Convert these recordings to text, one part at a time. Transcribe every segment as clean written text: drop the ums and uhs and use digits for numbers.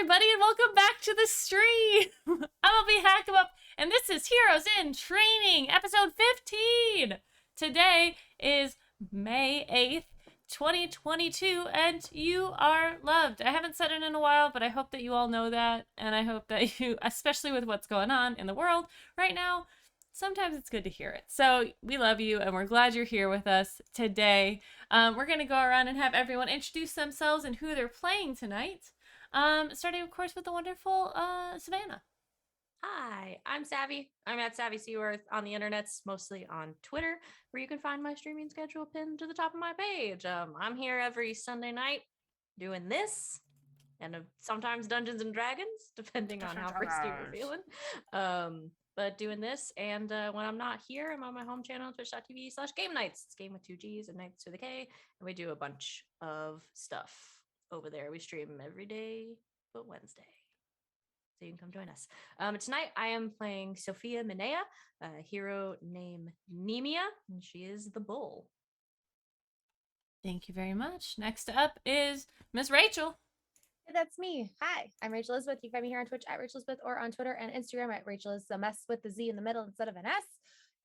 everybody, and welcome back to the stream. I'm be Hackabup, and this is Heroes in Training, episode 15. Today is May 8th, 2022, and you are loved. I haven't said it in a while, but I hope that you all know that, and I hope that you, especially with what's going on in the world right now, sometimes it's good to hear it. So we love you, and we're glad you're here with us today. We're going to go around and have everyone introduce themselves and who they're playing tonight. Starting, of course, with the wonderful Savannah. Hi, I'm Savvy. I'm at Savvy Seaworth on the internets, mostly on Twitter, where you can find my streaming schedule pinned to the top of my page. I'm here every Sunday night doing this, and sometimes Dungeons and Dragons, depending on how frisky we're feeling. But doing this, and when I'm not here, I'm on my home channel, twitch.tv/game nights. It's game with 2 G's and nights with a K, and we do a bunch of stuff over there. We stream every day but Wednesday. So you can come join us. Tonight I am playing Sophia Minea, a hero named Nemia, and she is the bull. Thank you very much. Next up is Miss Rachel. Hey, that's me. Hi, I'm Rachel Elizabeth. You can find me here on Twitch at Rachel Elizabeth or on Twitter and Instagram at Rachel is the mess with the Z in the middle instead of an S.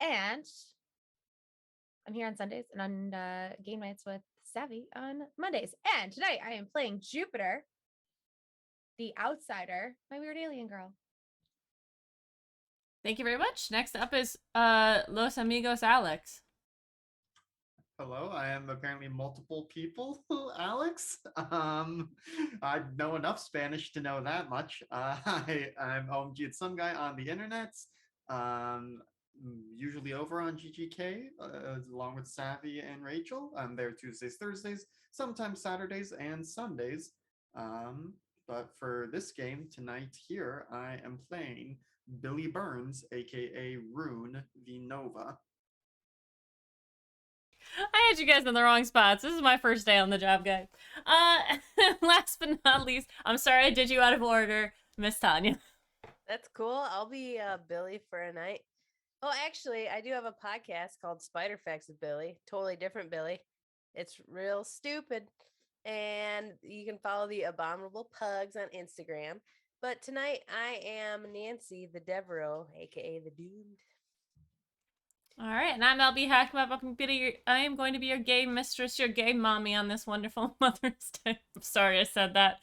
And I'm here on Sundays and on game nights with Savvy on Mondays. And tonight I am playing Jupiter, the outsider, my weird alien girl. Thank you very much. Next up is Los Amigos Alex. Hello, I am apparently multiple people, Alex. I know enough Spanish to know that much. I'm OMG Some Guy on the internet, usually over on GGK, along with Savvy and Rachel. I'm there Tuesdays, Thursdays, sometimes Saturdays and Sundays. But for this game tonight here, I am playing Billy Burns, aka Rune the Nova. I had you guys in the wrong spots. This is my first day on the job, guys. Last but not least, I'm sorry I did you out of order, Miss Tanya. That's cool. I'll be Billy for a night. Oh, actually, I do have a podcast called Spider Facts with Billy. Totally different Billy. It's real stupid. And you can follow the Abominable Pugs on Instagram. But tonight I am Nancy the Devereaux, aka the Doomed. All right, and I'm LB Hackabup. I am going to be your game mistress, your game mommy on this wonderful Mother's Day. I'm sorry I said that.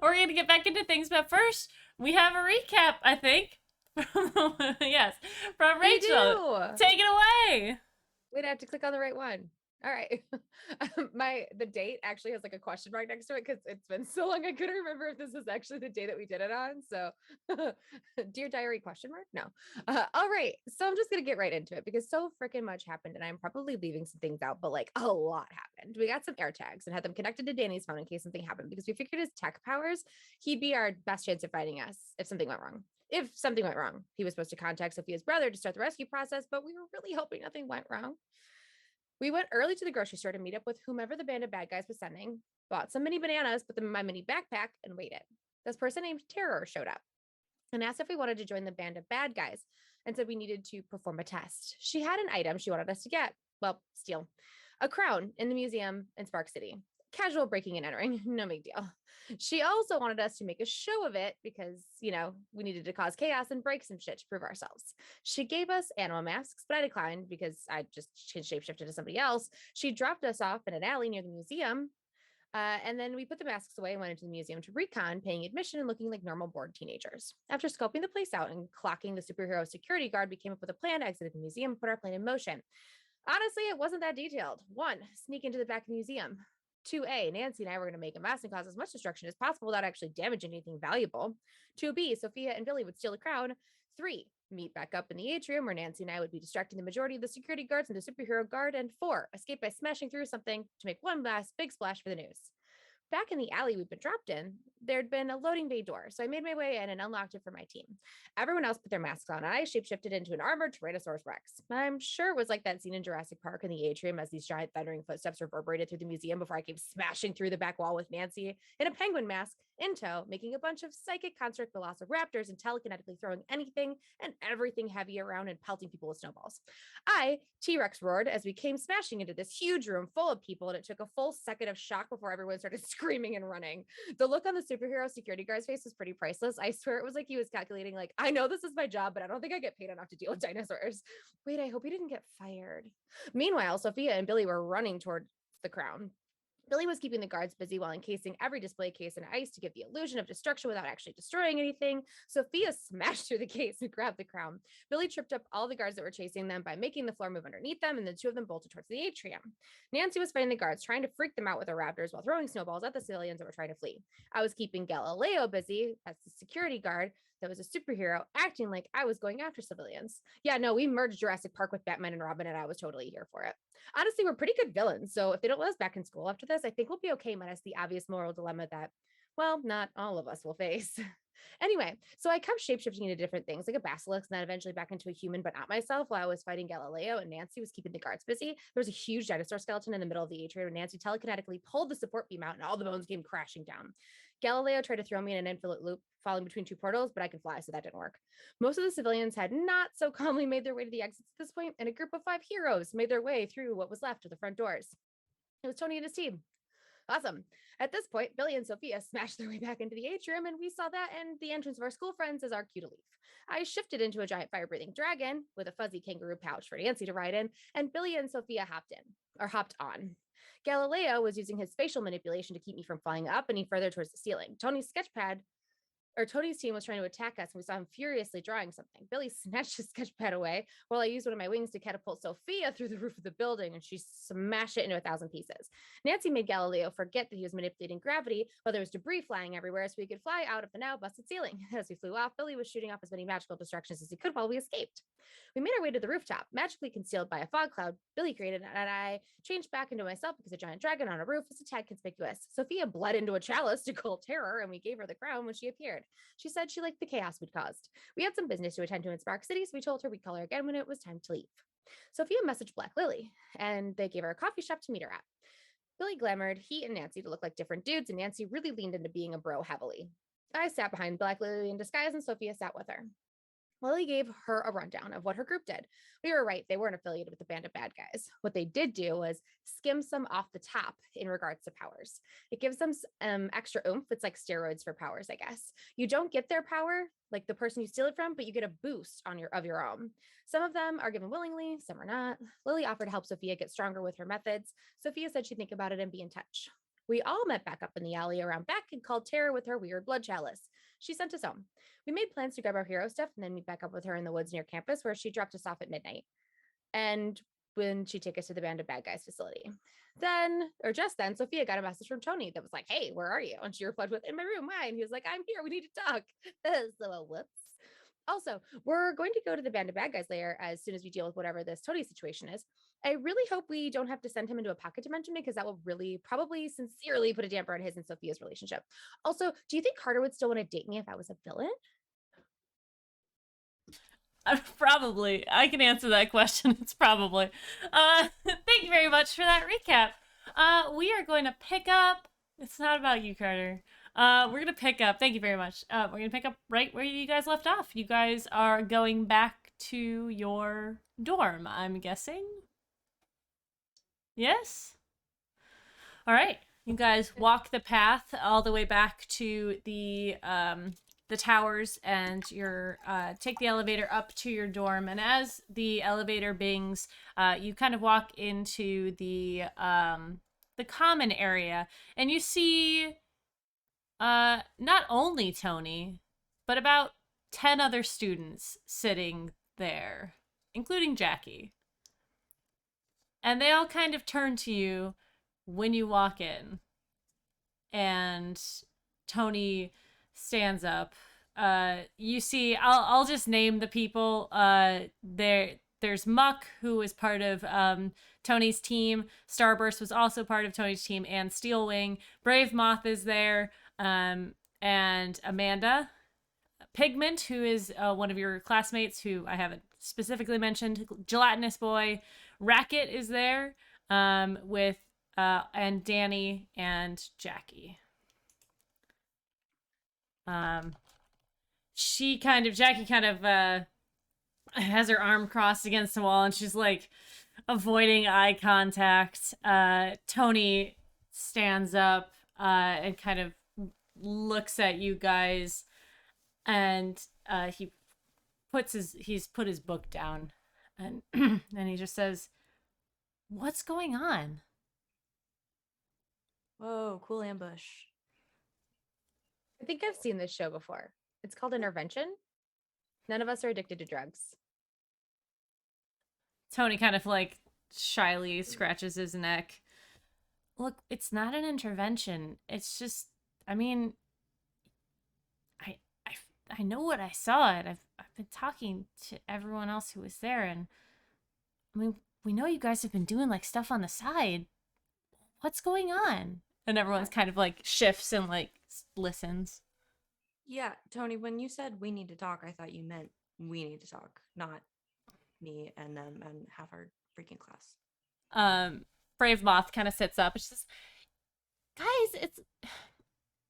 We're going to get back into things, but first, we have a recap, I think. Yes, from Rachel. Take it away. Wait, I have to click on the right one. All right. The date actually has like a question mark next to it because it's been so long I couldn't remember if this was actually the day that we did it on. So dear diary question mark? No. All right. So I'm just gonna get right into it because so freaking much happened and I'm probably leaving some things out, but like a lot happened. We got some air tags and had them connected to Danny's phone in case something happened because we figured his tech powers, he'd be our best chance of finding us if something went wrong. If something went wrong, he was supposed to contact Sophia's brother to start the rescue process, but we were really hoping nothing went wrong. We went early to the grocery store to meet up with whomever the band of bad guys was sending, bought some mini bananas, put them in my mini backpack, and waited. This person named Terror showed up and asked if we wanted to join the band of bad guys and said we needed to perform a test. She had an item she wanted us to get. Well, steal. A crown in the museum in Spark City. Casual breaking and entering, no big deal. She also wanted us to make a show of it because, we needed to cause chaos and break some shit to prove ourselves. She gave us animal masks, but I declined because I just shapeshifted to somebody else. She dropped us off in an alley near the museum. And then we put the masks away and went into the museum to recon, paying admission and looking like normal bored teenagers. After scoping the place out and clocking the superhero security guard, we came up with a plan to exit the museum and put our plan in motion. Honestly, it wasn't that detailed. 1, sneak into the back of the museum. 2A, Nancy and I were going to make a mess and cause as much destruction as possible without actually damaging anything valuable. 2B, Sophia and Billy would steal the crown. 3, meet back up in the atrium where Nancy and I would be distracting the majority of the security guards and the superhero guard. And 4, escape by smashing through something to make one last big splash for the news. Back in the alley we'd been dropped in, there'd been a loading bay door, so I made my way in and unlocked it for my team. Everyone else put their masks on, and I shapeshifted into an armored Tyrannosaurus Rex. I'm sure it was like that scene in Jurassic Park in the atrium as these giant thundering footsteps reverberated through the museum before I came smashing through the back wall with Nancy in a penguin mask in tow, making a bunch of psychic construct velociraptors and telekinetically throwing anything and everything heavy around and pelting people with snowballs. I, T-Rex, roared as we came smashing into this huge room full of people, and it took a full second of shock before everyone started screaming and running. The look on the superhero security guard's face was pretty priceless. I swear it was like he was calculating, like, I know this is my job, but I don't think I get paid enough to deal with dinosaurs. Wait, I hope he didn't get fired. Meanwhile, Sophia and Billy were running toward the crown. Billy was keeping the guards busy while encasing every display case in ice to give the illusion of destruction without actually destroying anything. Sophia smashed through the case and grabbed the crown. Billy tripped up all the guards that were chasing them by making the floor move underneath them, and the two of them bolted towards the atrium. Nancy was fighting the guards, trying to freak them out with her raptors while throwing snowballs at the civilians that were trying to flee. I was keeping Galileo busy as the security guard that was a superhero, acting like I was going after civilians. Yeah, no, we merged Jurassic Park with Batman and Robin, and I was totally here for it. Honestly, we're pretty good villains, so if they don't let us back in school after this, I think we'll be okay, minus the obvious moral dilemma that, well, not all of us will face. Anyway, so I kept shapeshifting into different things, like a basilisk, and then eventually back into a human, but not myself, while I was fighting Galileo, and Nancy was keeping the guards busy. There was a huge dinosaur skeleton in the middle of the atrium, and Nancy telekinetically pulled the support beam out, and all the bones came crashing down. Galileo tried to throw me in an infinite loop, falling between two portals, but I could fly, so that didn't work. Most of the civilians had not so calmly made their way to the exits at this point, and a group of 5 heroes made their way through what was left of the front doors. It was Tony and his team. Awesome. At this point, Billy and Sophia smashed their way back into the atrium, and we saw that and the entrance of our school friends as our cue to leave. I shifted into a giant fire-breathing dragon with a fuzzy kangaroo pouch for Nancy to ride in, and Billy and Sophia hopped on. Galileo was using his spatial manipulation to keep me from flying up any further towards the ceiling. Tony's team was trying to attack us, and we saw him furiously drawing something. Billy snatched his sketchpad away while I used one of my wings to catapult Sophia through the roof of the building, and she smashed it into 1,000 pieces. Nancy made Galileo forget that he was manipulating gravity while there was debris flying everywhere so we could fly out of the now busted ceiling. As we flew off, Billy was shooting off as many magical distractions as he could while we escaped. We made our way to the rooftop, magically concealed by a fog cloud Billy created, and I changed back into myself because a giant dragon on a roof was a tad conspicuous. Sophia bled into a chalice to call terror, and we gave her the crown when she appeared. She said she liked the chaos we'd caused. We had some business to attend to in Spark City, so we told her we'd call her again when it was time to leave. Sophia messaged Black Lily, and they gave her a coffee shop to meet her at. Billy glamored he and Nancy to look like different dudes, and Nancy really leaned into being a bro heavily. I sat behind Black Lily in disguise, and Sophia sat with her. Lily gave her a rundown of what her group did. We were right, they weren't affiliated with the band of bad guys. What they did do was skim some off the top in regards to powers. It gives them extra oomph. It's like steroids for powers, I guess. You don't get their power, like the person you steal it from, but you get a boost of your own. Some of them are given willingly, some are not. Lily offered to help Sophia get stronger with her methods. Sophia said she'd think about it and be in touch. We all met back up in the alley around back and called terror with her weird blood chalice. She sent us home. We made plans to grab our hero stuff and then meet back up with her in the woods near campus, where she dropped us off at midnight. And when she'd take us to the Band of Bad Guys facility. Just then, Sophia got a message from Tony that was like, "Hey, where are you?" And she replied with, "In my room, mine." He was like, "I'm here. We need to talk." So whoops. Also, we're going to go to the Band of Bad Guys layer as soon as we deal with whatever this Tony situation is. I really hope we don't have to send him into a pocket dimension, because that will really probably sincerely put a damper on his and Sophia's relationship. Also, do you think Carter would still want to date me if I was a villain? Probably. I can answer that question. It's probably. Thank you very much for that recap. We are going to pick up. It's not about you, Carter. We're going to pick up. Thank you very much. We're going to pick up right where you guys left off. You guys are going back to your dorm, I'm guessing. Yes? All right. You guys walk the path all the way back to the towers, and you're take the elevator up to your dorm. And as the elevator bings, you kind of walk into the common area, and you see not only Tony, but about 10 other students sitting there, including Jackie. And they all kind of turn to you when you walk in. And Tony stands up. You see, I'll just name the people. There's Muck, who is part of Tony's team. Starburst was also part of Tony's team, and Steelwing. Brave Moth is there, and Amanda. Pigment, who is one of your classmates, who I haven't specifically mentioned. Gelatinous Boy. Racket is there, with and Danny and Jackie. Jackie kind of has her arm crossed against the wall, and she's like avoiding eye contact. Tony stands up. and kind of looks at you guys, and he's put his book down, and and he just says, "What's going on?" Whoa, cool ambush. I think I've seen this show before. It's called Intervention. None of us are addicted to drugs. Tony kind of like shyly scratches his neck. Look, it's not an intervention. It's just, I mean, I I, I know what I saw. It. I've been talking to everyone else who was there, and I mean, we know you guys have been doing like stuff on the side. What's going on? And everyone's kind of like shifts and like listens. Yeah, Tony, when you said we need to talk, I thought you meant we need to talk, not me and them and half our freaking class. Brave Moth kind of sits up and she says, "Guys,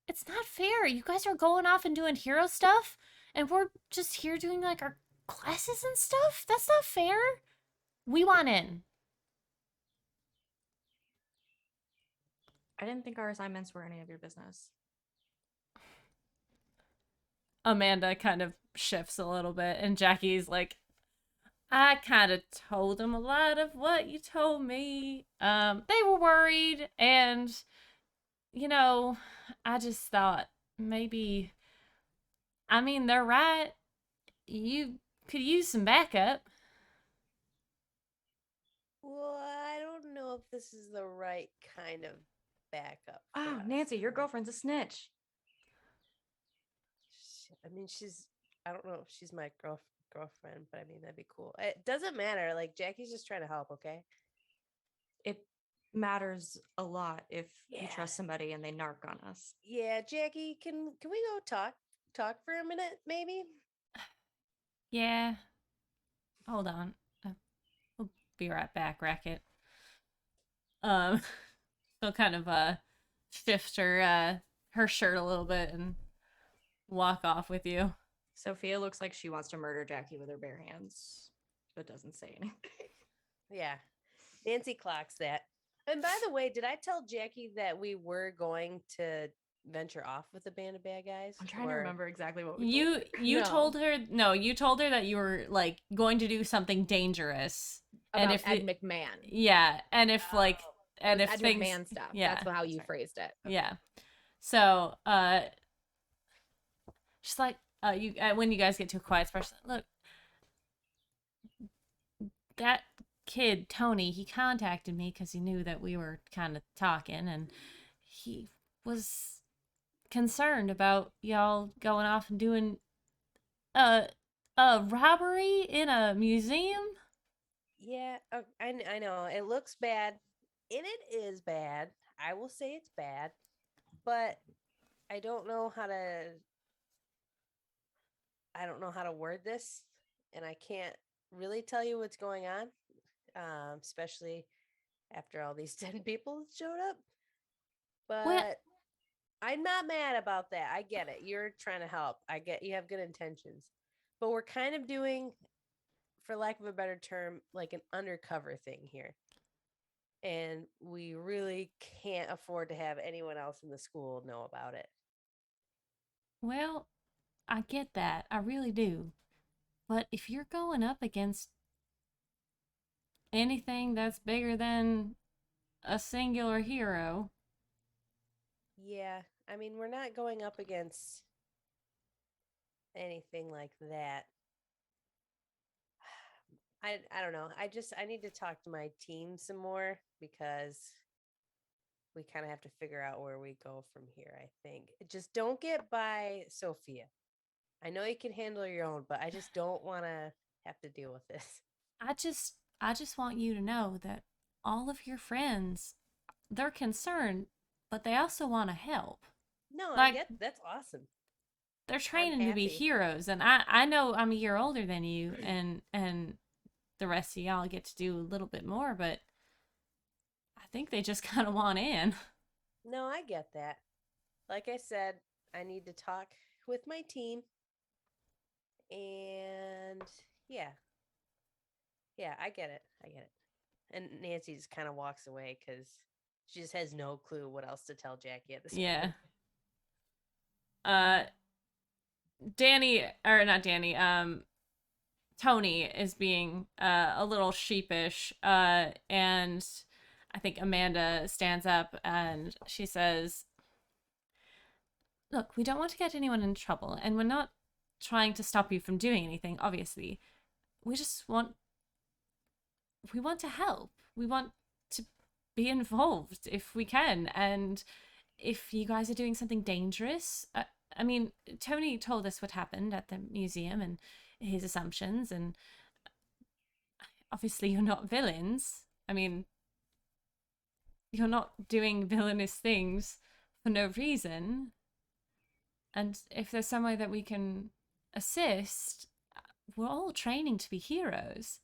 it's not fair. You guys are going off and doing hero stuff, and we're just here doing like our classes and stuff. That's not fair. We want in." I didn't think our assignments were any of your business. Amanda kind of shifts a little bit, and Jackie's like, "I kind of told them a lot of what you told me. They were worried, and you know, I just thought maybe, I mean, they're right. You could use some backup." Well, I don't know if this is the right kind of backup. for Oh, us. Nancy, your girlfriend's a snitch. I mean, I don't know if she's my girlfriend, but I mean, that'd be cool. It doesn't matter. Like, Jackie's just trying to help, okay? It matters a lot if you Yeah. trust somebody and they narc on us. Yeah, Jackie, can we go talk for a minute, maybe? Yeah. Hold on. We'll be right back, Racket. She'll kind of shift her shirt a little bit and walk off with you. Sophia looks like she wants to murder Jackie with her bare hands, but doesn't say anything. Yeah. Nancy clocks that. And by the way, did I tell Jackie that we were going to venture off with a band of bad guys? I'm trying to Or- remember exactly what we You told her. you No. told her you told her that you were like going to do something dangerous. About and if Ed it- McMahon. yeah, and if like Oh, and It if was Ed things McMahon stuff. yeah. That's how you Sorry. phrased it. Yeah. So, she's like, you when you guys get to a quiet spot, she's like, "Look, that kid Tony, he contacted me because he knew that we were kind of talking, and he was concerned about y'all going off and doing a robbery in a museum." Yeah, I know. It looks bad. And it is bad. I will say it's bad. But I don't know how to word this, and I can't really tell you what's going on, especially after all these 10 people showed up. But I'm not mad about that. I get it. You're trying to help. I get you have good intentions. But we're kind of doing, for lack of a better term, like an undercover thing here. And we really can't afford to have anyone else in the school know about it. Well, I get that. I really do. But if you're going up against anything that's bigger than a singular hero, Yeah, I mean, we're not going up against anything like that. I don't know. I need to talk to my team some more because we kind of have to figure out where we go from here, I think. Just don't get by Sophia. I know you can handle your own, but I just don't want to have to deal with this. I just want you to know that all of your friends, they're concerned, but they also want to help. No, I Like- get that's awesome. They're training to be happy. heroes, and I know I'm a year older than you, and the rest of y'all get to do a little bit more, but I think they just kind of want in. No, I get that. Like I said, I need to talk with my team. And yeah. Yeah, I get it. And Nancy just kind of walks away because She just has no clue what else to tell Jackie at this Yeah. point. Danny, or not Danny, Tony is being a little sheepish, and I think Amanda stands up and she says, "Look, we don't want to get anyone in trouble, and we're not trying to stop you from doing anything, obviously. We just want to help. We want to be involved if we can, and if you guys are doing something dangerous, I mean, Tony told us what happened at the museum and his assumptions, and obviously you're not villains. I mean, you're not doing villainous things for no reason. And if there's some way that we can assist, we're all training to be heroes.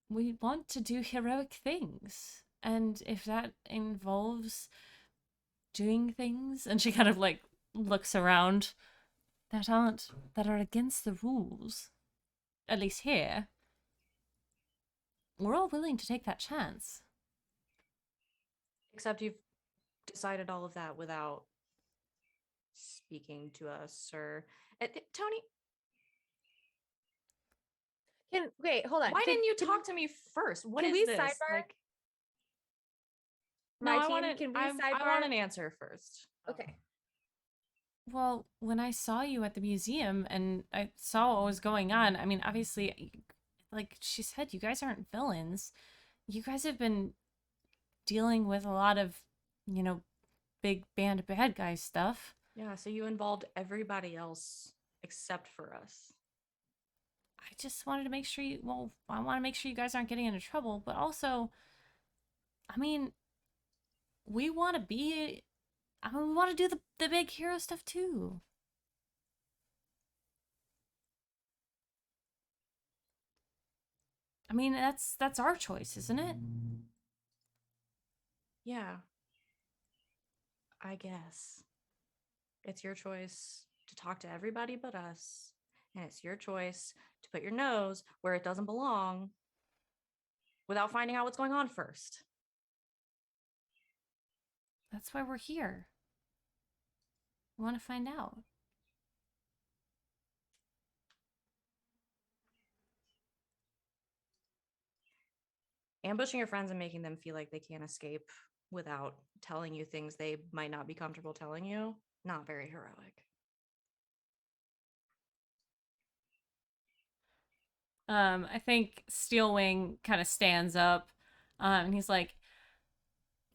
We want to do heroic things. And if that involves doing things," and she kind of like looks around, that are against the rules, at least here, we're all willing to take that chance. Except you've decided all of that without speaking to us, or Tony. Wait, hold on. Why didn't you talk to me first? What can is we this? sidebar? Like, My no, team, can we sidebar? I want an answer first. Okay. Well, when I saw you at the museum and I saw what was going on, I mean, obviously, like she said, you guys aren't villains. You guys have been dealing with a lot of, big band of bad guys stuff. Yeah, so you involved everybody else except for us. I just wanted to make sure I want to make sure you guys aren't getting into trouble, but also, I mean, we want to we want to do the big hero stuff too. I mean, that's our choice, isn't it? Yeah. I guess. It's your choice to talk to everybody but us. And it's your choice to put your nose where it doesn't belong without finding out what's going on first. That's why we're here. We want to find out. Ambushing your friends and making them feel like they can't escape without telling you things they might not be comfortable telling you, not very heroic. I think Steelwing kind of stands up, and he's like,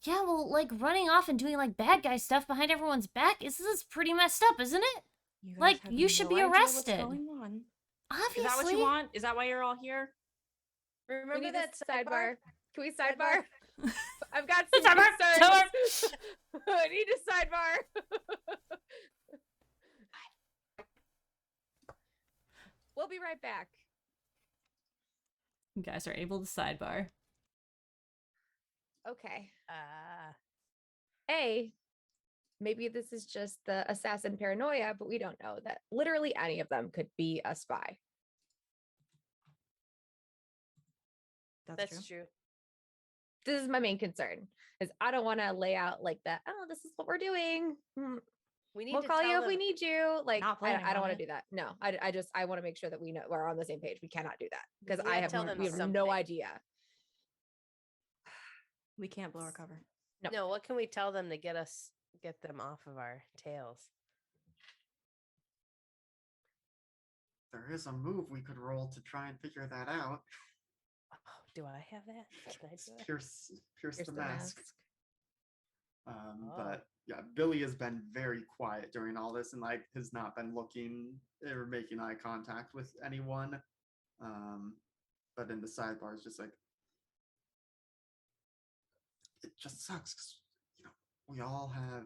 "Yeah, well, like running off and doing like bad guy stuff behind everyone's back this is pretty messed up, isn't it? You guys Like, have you should no be idea what's arrested." going on. Obviously. Is that what you want? Is that why you're all here? We Remember need that a sidebar? Can we sidebar? Sidebar? I've got some Sidebar, concerns. I need a sidebar. We'll be right back. You guys are able to sidebar. Okay. Uh, Maybe this is just the assassin paranoia, but we don't know that literally any of them could be a spy. that's true. This is my main concern, is I don't want to lay out like that. Oh, this is what we're doing. We need We'll to call you tell if we them- need you. Like, Not I planning don't on want it. to do that. No, I want to make sure that we know we're on the same page. We cannot do that because We I gotta have tell them we have no something. idea. We can't blow our cover. No. No, what can we tell them to get them off of our tails? There is a move we could roll to try and figure that out. Oh, do I have that? Can I do it? Pierce Here's the the mask. mask. Oh. But yeah, Billy has been very quiet during all this and like has not been looking or making eye contact with anyone. But in the sidebar is just like, it just sucks because we all have,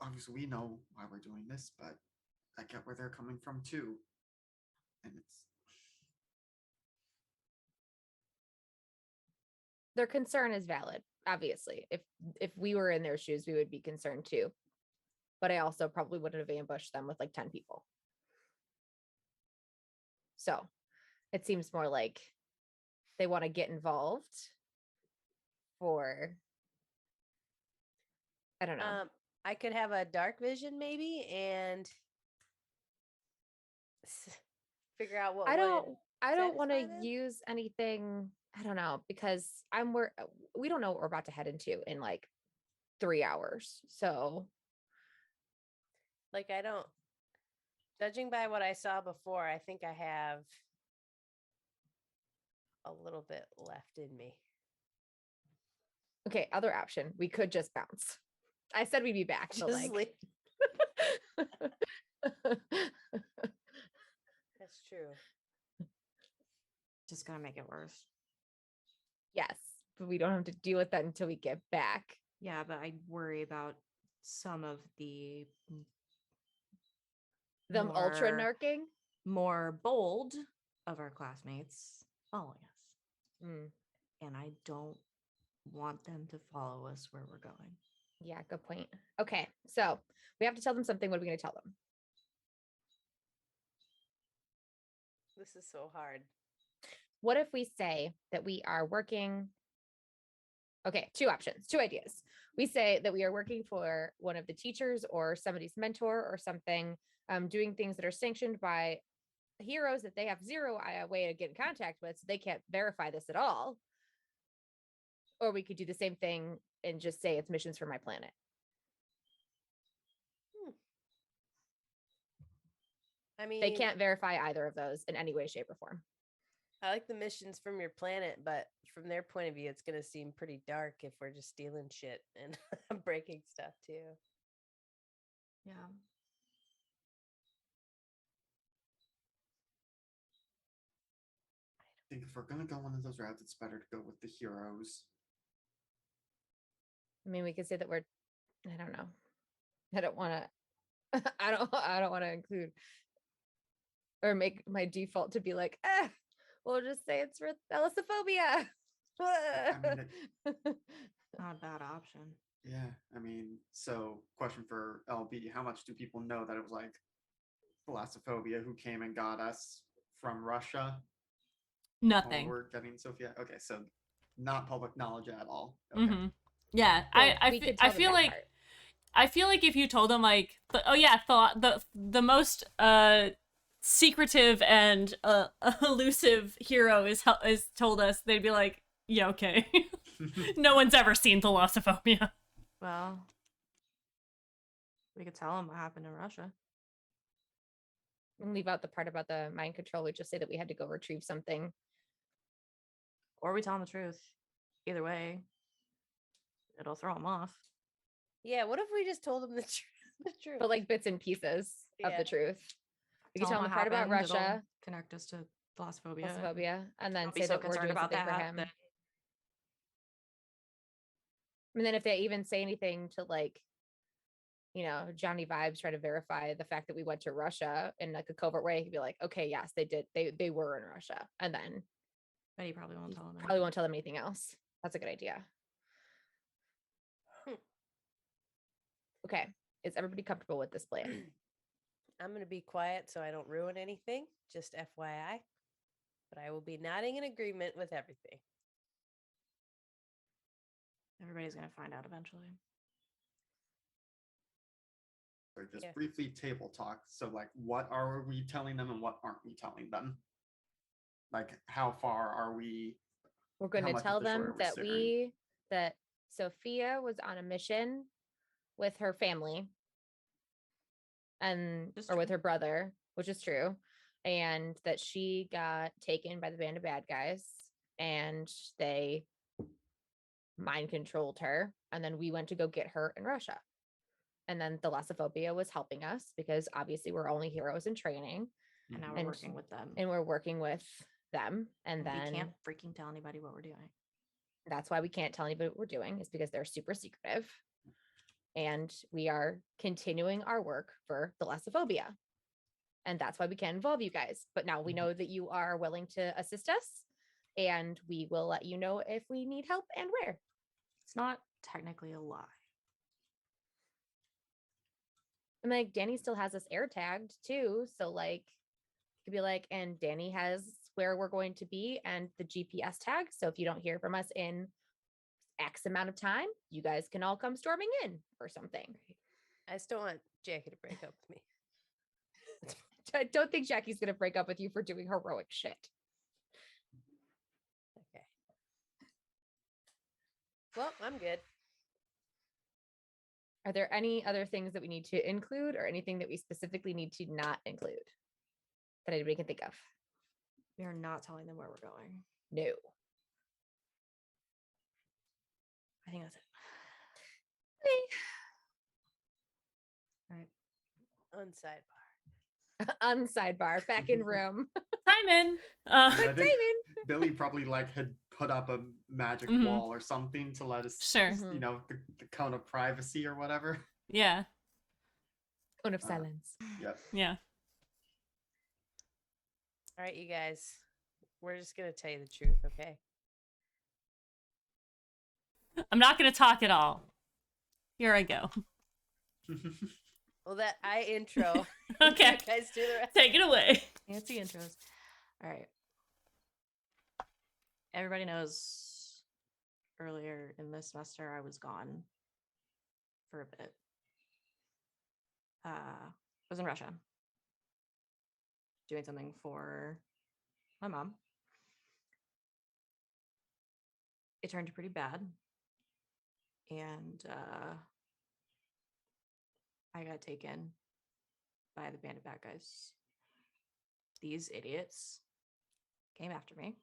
obviously we know why we're doing this, but I get where they're coming from too, and it's Their concern is valid. Obviously, if we were in their shoes, we would be concerned too. But I also probably wouldn't have ambushed them with like 10 people. So it seems more like they want to get involved for I don't know. I could have a dark vision maybe and figure out what I would don't want to satisfy them? use anything. I don't know because we don't know what we're about to head into in like 3 hours. So Like I don't judging by what I saw before, I think I have a little bit left in me. okay, other option. We could just bounce. I said we'd be back, but Just like leave. That's true. Just gonna make it worse. yes, but we don't have to deal with that until we get back. Yeah, but I worry about some of the Them ultra more- narking. more bold of our classmates following us. Mm, And I don't want them to follow us where we're going. yeah, good point. Okay, so we have to tell them something. What are we going to tell them? This is so hard. What if we say that we are working? Okay, two options, two ideas. We say that we are working for one of the teachers or somebody's mentor or something, doing things that are sanctioned by heroes that they have zero way to get in contact with, so they can't verify this at all. Or we could do the same thing and just say it's missions for my planet. I mean, They can't verify either of those in any way, shape, or form. I like the missions from your planet, but from their point of view, it's going to seem pretty dark if we're just stealing shit and breaking stuff too. Yeah. I think if we're gonna go one of those routes, it's better to go with the heroes. I mean, we could say that we're, I don't know. I don't want to, I don't want to include or make my default to be like, we'll just say it's for thalassophobia. I mean, Not a bad option. Yeah, I mean, so question for LB, how much do people know that it was like thalassophobia who came and got us from Russia while Nothing. we're getting Sophia? Okay, so not public knowledge at all. Okay. Mm-hmm. Yeah, So I we could I tell them feel that like part. I feel like if you told them like the most secretive and elusive hero is told us, they'd be like, yeah, okay. No one's ever seen thalassophobia. Well, we could tell them what happened in Russia. And leave out the part about the mind control. We just say that we had to go retrieve something. Or we tell them the truth. Either way, it'll throw them off. Yeah, what if we just told them the truth? But like bits and pieces of Yeah. the truth. We can tell them what the part about happened, it'll Russia, connect us to thalassophobia. thalassophobia, and then Don't be say so that we're concerned doing about something for that. him. Then And then if they even say anything to like, Johnny Vibes try to verify the fact that we went to Russia in like a covert way, he'd be like, okay, yes, they did. They were in Russia. And then but he probably won't tell them. probably won't tell them anything else. That's a good idea. Okay. Is everybody comfortable with this plan? I'm going to be quiet so I don't ruin anything, just FYI. But I will be nodding in agreement with everything. Everybody's gonna find out eventually. Or just Yeah. briefly table talk. So like, what are we telling them and what aren't we telling them? Like, how far are we? We're going How to much of tell the story them are we that sharing? that Sophia was on a mission with her family and Is or with true. her brother, which is true, and that she got taken by the band of bad guys and they mind controlled her, and then we went to go get her in Russia. And then thalassophobia was helping us because obviously we're only heroes in training And now Mhm. we're And- working with them. and we're working with them. And And then we can't freaking tell anybody what we're doing. that's why we can't tell anybody what we're doing, is because they're super secretive. And we are continuing our work for thalassophobia. And that's why we can't involve you guys. But now we Mhm. know that you are willing to assist us, and we will let you know if we need help and where. It's not technically a lie. And like Danny still has us air tagged too. So like you could be like, and Danny has where we're going to be and the GPS tag. So if you don't hear from us in X amount of time, you guys can all come storming in or something. I still want Jackie to break up with me. I don't think Jackie's going to break up with you for doing heroic shit. Okay. Well, I'm good. Are there any other things that we need to include or anything that we specifically need to not include that anybody can think of? We are not telling them where we're going. No. I think that's it. All right. On sidebar. On sidebar, back in room. Simon. I think Simon. Billy probably like had put up a magic Mhm. wall or something to let us, Sure. Mhm. you know, the cone of privacy or whatever. Yeah. Cone of Uh, silence. Yep. Yeah. All right, you guys. We're just gonna tell you the truth, okay? I'm not going to talk at all. Here I go. Well, that I intro. Okay. You guys do the rest. Take it away. Fancy intros. All right. Everybody knows earlier in this semester I was gone for a bit. I was in Russia doing something for my mom. It turned pretty bad. And I got taken by the band of bad guys. These idiots came after me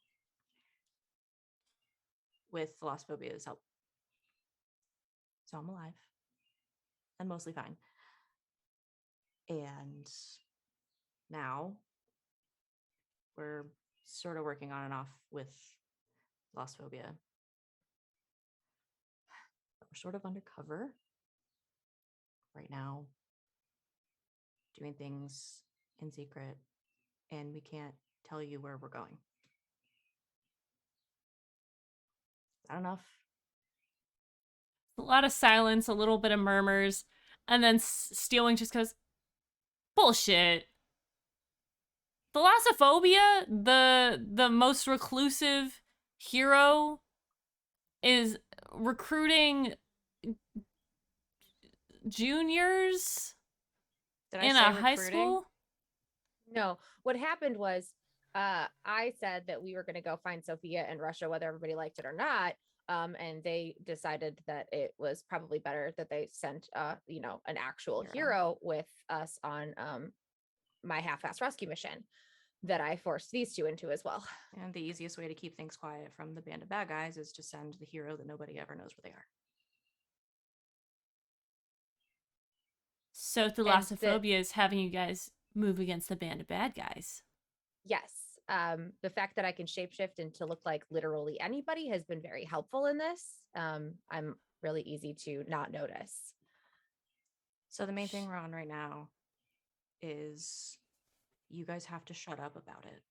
with Philosphobia's help. So I'm alive and mostly fine. And now we're sort of working on and off with Philosophobia. We're sort of undercover right now, doing things in secret, and we can't tell you where we're going. Is that enough? A lot of silence, a little bit of murmurs, and then Steelwing just goes, bullshit. Thalassophobia, the most reclusive hero, is recruiting juniors Did I in say a high recruiting? school. No, what happened was I said that we were going to go find Sophia in Russia, whether everybody liked it or not. And they decided that it was probably better that they sent, you know, an actual hero with us on my half-ass rescue mission that I forced these two into as well. And the easiest way to keep things quiet from the band of bad guys is to send the hero that nobody ever knows where they are. So the- Thalassophobia is having you guys move against the band of bad guys. Yes. The fact that I can shapeshift and to look like literally anybody has been very helpful in this. I'm really easy to not notice. So the main thing we're on right now is you guys have to shut up about it.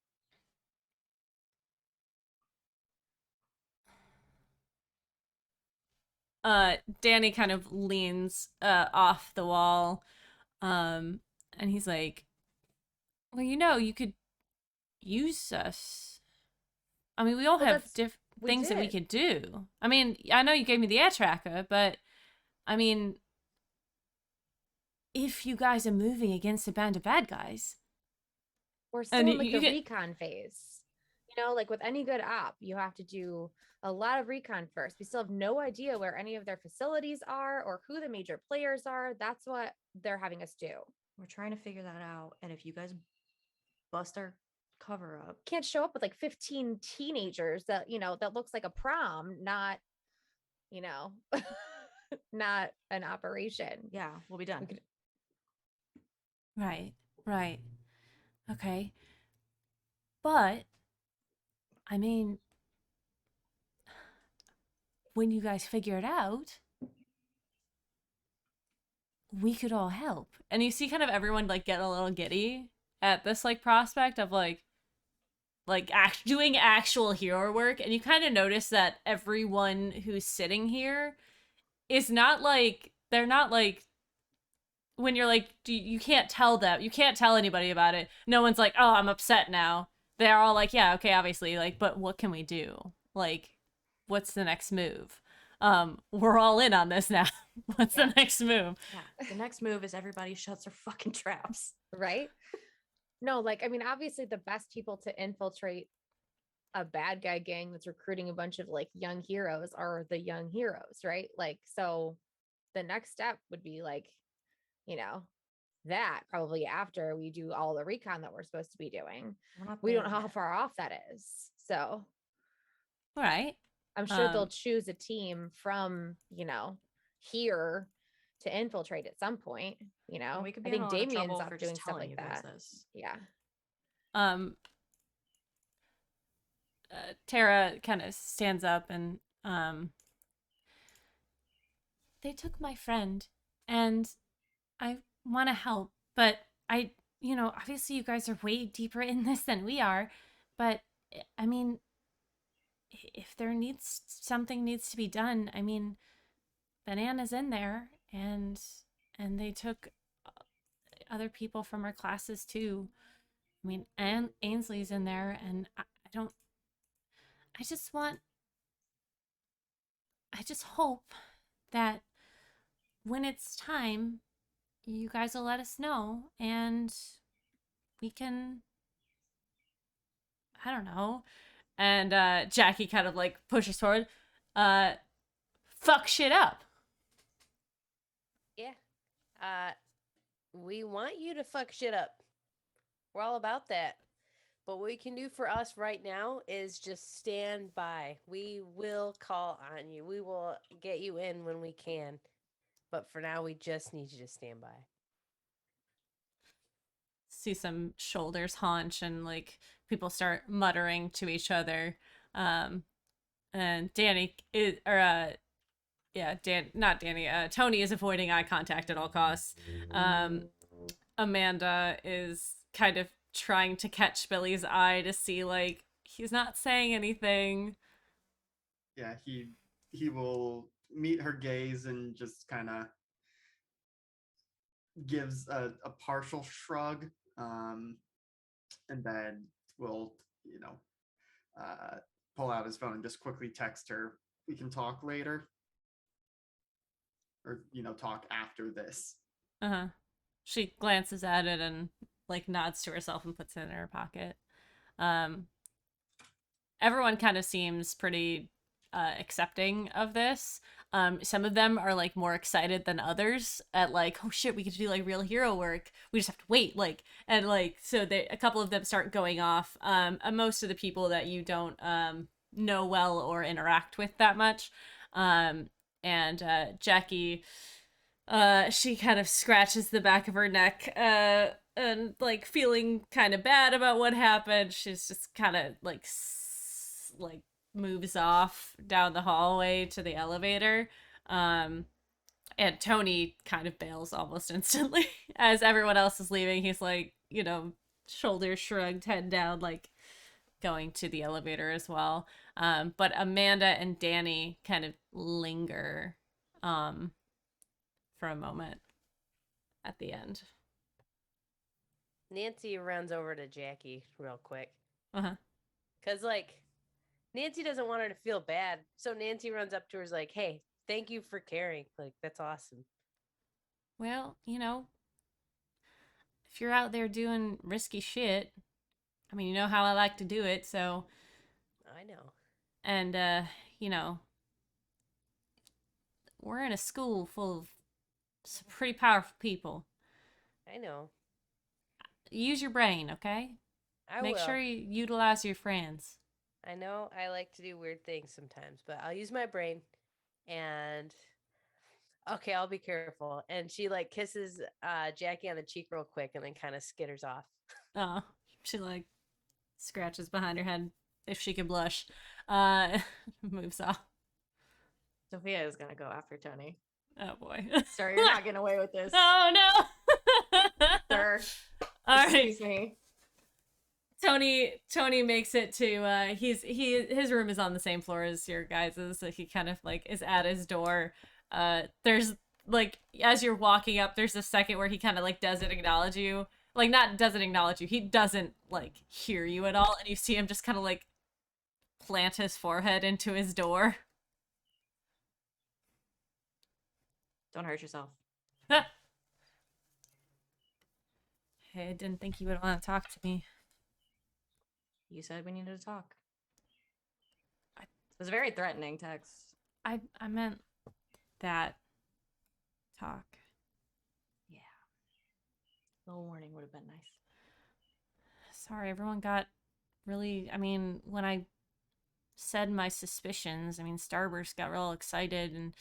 Danny kind of leans off the wall, and he's like, well, you know, you could use us. I mean, we all Well, have that's- different we things that we did. could do. I mean, I know you gave me the air tracker, but I mean, if you guys are moving against a band of bad guys, We're still And in like you the get- recon phase. You know, like with any good op, you have to do a lot of recon first. We still have no idea where any of their facilities are or who the major players are. That's what they're having us do. We're trying to figure that out. And if you guys bust our cover up, Can't show up with like 15 teenagers that, you know, that looks like a prom, not, you know, not an operation. yeah, we'll be done. could- right, right, okay, but I mean, when you guys figure it out, we could all help. And you see kind of everyone like get a little giddy at this like prospect of doing actual hero work, and you kind of notice that everyone who's sitting here is not like, they're not like, when you're like, you can't tell them, you can't tell anybody about it, no one's like, oh, I'm upset now. They're all like, yeah, okay, obviously, like, but what can we do? Like, what's the next move? we're all in on this now. What's Yeah. the next move? Yeah. The next move is everybody shuts their fucking traps. Right? No, like, I mean, obviously the best people to infiltrate a bad guy gang that's recruiting a bunch of like young heroes are the young heroes, right? Like, so the next step would be like, you know, that probably after we do all the recon that we're supposed to be doing. We're not We there don't know how yet. far off that is. So All right. I'm sure they'll Um, choose a team from, you know, here to infiltrate at some point, you know. We could I be in a think lot of Damien's trouble off for doing just stuff telling like you guys that. this. Yeah. um, Tara kind of stands up and they took my friend and I want to help, but obviously you guys are way deeper in this than we are, but I mean, if something needs to be done, I mean, Banana's in there and they took other people from our classes too. I mean, and Ainsley's in there and I just want I just hope that when it's time, you guys will let us know and we can, I don't know. And Jackie kind of like pushes forward, fuck shit up. Yeah. We want you to fuck shit up. We're all about that. But what we can do for us right now is just stand by. We will call on you. We will get you in when we can. But for now, we just need you to stand by. See some shoulders haunch and like people start muttering to each other. And Danny is, or not Danny. Tony is avoiding eye contact at all costs. Amanda is kind of trying to catch Billy's eye to see like he's not saying anything. Yeah, he will meet her gaze and just kind of gives a partial shrug, and then will, pull out his phone and just quickly text her, "We can talk later," or talk after this. Uh-huh. She glances at it and like nods to herself and puts it in her pocket. Everyone kind of seems pretty accepting of this. Some of them are like more excited than others at like, oh shit, we get to do like real hero work. We just have to wait, like, and like so a couple of them start going off. Most of the people that you don't know well or interact with that much. And Jackie, she kind of scratches the back of her neck, and like feeling kind of bad about what happened. She's just kind of like moves off down the hallway to the elevator. And Tony kind of bails almost instantly as everyone else is leaving. He's like, shoulders shrugged, head down, like going to the elevator as well. But Amanda and Danny kind of linger for a moment at the end. Nancy runs over to Jackie real quick. Uh-huh. Because, like, Nancy doesn't want her to feel bad. So Nancy runs up to her, is like, hey, thank you for caring. Like, that's awesome. Well, if you're out there doing risky shit, I mean, you know how I like to do it, so. I know. And, we're in a school full of some pretty powerful people. I know. Use your brain, okay? Make will. sure you utilize your friends. I know I like to do weird things sometimes, but I'll use my brain. And okay, I'll be careful. And she like kisses Jackie on the cheek real quick and then kind of skitters off. Oh, she like scratches behind her head if she can blush. Moves off. Sophia is gonna go after Tony. Oh boy. Sir, you're not getting away with this. Oh no. Sir. All right. Excuse me. Tony makes it to his room is on the same floor as your guys's, so he kind of like is at his door. There's like as you're walking up, there's a second where he kind of like doesn't acknowledge you. Like not doesn't acknowledge you. He doesn't like hear you at all, and you see him just kind of like plant his forehead into his door. Don't hurt yourself. Hey, I didn't think you would want to talk to me. You said we needed to talk. I- It was a very threatening text. I meant that talk. Yeah. A little warning would have been nice. Sorry, everyone got really, I mean, when I said my suspicions, I mean, Starburst got real excited and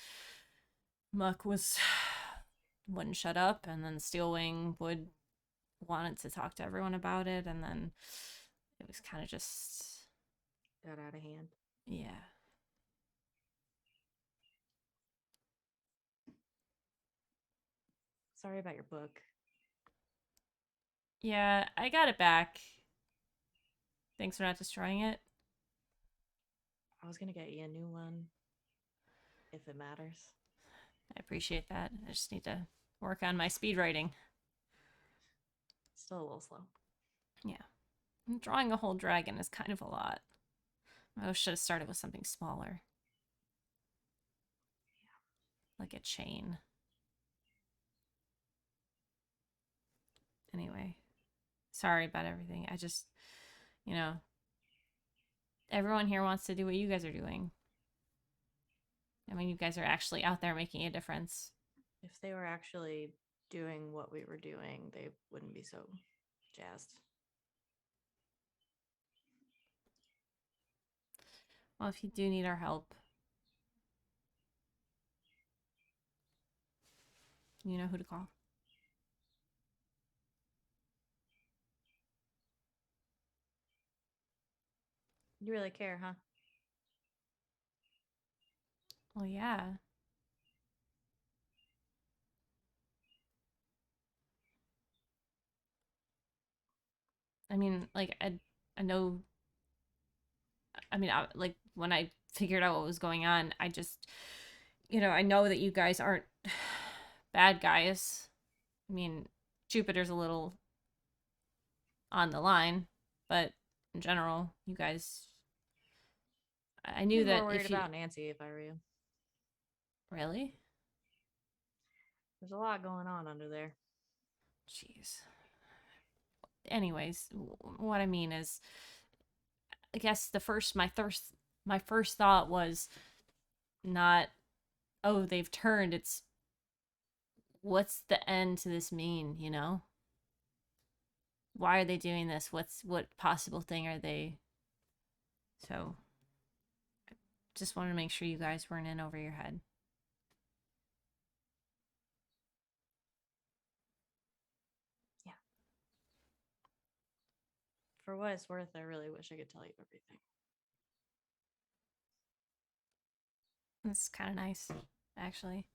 Muck wouldn't shut up, and then Steelwing wanted to talk to everyone about it, and then it was kind of just, Got out of hand. yeah. Sorry about your book. Yeah, I got it back. Thanks for not destroying it. I was gonna get you a new one. If it matters. I appreciate that. I just need to work on my speed writing. Still a little slow. Yeah. Drawing a whole dragon is kind of a lot. I should have started with something smaller. Like a chain. Anyway. Sorry about everything. I just, you know, everyone here wants to do what you guys are doing. I mean, you guys are actually out there making a difference. If they were actually doing what we were doing, they wouldn't be so jazzed. Well, if you do need our help, you know who to call. You really care, huh? Well, yeah. I mean, like, I know, I mean, like, when I figured out what was going on, I just, I know that you guys aren't bad guys. I mean, Jupiter's a little on the line, but in general, you guys, I knew I'd be that more worried if you... about Nancy if I were you. Really? There's a lot going on under there. Jeez. Anyways, what I mean is, I guess my first thought was not, oh, they've turned. It's, what's the end to this mean, you know? Why are they doing this? What possible thing are they? So, I just wanted to make sure you guys weren't in over your head. For what it's worth, I really wish I could tell you everything. It's kind of nice, actually.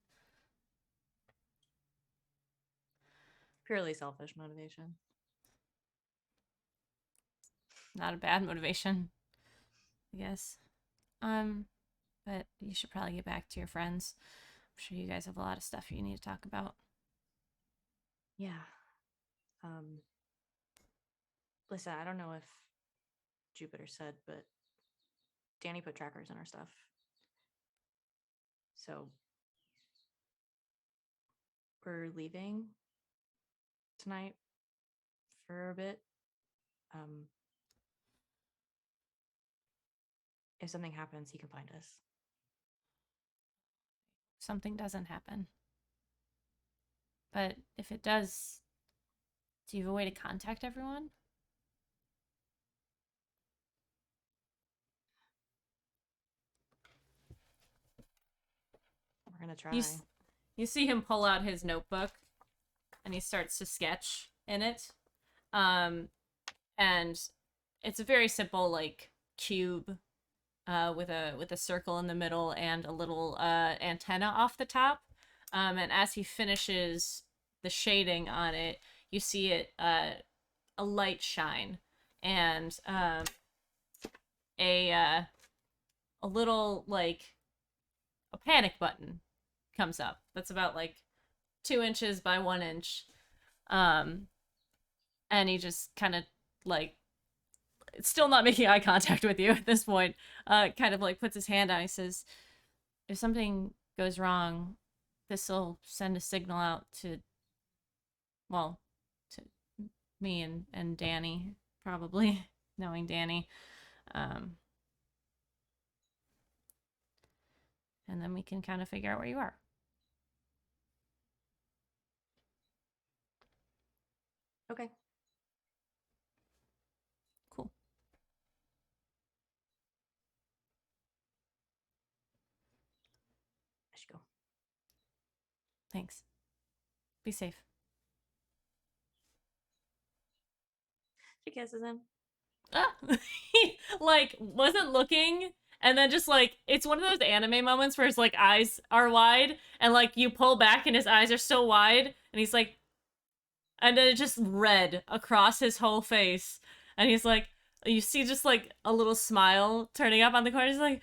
Purely selfish motivation. Not a bad motivation, I guess. But you should probably get back to your friends. I'm sure you guys have a lot of stuff you need to talk about. Yeah. Listen, I don't know if Jupiter said, but Danny put trackers in our stuff. So we're leaving tonight for a bit. If something happens, he can find us. Something doesn't happen. But if it does, do you have a way to contact everyone? We're gonna try. You see him pull out his notebook, and he starts to sketch in it. And it's a very simple, like, cube with a circle in the middle and a little antenna off the top. And as he finishes the shading on it, you see it a light shine, and a little, like, a panic button comes up that's about like 2 inches by 1 inch. And he just kind of, like, it's still not making eye contact with you at this point, kind of like puts his hand out. He says, if something goes wrong, this will send a signal out to, well, to me and Danny, probably, knowing Danny. And then we can kind of figure out where you are. Okay. Cool. I should go. Thanks. Be safe. She kisses him. Ah! He, like, wasn't looking, and then just, like, it's one of those anime moments where his, like, eyes are wide, and, like, you pull back and his eyes are so wide, and he's like, and then it just red across his whole face, and he's like, you see just, like, a little smile turning up on the corner, he's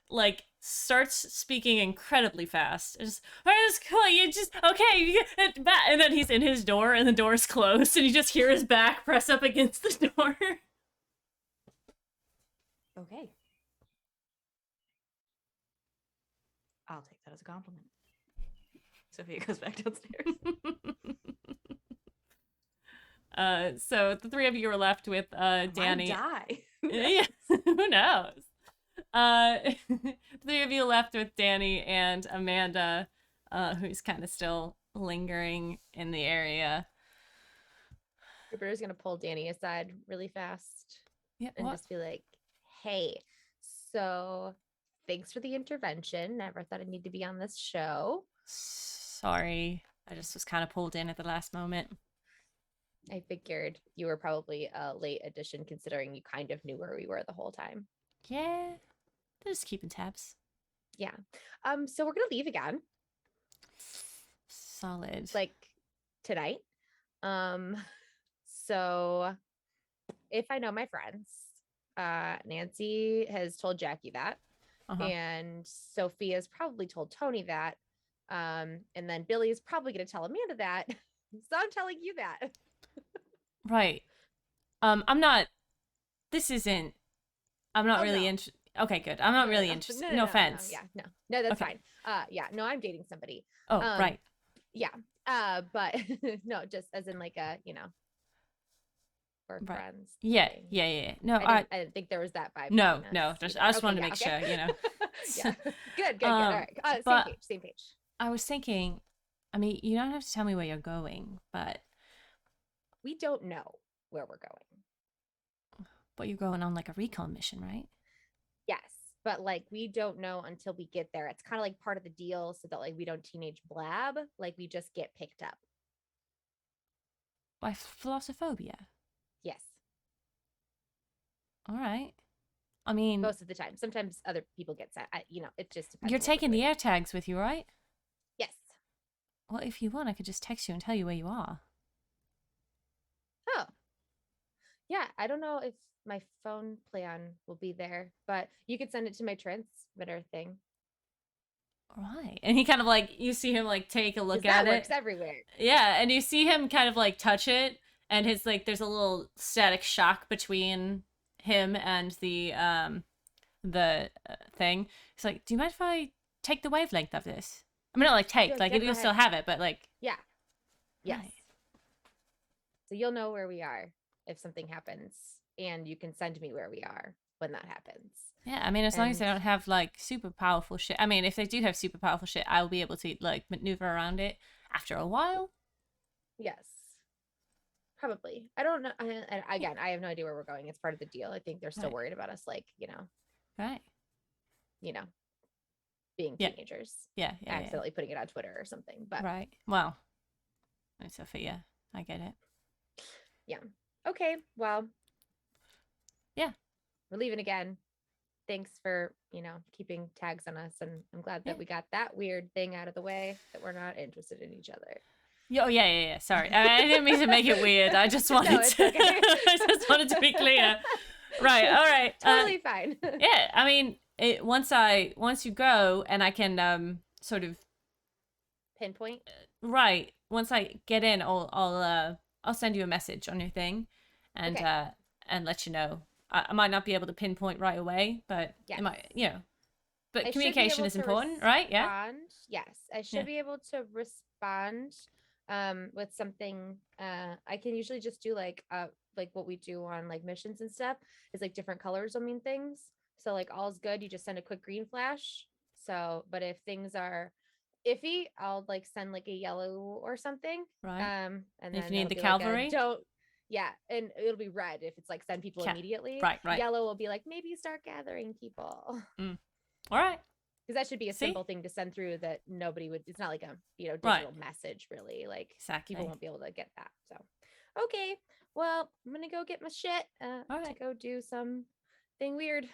like, starts speaking incredibly fast. It's just, all right, it's cool, you just, okay, you get back, and then he's in his door, and the door's closed, and you just hear his back press up against the door. Okay. I'll take that as a compliment. Sophia goes back downstairs. So the three of you are left with Danny. I die. Yeah, who knows? The three of you left with Danny and Amanda, who's kind of still lingering in the area. Jupiter's gonna pull Danny aside really fast Yeah, and what? just be like, "Hey, so thanks for the intervention. Never thought I'd need to be on this show. Sorry, I just was kind of pulled in at the last moment. I figured you were probably a late addition, considering you kind of knew where we were the whole time." Yeah, just keeping tabs. Yeah. So we're gonna leave again, Solid. like tonight. So if I know my friends, Nancy has told Jackie that, Uh-huh. and Sophia's probably told Tony that, and then Billy is probably gonna tell Amanda that. So I'm telling you that. Right. I'm not. This isn't. I'm not Oh, really no. interested. Okay, good. I'm not really interested. No offense. No, that's Okay. fine. Yeah, no, I'm dating somebody. Oh, right. But no, just as in like a, we're Right. friends. Yeah, thing. yeah. No, I didn't think there was that vibe. no, between no. us Just either. I just Okay, wanted to yeah, make okay. sure, Yeah. Good. All right. but- Same page. I was thinking. I mean, you don't have to tell me where you're going, but We don't know where we're going. you're going on like a recon mission, right? Yes, but like we don't know until we get there. It's kind of like part of the deal, so that like we don't teenage blab. Like we just get picked up. By Philosophophobia. Yes, All right. I mean, most of the time. Sometimes other people get sent. It just depends. you're on what we're taking the doing. air tags with you, right? Yes. Well, if you want, I could just text you and tell you where you are. Oh. Yeah, I don't know if my phone plan will be there, but you could send it to my transmitter thing. All right. And he kind of like, you see him like take a 'Cause look that at works it. everywhere. Yeah, and you see him kind of like touch it, and his like there's a little static shock between him and the thing. He's like, "Do you mind if I take the wavelength of this?" I mean, not like take, Yeah, like yeah, go you'll still ahead. have it, but like, Yeah. Yes. Right. So you'll know where we are if something happens, and you can send me where we are when that happens. yeah. I mean, as long as they And- don't have like super powerful shit. I mean, if they do have super powerful shit, I'll be able to like maneuver around it after a while. Yes. Probably. I don't know. And again, I have no idea where we're going. It's part of the deal. I think they're still Right. worried about us, like, Right. being Yeah. teenagers, Yeah. Yeah. accidentally putting it on Twitter or something. But Right. Well, it's Sophia. I get it. okay, well, Yeah. we're leaving again. Thanks for, keeping tags on us. And I'm glad that Yeah. we got that weird thing out of the way, that we're not interested in each other. Oh yeah. Sorry, I didn't mean to make it weird. I just wanted No, it's to. okay. I just wanted to be clear. Right. All right. Totally fine. Yeah. I mean, once you go and I can sort of Pinpoint. right. Once I get in, I'll send you a message on your thing, and Okay. and let you know. I might not be able to pinpoint right away, but Yes. it might. But I should be communication able is to important, right? Yeah. respond. Yes, I should Yeah. be able to respond with something. I can usually just do like what we do on like missions and stuff is like different colors will mean things. So like all's good, you just send a quick green flash. So, but if things are iffy, I'll like send like a yellow or something. Right. And If then you need it'll the be like a cavalry? don't. Yeah, and it'll be red if it's like send people immediately. Right, right. Yellow will be like maybe start gathering people. All right. Because that should be a See? simple thing to send through that nobody would. It's not like a Right. digital message really. Like Exactly. people won't be able to get that. So okay, well I'm gonna go get my shit to right. go do something weird.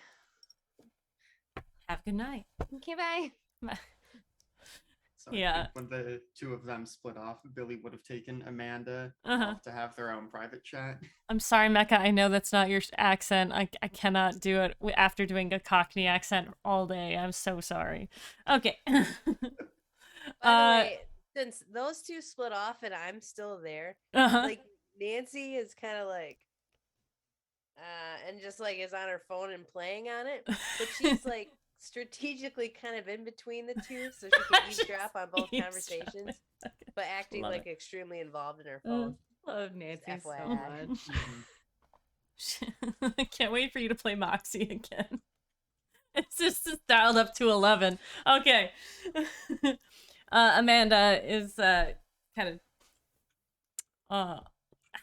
Have a good night. Okay, bye. So I Yeah. think when the two of them split off, Billy would have taken Amanda Uh-huh. off to have their own private chat. I'm sorry, Mecca. I know that's not your accent. I cannot do it after doing a Cockney accent all day. I'm so sorry. Okay. By the way, since those two split off and I'm still there, uh-huh. like Nancy is kind of like, and just like is on her phone and playing on it, but she's like strategically kind of in between the two, so she can eavesdrop on both Eavesdrop. conversations, but acting Love like it. extremely involved in her phone. Love Nancy so FYI. much. Mhm. I can't wait for you to play Moxie again. It's just dialed up to 11. Okay. Amanda is kind of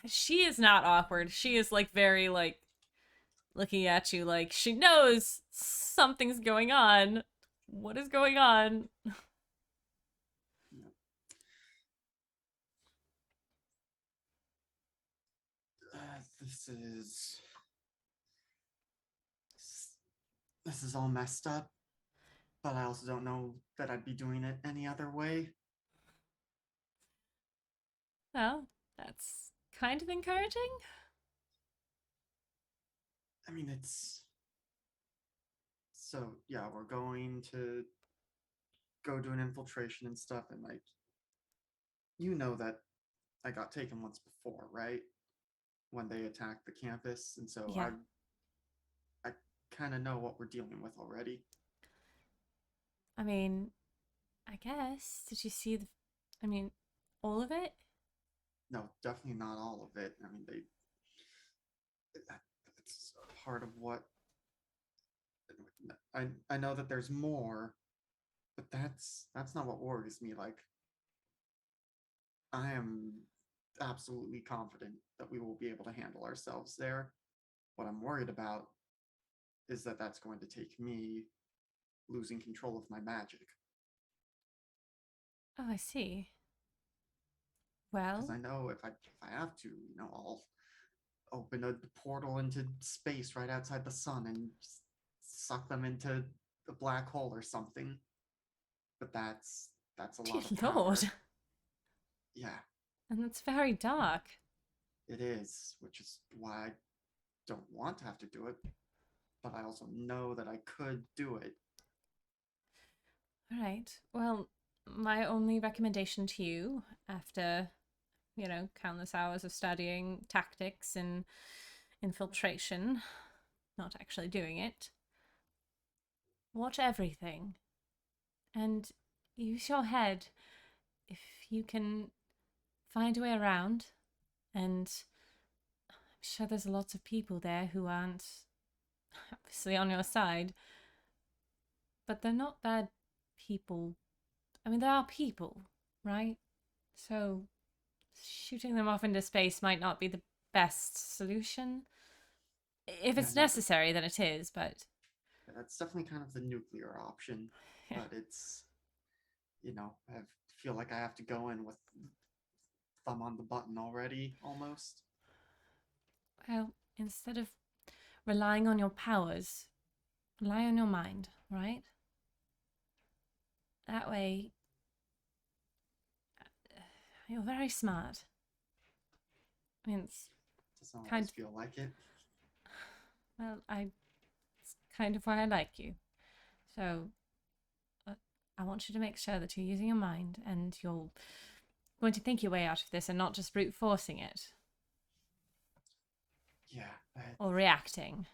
she is not awkward. She is like very like looking at you like she knows something's going on. What is going on? This is all messed up, but I also don't know that I'd be doing it any other way. Well, that's kind of encouraging. I mean, it's so yeah, we're going to go do an infiltration and stuff, and like, you know that I got taken once before, right? When they attacked the campus, and so Yeah. I kind of know what we're dealing with already. I mean, I guess. Did you see I mean, all of it? No, definitely not all of it. I mean, that's part of what I know that there's more, but that's not what worries me. Like, I am absolutely confident that we will be able to handle ourselves there. What I'm worried about is that that's going to take me losing control of my magic. Oh, I see. Well, Because I know if I have to, I'll open a portal into space right outside the sun and just suck them into the black hole or something. But that's a lot of power. Lord. Yeah, And that's very dark. it is, which is why I don't want to have to do it. But I also know that I could do it. All right. Well, my only recommendation to you after, countless hours of studying tactics and infiltration, not actually doing it, watch everything and use your head if you can find a way around. And I'm sure there's lots of people there who aren't obviously on your side, but they're not bad people. I mean, they are people, right? So shooting them off into space might not be the best solution. If it's Yeah, no, necessary, then it is, but that's definitely kind of the nuclear option. Yeah. But it's, I feel like I have to go in with thumb on the button already, almost. well, instead of relying on your powers, rely on your mind, right? That way, you're very smart. I mean, Doesn't always Kind- feel like it. well, it's kind of why I like you. So, I want you to make sure that you're using your mind and you're going to think your way out of this and not just brute forcing it Yeah. or reacting.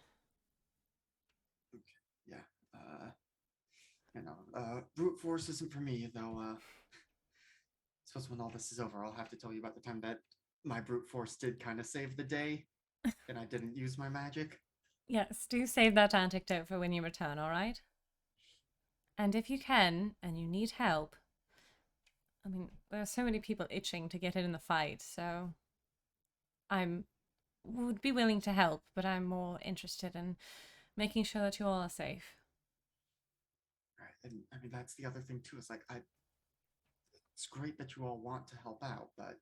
Yeah. Brute force isn't for me, though. I suppose when all this is over, I'll have to tell you about the time that my brute force did kind of save the day, and I didn't use my magic. Yes, do save that anecdote for when you return, all right? And if you can, and you need help, I mean, there are so many people itching to get in the fight, so I'm would be willing to help, but I'm more interested in making sure that you all are safe. Right, and I mean that's the other thing too. Is like it's great that you all want to help out, but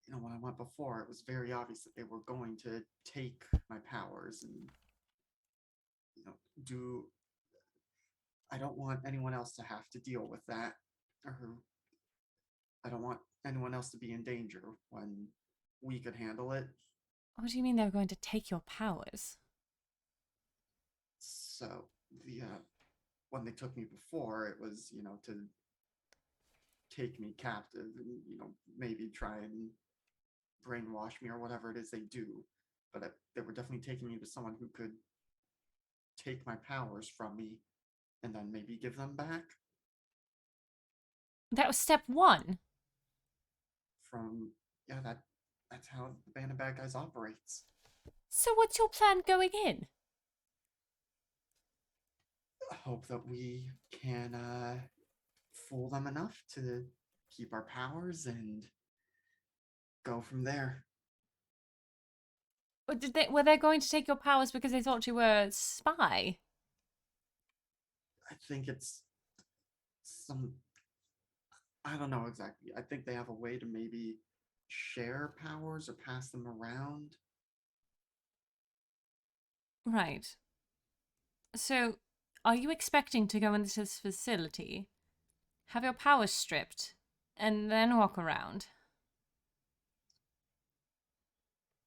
when I went before, it was very obvious that they were going to take my powers and do. I don't want anyone else to have to deal with that, or I don't want anyone else to be in danger when we could handle it. What do you mean they're going to take your powers? So the when they took me before, it was to take me captive and maybe try and brainwash me or whatever it is they do. But they were definitely taking me to someone who could take my powers from me and then maybe give them back. That was step one. That's how the Band of Bad Guys operates. So what's your plan going in? I hope that we can fool them enough to keep our powers and go from there. Or were they going to take your powers because they thought you were a spy? I think it's I don't know exactly. I think they have a way to maybe share powers or pass them around. Right. So, are you expecting to go into this facility, have your powers stripped, and then walk around?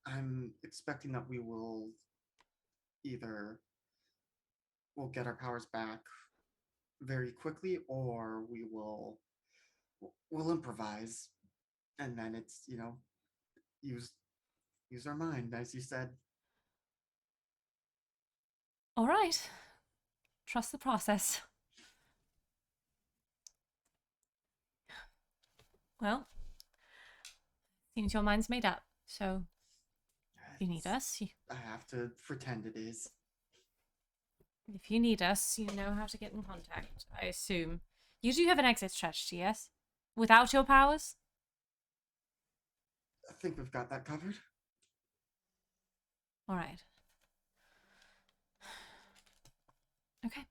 I'm expecting that we will either we'll get our powers back very quickly, or we'll improvise, and then it's use our mind, as you said. All right. Trust the process. Well, seems your mind's made up. So, if you need us, I have to pretend it is. if you need us, you know how to get in contact, I assume. You do have an exit strategy, yes? Without your powers? I think we've got that covered. All right. Okay.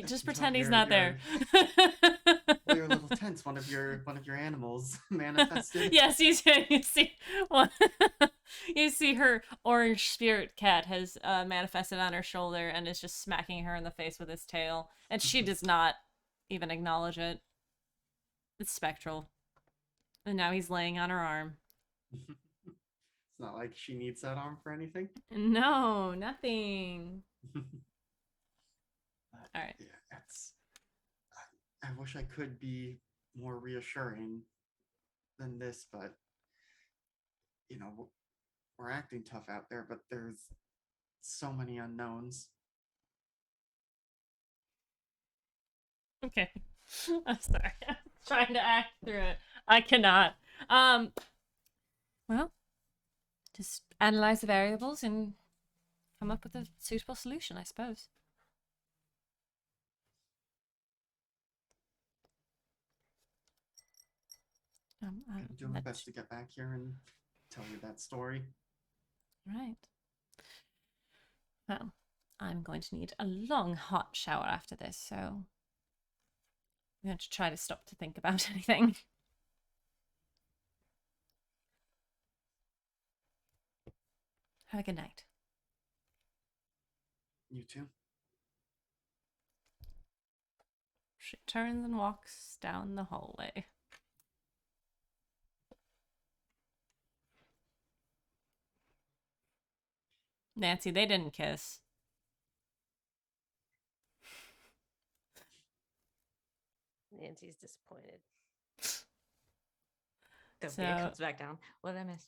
Just pretend he's not there. Well, you're a little tense. One of your animals manifested. Yes, you see one. You see her orange spirit cat has manifested on her shoulder and is just smacking her in the face with his tail, and she does not even acknowledge it. It's spectral, and now he's laying on her arm. It's not like she needs that arm for anything. No, nothing. All right. Yeah, I wish I could be more reassuring than this, but we're acting tough out there, but there's so many unknowns. Okay. I'm sorry. I'm trying to act through it. I cannot. Well, just analyze the variables and come up with a suitable solution, I suppose. I'm doing my best to get back here and tell you that story. Right. Well, I'm going to need a long hot shower after this, so I'm going to try to stop to think about anything. Have a good night. You too. She turns and walks down the hallway. Nancy, they didn't kiss. Nancy's disappointed. The So- beer comes back down. What did I miss?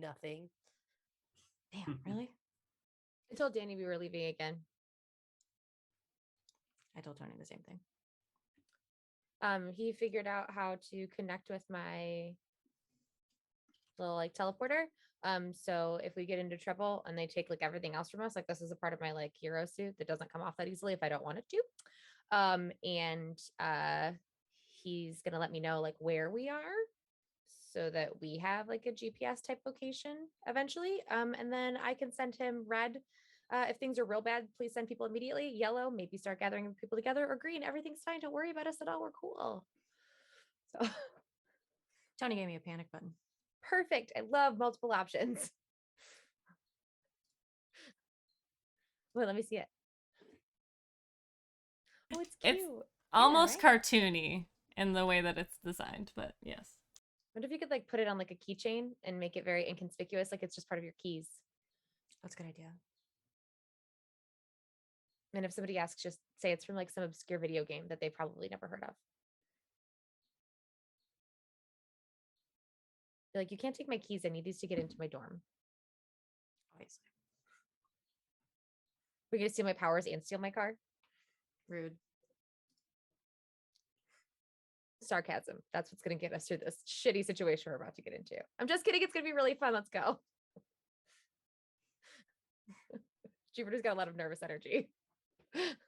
Nothing. Damn, really? I told Danny we were leaving again. I told Tony the same thing. He figured out how to connect with my little like teleporter. So if we get into trouble and they take like everything else from us, like this is a part of my like hero suit that doesn't come off that easily if I don't want it to. He's gonna let me know like where we are so that we have like a GPS type location eventually. And then I can send him red. If things are real bad, please send people immediately. Yellow, maybe start gathering people together. Or green, everything's fine. Don't worry about us at all. We're cool. So Tony gave me a panic button. perfect. I love multiple options. Wait, let me see it. Oh, it's cute. It's almost right? cartoony in the way that it's designed, but yes. What if you could like put it on like a keychain and make it very inconspicuous, like it's just part of your keys? That's a good idea. And if somebody asks, just say it's from like some obscure video game that they probably never heard of. Be like, you can't take my keys. I need these to get into my dorm. Obviously. We're gonna steal my powers and steal my car. Rude. Sarcasm. That's what's gonna get us through this shitty situation we're about to get into. I'm just kidding. It's gonna be really fun. Let's go. Jupiter's got a lot of nervous energy.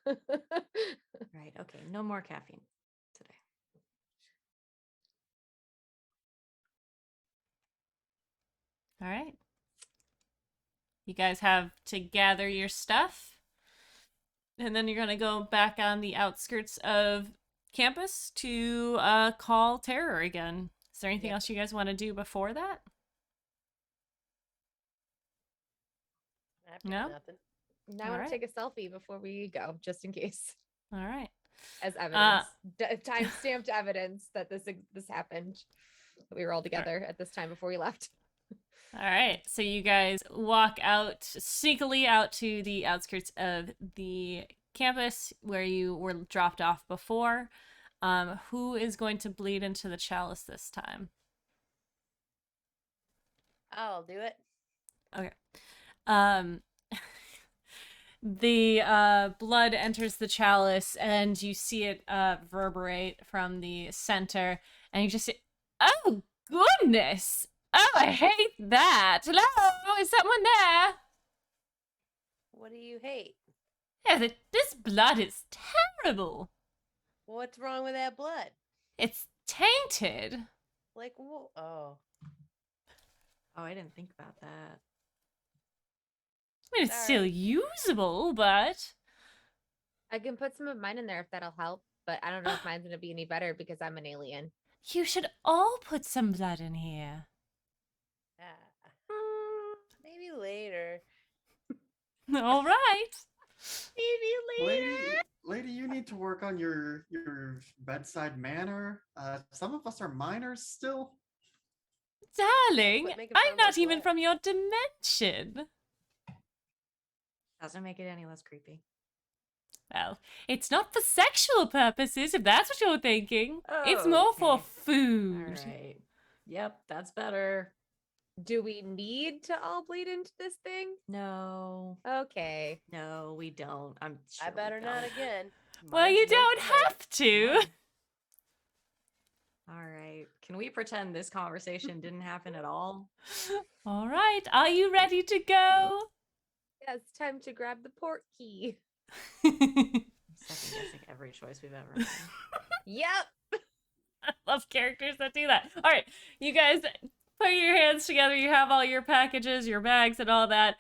Right. Okay. No more caffeine today. All right. You guys have to gather your stuff. And then you're going to go back on the outskirts of campus to call Terror again. Is there anything Yep. else you guys want to do before that? I've got No? nothing. Now I want Alright. to take a selfie before we go, just in case, All right. as evidence, time-stamped evidence that this happened. That we were all together at this time before we left. All right. So you guys walk out, sneakily out to the outskirts of the campus where you were dropped off before. Who is going to bleed into the chalice this time? I'll do it. Okay. The blood enters the chalice and you see it reverberate from the center, and you just say, "Oh goodness! Oh, I hate that! Hello, is someone there?" What do you hate? Yeah, this blood is terrible. What's wrong with that blood? It's tainted. Like, oh, Oh, I didn't think about that. I mean, it's still Sorry. usable, but I can put some of mine in there if that'll help, but I don't know if mine's gonna be any better because I'm an alien. you should all put some blood in here. maybe later. All right. Maybe later. Lady, you need to work on your bedside manner. Some of us are minors still. Darling, Quit making I'm fun of my not even blood. from your dimension. Doesn't make it any less creepy. Well, it's not for sexual purposes, if that's what you're thinking. It's Oh, more for okay. food. All right. Yep, that's better. Do we need to all bleed into this thing? No, Okay. no, we don't. I'm sure I we better not don't. again. Well, Mine's you no don't good. have to. Yeah. All right. Can we pretend this conversation didn't happen at all? All right, are you ready to go? Yeah, it's time to grab the port key. I'm second guessing every choice we've ever made. Yep. I love characters that do that. All right, you guys put your hands together. You have all your packages, your bags, and all that.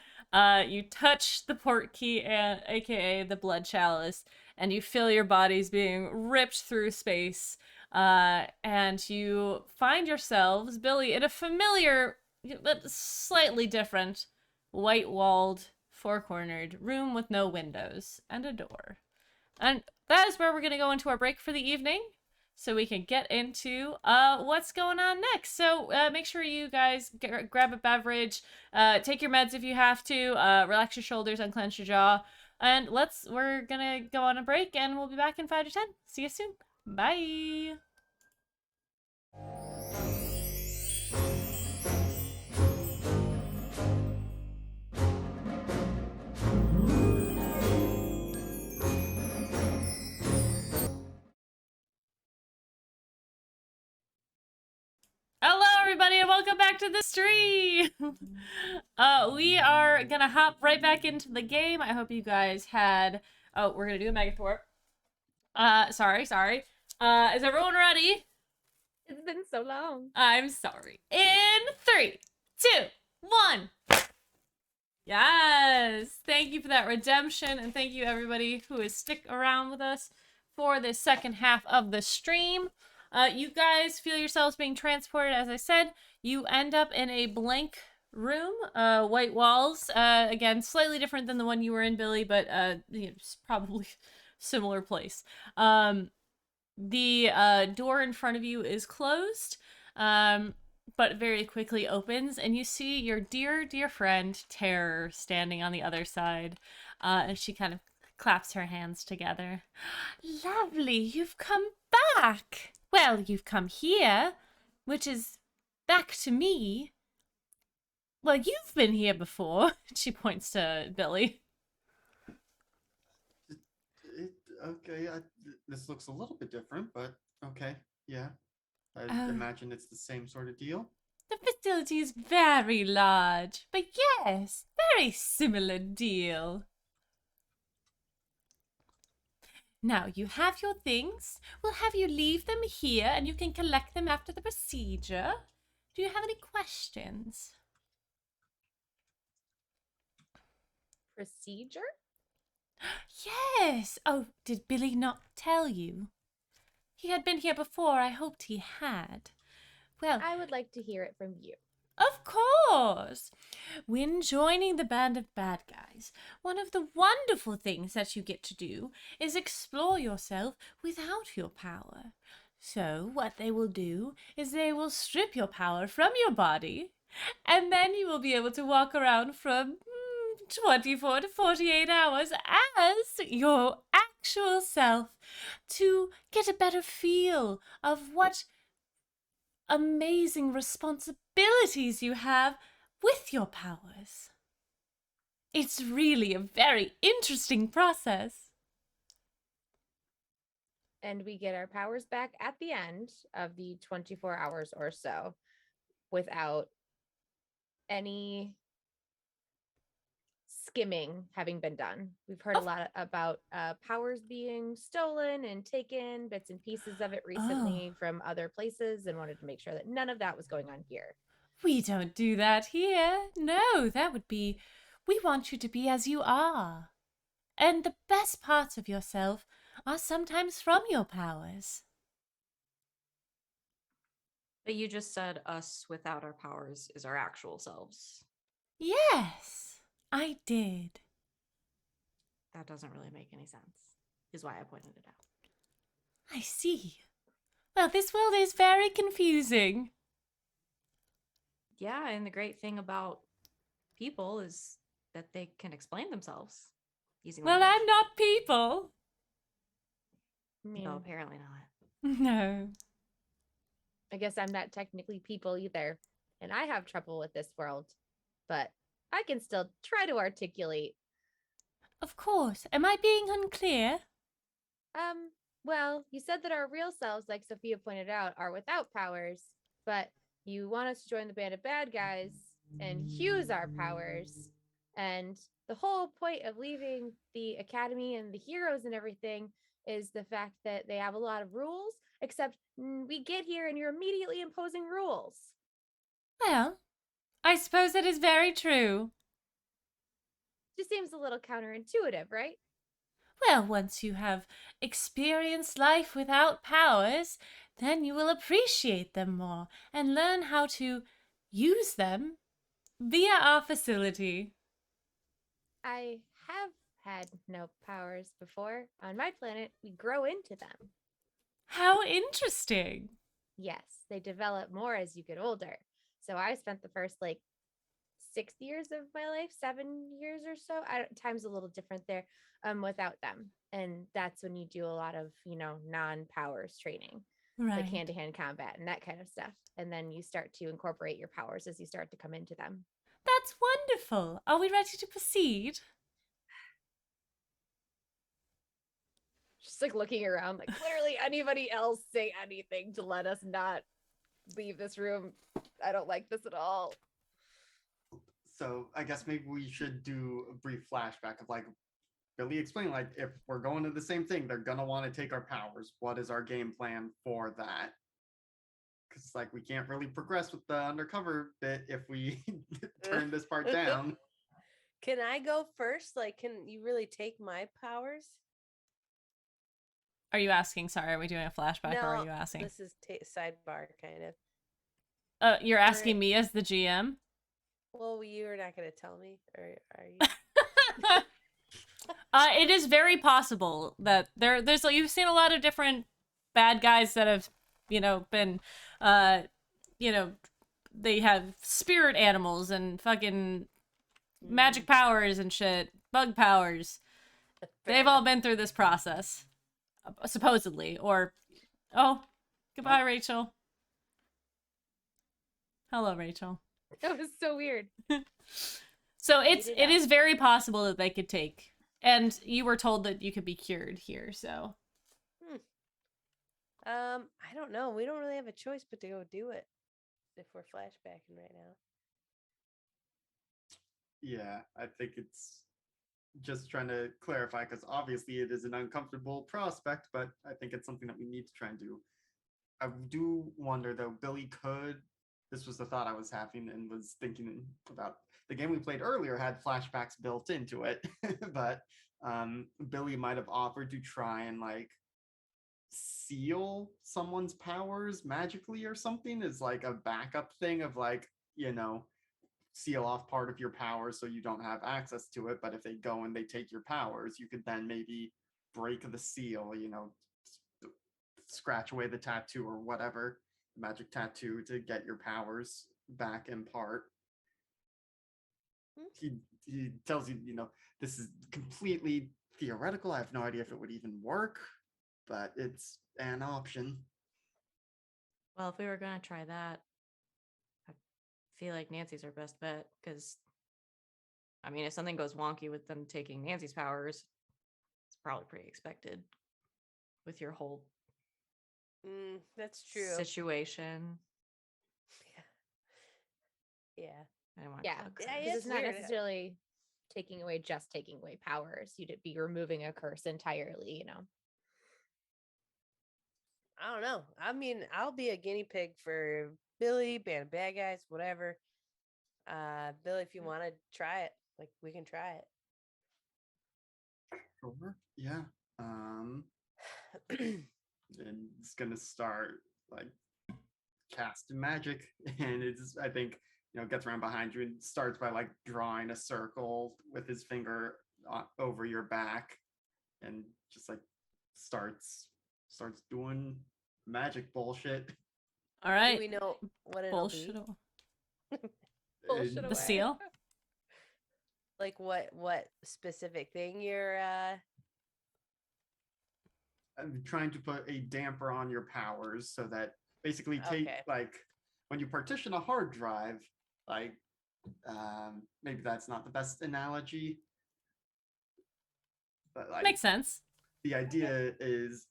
You touch the port key, aka the blood chalice, and you feel your bodies being ripped through space. And you find yourselves, Billy, in a familiar but slightly different, white-walled, four-cornered room with no windows and a door. And that is where we're going to go into our break for the evening, so we can get into what's going on next. So make sure you guys grab a beverage, take your meds if you have to, relax your shoulders, unclench your jaw, and we're gonna go on a break, and we'll be back in 5 to 10. See you soon. Bye. everybody, and welcome back to the stream. We are gonna hop right back into the game. I hope you guys had. Oh, we're gonna do a Megathorpe. Sorry. Is everyone ready? It's been so long. I'm sorry. In 3, 2, 1. Yes. Thank you for that redemption, and thank you everybody who is stick around with us for the second half of the stream. You guys feel yourselves being transported. As I said, you end up in a blank room, white walls. Again, slightly different than the one you were in, Billy, but it's probably similar place. The door in front of you is closed, but very quickly opens, and you see your dear friend Terror standing on the other side, and she kind of claps her hands together. Lovely, you've come back. Well, you've come here, which is back to me. Well, you've been here before. She points to Billy. Okay, this looks a little bit different, but okay, yeah. I Oh. imagine it's the same sort of deal. The facility is very large, but yes, very similar deal. Now, you have your things. We'll have you leave them here, and you can collect them after the procedure. Do you have any questions? Procedure? Yes. Oh, did Billy not tell you? He had been here before. I hoped he had. Well, I would like to hear it from you. of course. When joining the band of bad guys, one of the wonderful things that you get to do is explore yourself without your power. So, what they will do is they will strip your power from your body, and then you will be able to walk around from 24 to 48 hours as your actual self to get a better feel of what amazing responsibilities you have with your powers. It's really a very interesting process. And we get our powers back at the end of the 24 hours or so without any skimming having been done. We've heard a lot about powers being stolen and taken, bits and pieces of it recently from other places, and wanted to make sure that none of that was going on here. We don't do that here. No, that would be... We want you to be as you are. And the best parts of yourself are sometimes from your powers. But you just said us without our powers is our actual selves. Yes, I did. That doesn't really make any sense, is why I pointed it out. I see. Well, this world is very confusing. Yeah, and the great thing about people is that they can explain themselves using Well, language. I'm not people. I mean, No, apparently not. No. I guess I'm not technically people either, and I have trouble with this world, but I can still try to articulate. Of course. Am I being unclear? Well, you said that our real selves, like Sophia pointed out, are without powers, but you want us to join the band of bad guys and use our powers. And the whole point of leaving the academy and the heroes and everything is the fact that they have a lot of rules, except we get here and you're immediately imposing rules. Well, I suppose that is very true. Just seems a little counterintuitive, right? Well, once you have experienced life without powers, then you will appreciate them more and learn how to use them via our facility. I have had no powers before. On my planet, we grow into them. How interesting. Yes, they develop more as you get older. So I spent the first 6 years of my life, 7 years or so. Time's a little different there, without them. And that's when you do a lot of, non-powers training, Right. like hand-to-hand combat and that kind of stuff. And then you start to incorporate your powers as you start to come into them. That's wonderful. Are we ready to proceed? Just looking around, like literally anybody else say anything to let us not leave this room. I don't like this at all. So I guess maybe we should do a brief flashback of like Billy explain like if we're going to the same thing, they're gonna want to take our powers. What is our game plan for that? Because like we can't really progress with the undercover bit if we turn this part down. Can I go first? Like, can you really take my powers? Are you asking? Sorry, are we doing a flashback or are No, you asking? This is sidebar kind of. You're asking me as the GM? Well, you are not going to tell me, or are you? It is very possible that there's like you've seen a lot of different bad guys that have, been, they have spirit animals and fucking magic powers and shit, bug powers. They've all been through this process, supposedly. Or, oh, goodbye, Rachel. Hello, Rachel. That was so weird. So Eat it it up. is very possible that they could take, and you were told that you could be cured here. So I don't know. We don't really have a choice but to go do it if we're flashbacking right now. Yeah, I think it's just trying to clarify because obviously it is an uncomfortable prospect, but I think it's something that we need to try and do. I do wonder though, Billy could. This was the thought I was having and was thinking about. The game we played earlier had flashbacks built into it, but Billy might have offered to try and like seal someone's powers magically or something as like a backup thing of like, seal off part of your powers so you don't have access to it. But if they go and they take your powers, you could then maybe break the seal, scratch away the tattoo or whatever, magic tattoo to get your powers back in part. He tells you, this is completely theoretical. I have no idea if it would even work, but it's an option. Well, if we were gonna try that, I feel like Nancy's our best bet because, I mean, if something goes wonky with them taking Nancy's powers, it's probably pretty expected with your whole That's true. situation. Yeah. I don't want Yeah, to Yeah, because it's it's not weird. necessarily taking away powers. You'd be removing a curse entirely. I don't know. I mean, I'll be a guinea pig for Billy, band of bad guys, whatever. Billy, if you want to try it, like we can try it. Sure. Yeah. And it's gonna start like casting magic, and it's I think gets around behind you and starts by like drawing a circle with his finger over your back, and just like starts doing magic bullshit. all Do right, we know what it'll bullshit. be? Bullshit And The away. seal. Like what specific thing you're I'm trying to put a damper on your powers so that basically take Okay. like when you partition a hard drive, like maybe that's not the best analogy, but like Makes sense. the idea is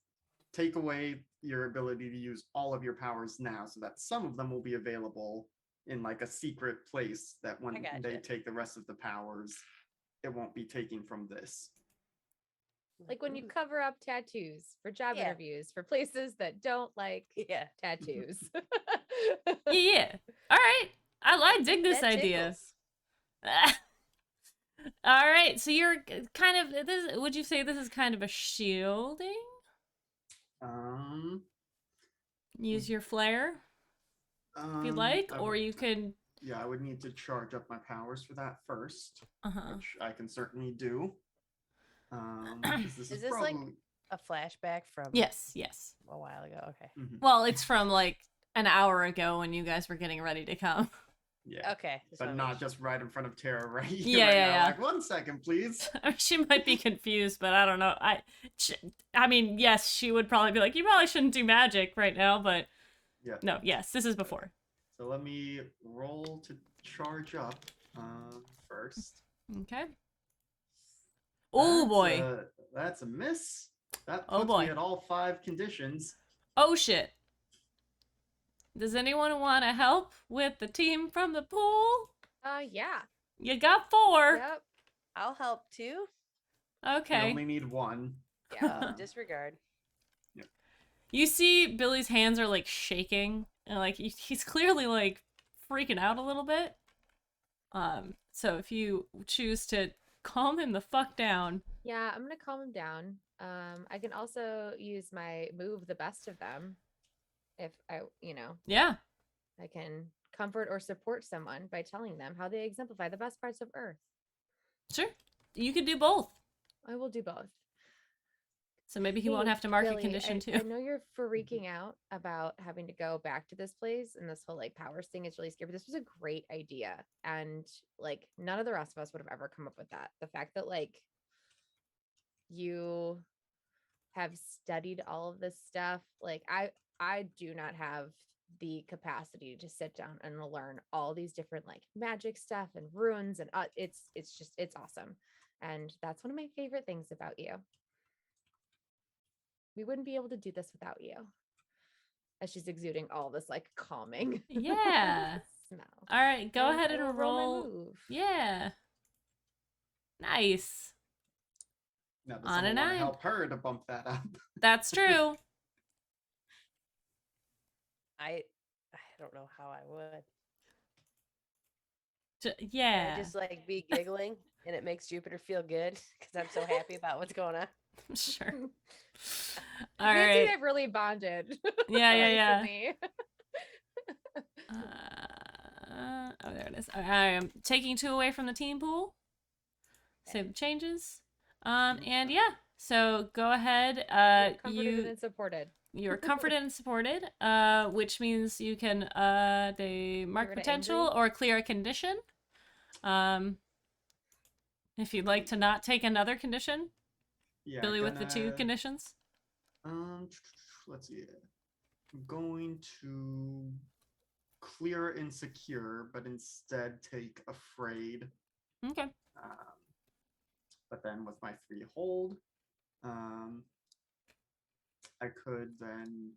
take away your ability to use all of your powers now so that some of them will be available in like a secret place that when they gotcha. take the rest of the powers, it won't be taken from this. Like when you Ooh, cover up tattoos for job Yeah. interviews for places that don't like yeah. tattoos. Yeah. All right. I dig this That idea. tickles. All right. So you're kind of this. Would you say this is kind of a shielding? Um, Use your flare if you like, I or would- you could. yeah, I would need to charge up my powers for that first, Uh-huh. which I can certainly do. 'Cause this Is is this like- probably A flashback from Yes. Yes. a while ago. Okay. Mhm, Well, it's from like an hour ago when you guys were getting ready to come. yeah, Okay. just but wanna not make sure. just right in front of Tara, right? Yeah, right yeah, now, yeah. Like 1 second, please. I mean, she might be confused, but I don't know. I mean, yes, she would probably be like, you probably shouldn't do magic right now, but Yeah. no, yes, this is before. So let me roll to charge up first. Okay. Oh That's boy. that's a miss. That Oh, puts boy. me at all 5 conditions. Oh shit. Does anyone want to help with the team from the pool? Yeah. You got 4. Yep. I'll help too. We Okay. only need one. Yeah, disregard. You see Billy's hands are like shaking and like he's clearly like freaking out a little bit. So if you choose to calm him the fuck down. Yeah, I'm gonna calm him down. I can also use my move, the best of them, if I, Yeah. I can comfort or support someone by telling them how they exemplify the best parts of Earth. Sure. You can do both. I will do both. So maybe he Hey, won't have to mark Billy, a condition I too. know you're freaking out about having to go back to this place and this whole like powers thing is really scary, but this was a great idea. And like none of the rest of us would have ever come up with that. The fact that like you have studied all of this stuff, like I do not have the capacity to sit down and learn all these different like magic stuff and runes and it's awesome. And that's one of my favorite things about you. We wouldn't be able to do this without you. As she's exuding all this like calming Yeah. smell. All right, go And ahead I will and roll roll. my move. Yeah. Nice. Now, does On a someone want 9. to help her to bump that up? That's true. I don't know how I would. Yeah. I just like be giggling and it makes Jupiter feel good because I'm so happy about what's going on. Sure. All Nancy right. and I've really bonded. Yeah. recently. Oh, there it is. I am taking 2 away from the team pool. Save the changes. And yeah. So go ahead. Comforted and supported. You're comforted and supported. Which means you can they mark rid of potential angry. or clear a condition. If you'd like to not take another condition, Yeah, Billy with the 2 conditions. Let's see. I'm going to clear insecure, but instead take afraid. Okay. But then with my 3 hold, I could then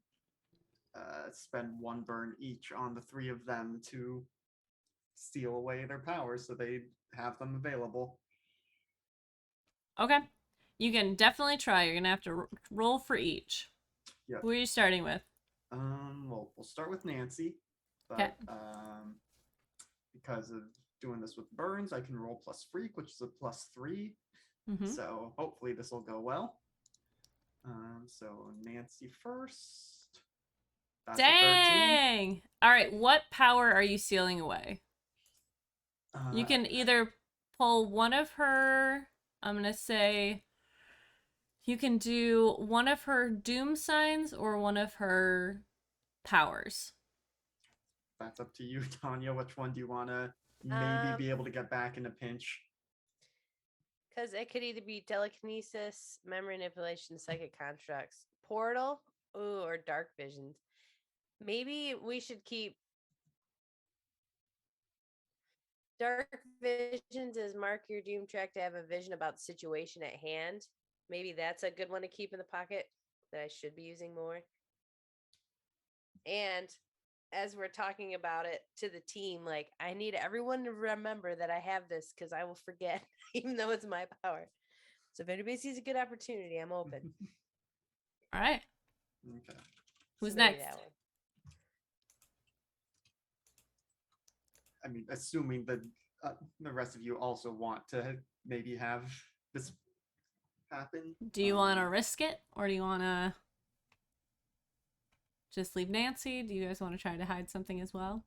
spend 1 burn each on the 3 of them to steal away their powers so they have them available. Okay. You can definitely try. You're gonna have to roll for each. Yep. Who are you starting with? Well, we'll start with Nancy, but 'Kay. Because of doing this with burns, I can roll plus freak, which is a +3. Mhm. So hopefully this will go well. So Nancy first. That's a 13. Dang! All right, what power are you sealing away? You can either pull one of her, I'm going to say, you can do one of her doom signs or one of her powers. That's up to you, Tanya. Which one do you want to maybe be able to get back in a pinch? Because it could either be telekinesis, memory manipulation, psychic constructs, portal, or dark visions. Maybe we should keep dark visions as mark your doom track to have a vision about the situation at hand. Maybe that's a good one to keep in the pocket that I should be using more. And as we're talking about it to the team, like I need everyone to remember that I have this because I will forget, even though it's my power. So if anybody sees a good opportunity, I'm open. All right. Okay. Who's So maybe next? that one. I mean, assuming that the rest of you also want to maybe have this happen. Do you want to risk it or do you want to just leave Nancy? Do you guys want to try to hide something as well?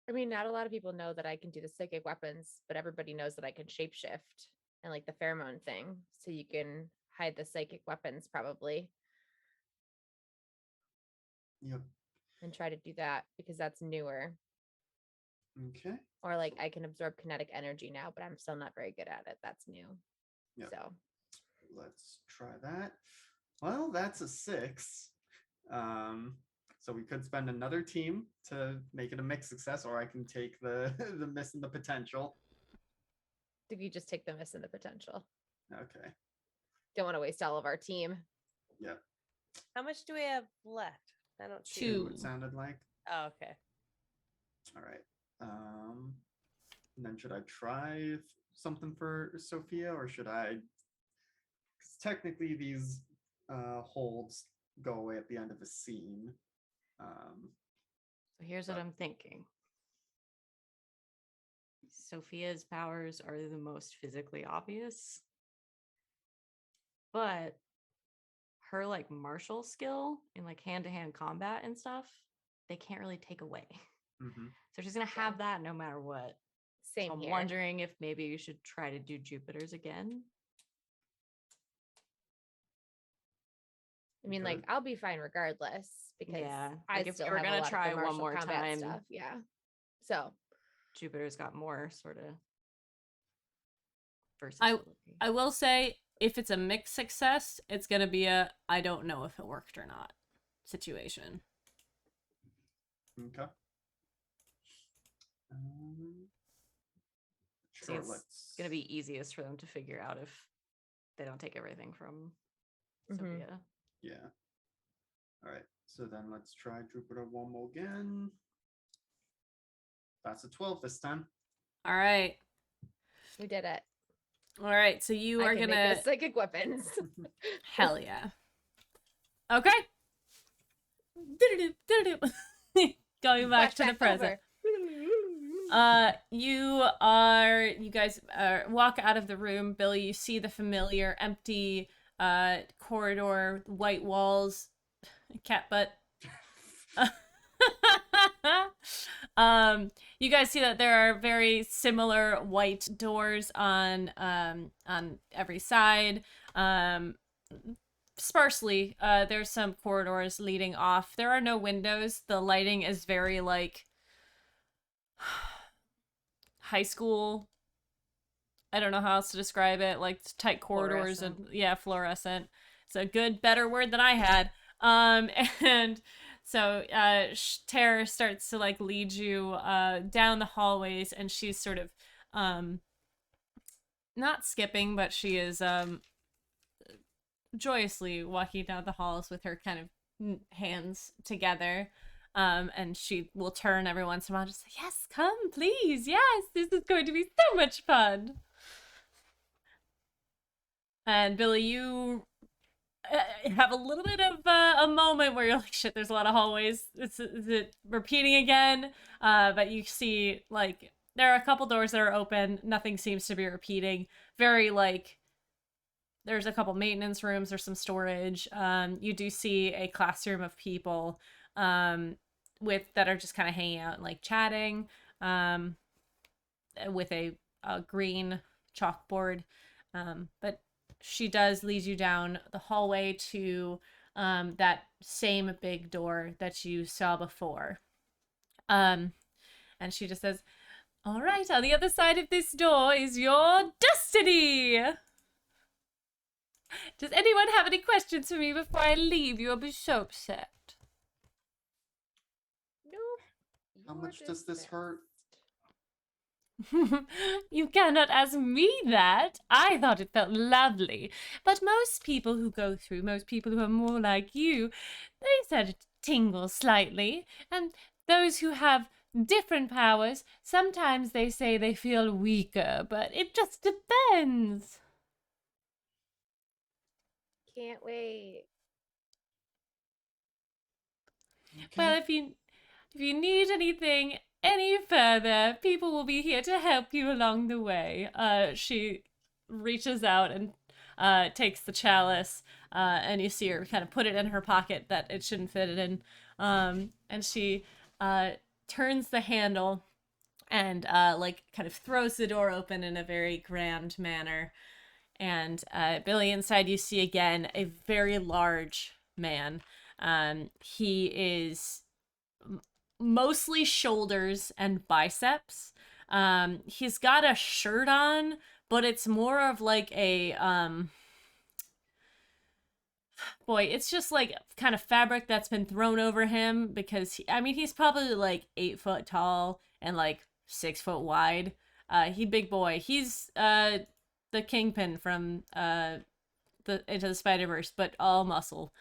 I mean, not a lot of people know that I can do the psychic weapons, but everybody knows that I can shapeshift and like the pheromone thing. So you can hide the psychic weapons probably. Yep. And try to do that because that's newer. Okay. Or like I can absorb kinetic energy now, but I'm still not very good at it. That's new. Yep. So Let's try that. Well, that's a 6. So we could spend another team to make it a mixed success, or I can take the the miss and the potential. if you just take the miss and the potential. Okay. Don't want to waste all of our team. Yep. How much do we have left? I don't choose. Two. It sounded like. Oh, okay. All right. And then should I try something for Sophia, or should I? 'Cause technically, these holds go away at the end of the scene. So here's what I'm thinking. Sophia's powers are the most physically obvious, but her like martial skill and like hand-to-hand combat and stuff, they can't really take away. Mhm. So she's gonna have that no matter what. Same So I'm here. wondering if maybe you should try to do Jupiter's again. I mean, Okay. like, I'll be fine regardless because Yeah, I like, if still you were have a gonna lot of try the one martial more combat time. stuff. Yeah. So Jupiter's got more sort of I versatility. I will say, if it's a mixed success, it's gonna be a I don't know if it worked or not situation. Okay. See, Sure. it's gonna be easiest for them to figure out if they don't take everything from Mhm. Sophia. Yeah. All right. So then let's try Jupiter one more again. That's a 12 this time. All right. we did it. All right. So you I are can gonna make those psychic weapons. hell yeah. Okay. Going back to the Flashback present. over. You guys walk out of the room. Billy, you see the familiar empty corridor, white walls, cat butt. You guys see that there are very similar white doors on every side. Sparsely, there's some corridors leading off. There are no windows. The lighting is very like high school. I don't know how else to describe it. Like tight corridors and fluorescent. It's a good, better word than I had. And so Tara starts to like lead you down the hallways, and she's sort of not skipping, but she is joyously walking down the halls with her kind of hands together. And she will turn every once in a while, just say, yes, come, please. Yes, this is going to be so much fun. And Billy, you have a little bit of a moment where you're like, shit, there's a lot of hallways. Is it repeating again? But you see, like, there are a couple doors that are open. Nothing seems to be repeating. Very, like, there's a couple maintenance rooms. There's some storage. You do see a classroom of people that are just kind of hanging out and, like, chatting with a green chalkboard. But she does lead you down the hallway to that same big door that you saw before. And she just says, all right, on the other side of this door is your destiny. Does anyone have any questions for me before I leave? You'll be so upset. Nope. How You're much does this dismissed. hurt? You cannot ask me that. I thought it felt lovely. But most people who are more like you, they said it tingles slightly. And those who have different powers, sometimes they say they feel weaker, but it just depends. Can't wait. Well, if you need anything any further, people will be here to help you along the way. She reaches out and takes the chalice, and you see her kind of put it in her pocket that it shouldn't fit it in. And she turns the handle and like kind of throws the door open in a very grand manner. And Billy, inside you see again a very large man. He is mostly shoulders and biceps. He's got a shirt on, but it's more of like a it's just like kind of fabric that's been thrown over him because he's probably like 8 foot tall and like 6 foot wide. He big boy. He's the Kingpin from the Into the Spider-Verse, but all muscle.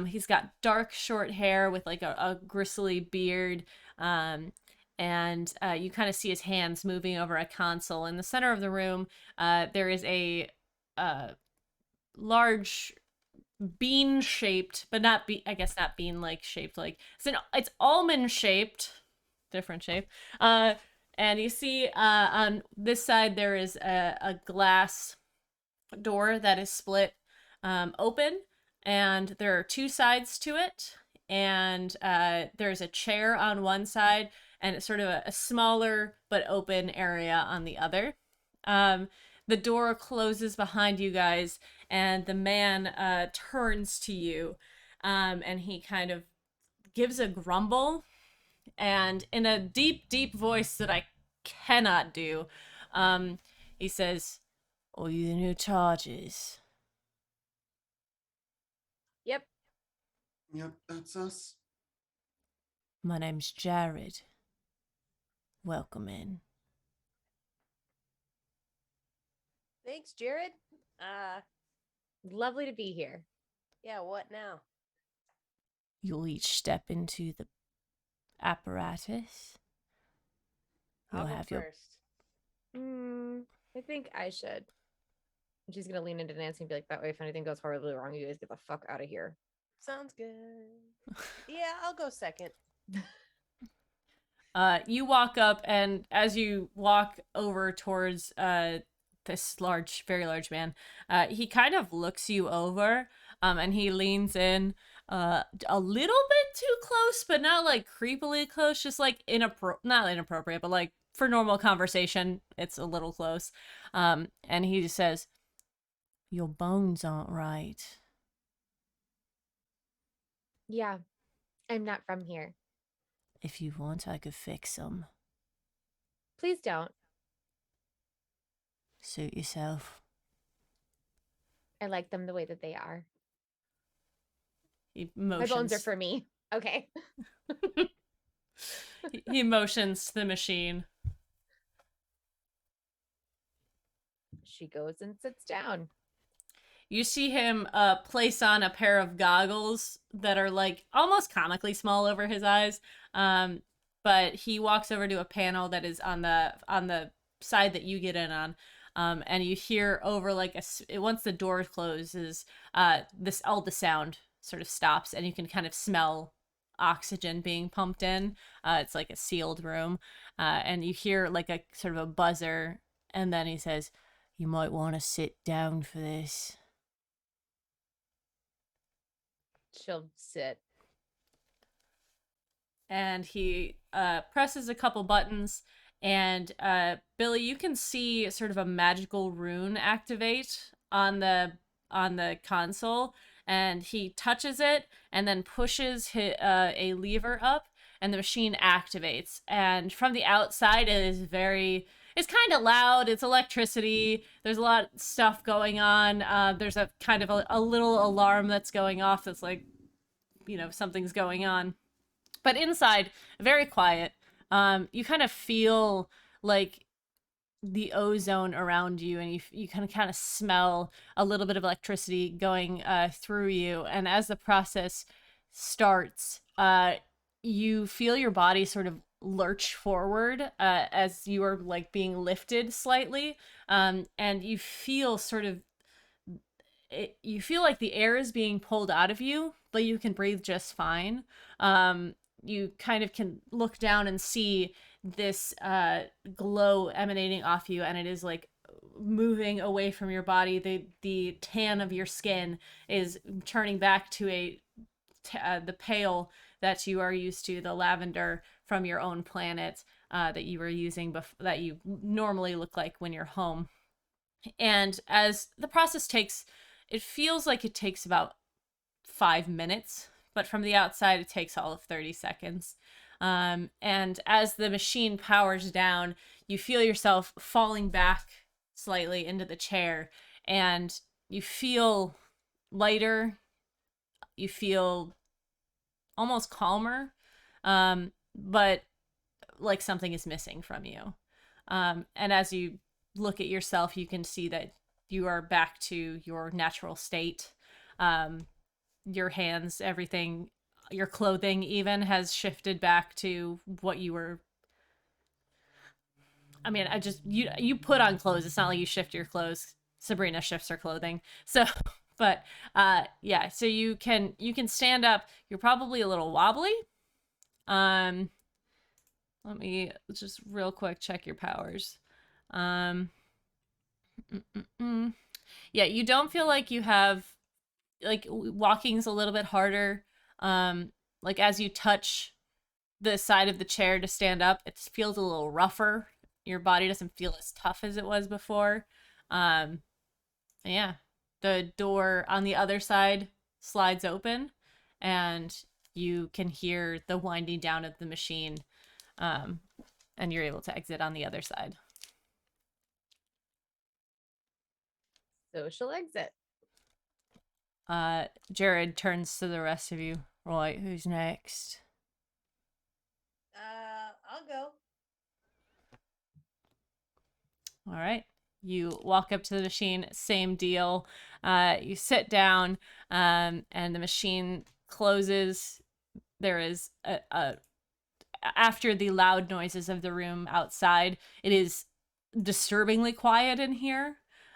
He's got dark short hair with like a gristly beard. And you kind of see his hands moving over a console. In the center of the room, there is a large bean shaped, but not I guess not bean like shaped, like it's almond shaped, different shape. And you see on this side there is a glass door that is split open, and there are two sides to it, and there's a chair on one side and it's sort of a smaller but open area on the other. The door closes behind you guys, and the man turns to you, and he kind of gives a grumble, and in a deep, deep voice that I cannot do, he says, "Are you the new charges?" Yep. Yep, that's us. "My name's Jared. Welcome in." Thanks, Jared. Lovely to be here. Yeah, what now? You'll each step into the apparatus. I'll You'll go have your first. I think I should. And she's gonna lean into Nancy and be like, "That way, if anything goes horribly wrong, you guys get the fuck out of here." Sounds good. Yeah, I'll go second. You walk up, and as you walk over towards this very large man, he kind of looks you over, and he leans in a little bit too close, but not like creepily close, just like not inappropriate, but like for normal conversation, it's a little close. And he just says, "Your bones aren't right." Yeah, I'm not from here. "If you want, I could fix them." Please don't. "Suit yourself." I like them the way that they are. He My motions. bones are for me. Okay. He motions to the machine. She goes and sits down. You see him place on a pair of goggles that are like almost comically small over his eyes. But he walks over to a panel that is on the side that you get in on. And you hear over like once the door closes, all the sound sort of stops, and you can kind of smell oxygen being pumped in. It's like a sealed room, and you hear like a sort of a buzzer, and then he says, "You might want to sit down for this." She'll sit. And he presses a couple buttons, and Billy, you can see sort of a magical rune activate on the console, and he touches it and then pushes a lever up, and the machine activates. And from the outside, it's kind of loud. It's electricity. There's a lot of stuff going on. There's a kind of a little alarm that's going off that's like, something's going on. But inside, very quiet. You kind of feel like the ozone around you, and you kind of smell a little bit of electricity going through you. And as the process starts, you feel your body sort of lurch forward as you are like being lifted slightly, and you feel you feel like the air is being pulled out of you, but you can breathe just fine. You kind of can look down and see this glow emanating off you, and it is like moving away from your body. The tan of your skin is turning back to the pale that you are used to, the lavender from your own planet that you were using that you normally look like when you're home. And as the process it feels like it takes about 5 minutes, but from the outside it takes all of 30 seconds. And as the machine powers down, you feel yourself falling back slightly into the chair, and you feel lighter. You feel almost calmer, but like something is missing from you. And as you look at yourself, you can see that you are back to your natural state. your hands, everything, your clothing even has shifted back to what you were. I mean, you put on clothes. It's not like you shift your clothes. Sabrina shifts her clothing. So, but yeah, so you can stand up. You're probably a little wobbly. Let me just real quick check your powers. Mm, mm, mm. Yeah, you don't feel like you have, like, walking's a little bit harder. Like as you touch the side of the chair to stand up, it feels a little rougher. Your body doesn't feel as tough as it was before. Yeah, the door on the other side slides open, and you can hear the winding down of the machine, and you're able to exit on the other side. Social exit. Jared turns to the rest of you. Right, who's next? I'll go. All right. You walk up to the machine, same deal. You sit down, and the machine closes. There is after the loud noises of the room outside, it is disturbingly quiet in here.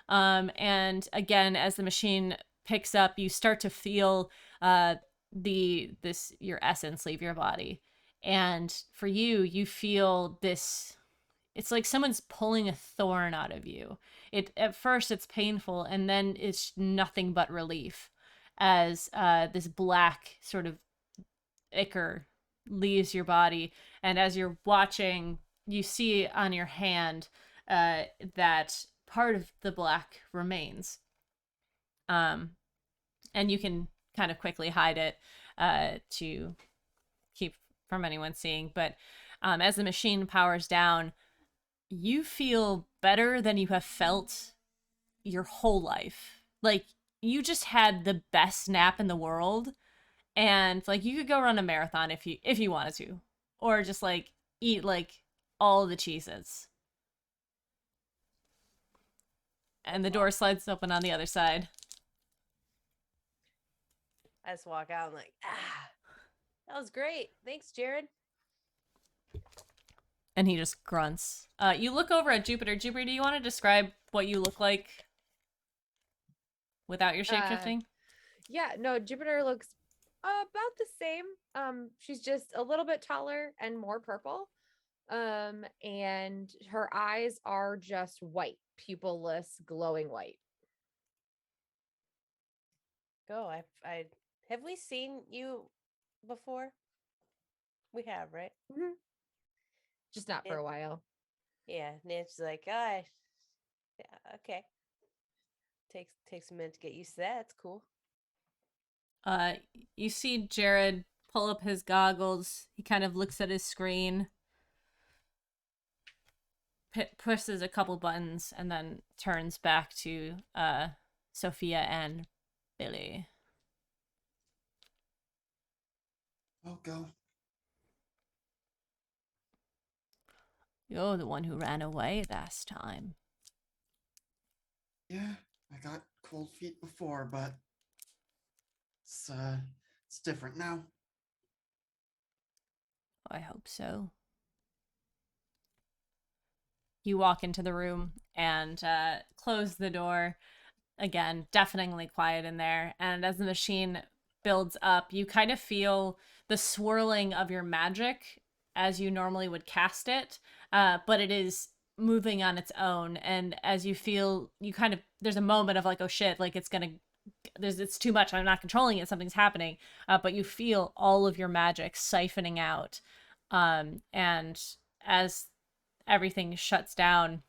And again, as the machine picks up, you start to feel your essence leave your body. And for you, you feel this. It's like someone's pulling a thorn out of you. At first it's painful, and then it's nothing but relief as this black sort of ichor leaves your body. And as you're watching, you see on your hand that part of the black remains. And you can kind of quickly hide it to keep from anyone seeing. But as the machine powers down, you feel better than you have felt your whole life. Like, you just had the best nap in the world, and like you could go run a marathon if you wanted to, or just like eat like all the cheeses. And the door slides open on the other side. I just walk out and like, that was great. Thanks, Jared. And he just grunts. You look over at Jupiter. Jupiter, do you want to describe what you look like without your shapeshifting? Yeah, no, Jupiter looks about the same. She's just a little bit taller and more purple. And her eyes are just white, pupilless, glowing white. Go. I have we seen you before? We have, right? Mm-hmm. Just not for a while. Yeah, Nancy's like, yeah, okay. Takes a minute to get used to that. It's cool. You see Jared pull up his goggles. He kind of looks at his screen, pushes a couple buttons, and then turns back to Sophia and Billy. I'll go. You're the one who ran away last time. Yeah, I got cold feet before, but it's different now. I hope so. You walk into the room and close the door. Again, deafeningly quiet in there. And as the machine builds up, you kind of feel the swirling of your magic as you normally would cast it, but it is moving on its own. And as you feel, there's a moment of like, oh shit, like it's too much, I'm not controlling it, something's happening. But you feel all of your magic siphoning out. And as everything shuts down,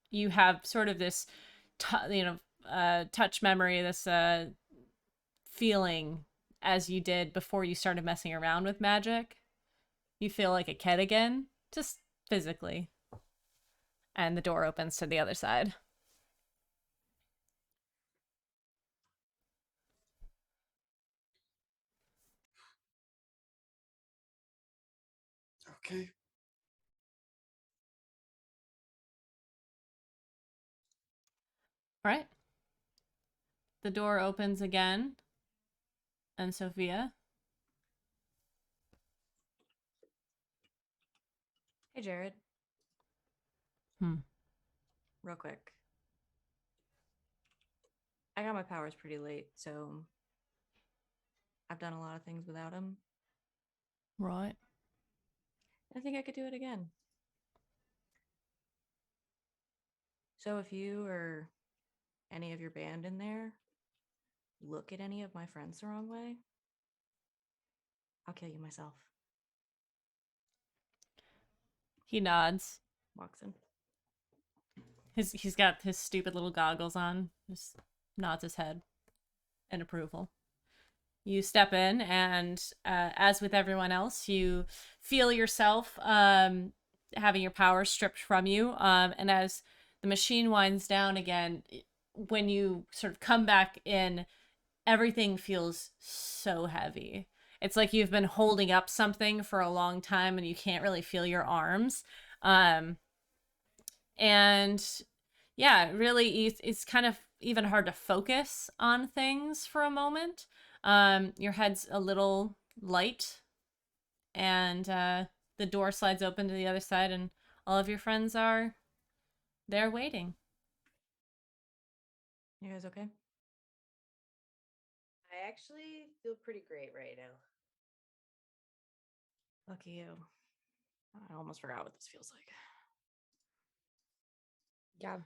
you have sort of this, touch memory, this feeling as you did before you started messing around with magic. You feel like a kid again, just physically. And the door opens to the other side. Okay. All right. The door opens again. and Sophia. Hey, Jared. Hmm. Real quick. I got my powers pretty late, so I've done a lot of things without them. Right. I think I could do it again. So if you or any of your band in there look at any of my friends the wrong way, I'll kill you myself. He nods. Walks in. He's got his stupid little goggles on. Just nods his head in approval. You step in, and as with everyone else, you feel yourself having your power stripped from you. And as the machine winds down again, when you sort of come back in, everything feels so heavy. It's like you've been holding up something for a long time and you can't really feel your arms. And yeah, really, it's kind of even hard to focus on things for a moment. Your head's a little light, and the door slides open to the other side, and all of your friends are there waiting. You guys okay? I actually feel pretty great right now. Lucky you. I almost forgot what this feels like. Yeah,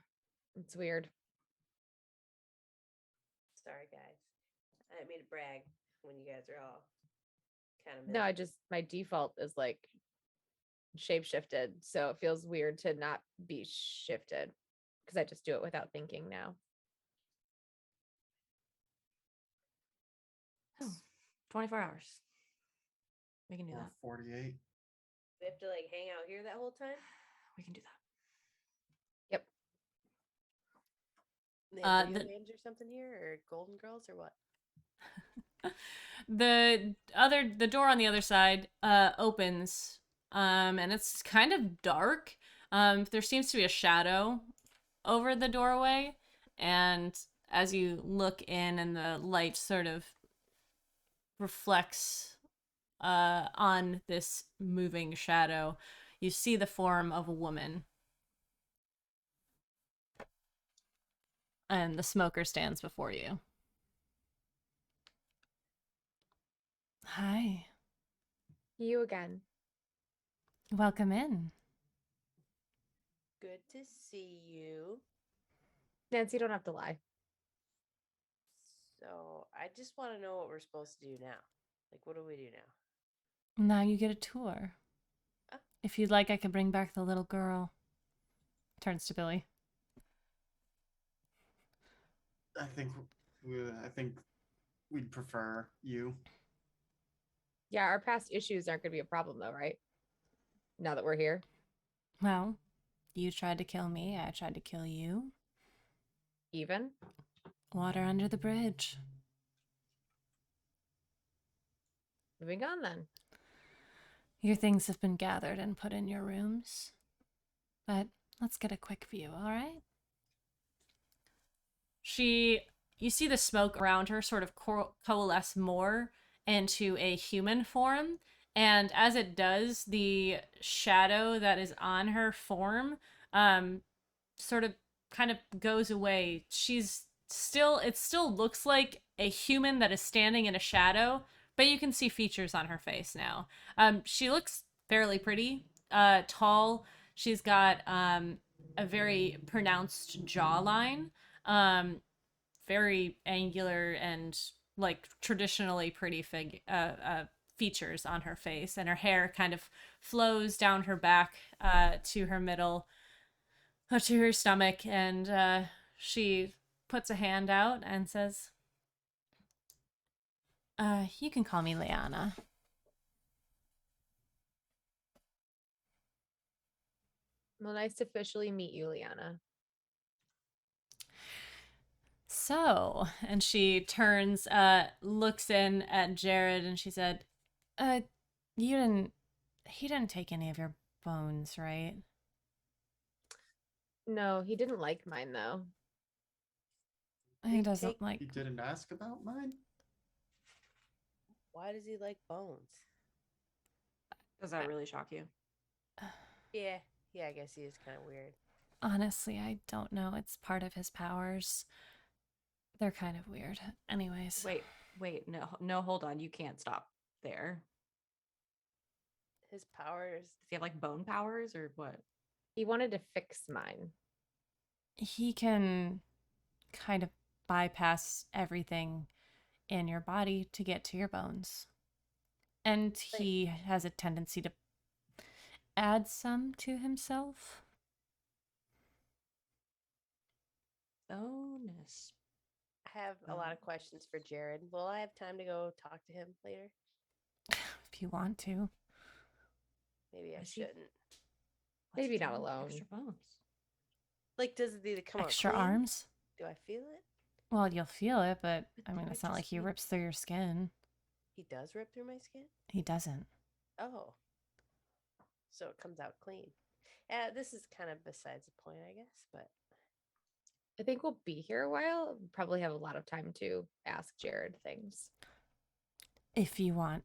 it's weird. Sorry, guys. I didn't mean to brag when you guys are all kind of No, my default is like shape shifted. So it feels weird to not be shifted because I just do it without thinking now. Oh, 24 hours. We can do Or that. 48. We have to like hang out here that whole time. We can do that. They have The- video games or something here, or Golden Girls, or what? The door on the other side opens, and it's kind of dark. There seems to be a shadow over the doorway, and as you look in, and the light sort of reflects on this moving shadow, you see the form of a woman. And the smoker stands before you. Hi. You again. Welcome in. Good to see you. Nancy, you don't have to lie. So I just want to know what we're supposed to do now. Like, what do we do now? Now you get a tour. Oh. If you'd like, I can bring back the little girl. Turns to Billy. I think we'd prefer you. Yeah, our past issues aren't going to be a problem though, right? Now that we're here. Well, you tried to kill me, I tried to kill you. Even? Water under the bridge. Moving on then. Your things have been gathered and put in your rooms. But let's get a quick view, all right? You see the smoke around her sort of coalesce more into a human form. And as it does, the shadow that is on her form sort of kind of goes away. It still looks like a human that is standing in a shadow, but you can see features on her face now. She looks fairly pretty, tall. She's got a very pronounced jawline, very angular and like traditionally pretty features on her face, and her hair kind of flows down her back to her middle, to her stomach, and she puts a hand out and says, you can call me Leanna. Well, nice to officially meet you, Liana. So, and she turns, looks in at Jared, and she said, he didn't take any of your bones, right? No, he didn't like mine though. He doesn't take- like. You didn't ask about mine? Why does he like bones? Does that really shock you? Yeah, I guess he is kind of weird. Honestly, I don't know. It's part of his powers. They're kind of weird. Anyways. Wait, no, hold on. You can't stop there. His powers. Does he have like bone powers or what? He wanted to fix mine. He can kind of bypass everything in your body to get to your bones. And he has a tendency to add some to himself. Bonus. I have a lot of questions for Jared. Will I have time to go talk to him later? If you want to. Maybe I Is he- shouldn't. What's Maybe the not deal with alone. Extra bones. Like, does it either come Extra out clean? arms? Do I feel it? Well, you'll feel it, but But I they mean, might it's not like just he be- rips through your skin. He does rip through my skin? He doesn't. Oh. So it comes out clean. This is kind of besides the point, I guess, but I think we'll be here a while. Probably have a lot of time to ask Jared things. If you want,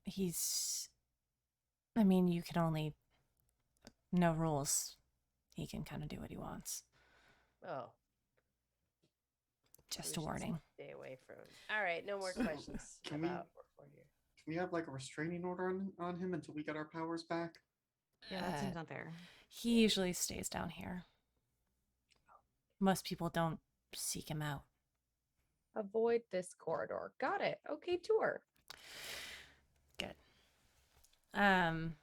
I mean, you can only. No rules. He can kind of do what he wants. oh. Just we a should warning. Stay away from him. All right, no more So, questions can we- about Orphan here. Can we have like a restraining order on him until we get our powers back? Yeah, that Uh, seems unfair. He usually stays down here. Most people don't seek him out. Avoid this corridor. Got it. Okay, tour. Good.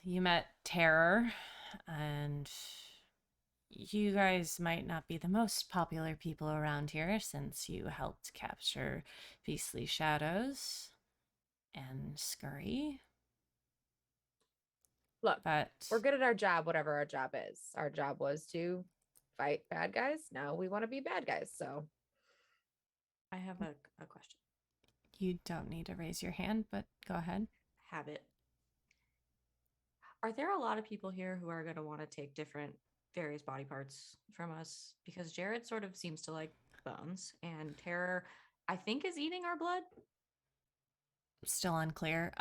You met Terror, and you guys might not be the most popular people around here since you helped capture Beastly Shadows and Scurry. Look, But we're good at our job, whatever our job is. Our job was to fight bad guys. Now we want to be bad guys. So I have a question. you don't need to raise your hand, but go ahead. Have it. Are there a lot of people here who are going to want to take different various body parts from us? Because Jared sort of seems to like bones, and Terror, I think, is eating our blood. Still unclear.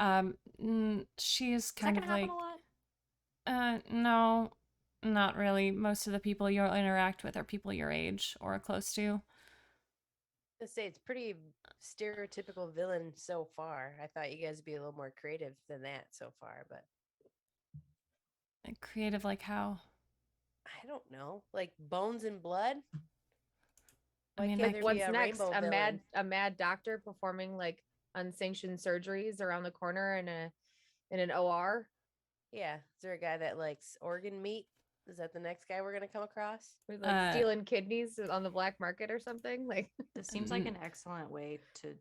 She is Is that kind going of to happen like, a lot? no, not really. Most of the people you'll interact with are people your age or close to. Let's say it's pretty stereotypical villain so far. I thought you guys would be a little more creative than that so far, but Creative like how? I don't know. Like bones and blood? I Why mean, can't like, there be what's a next? rainbow A villain? mad doctor performing like unsanctioned surgeries around the corner in an OR. Yeah. Is there a guy that likes organ meat? Is that the next guy we're gonna come across? With like Uh, stealing kidneys on the black market or something. Like This seems like Mm. an excellent way to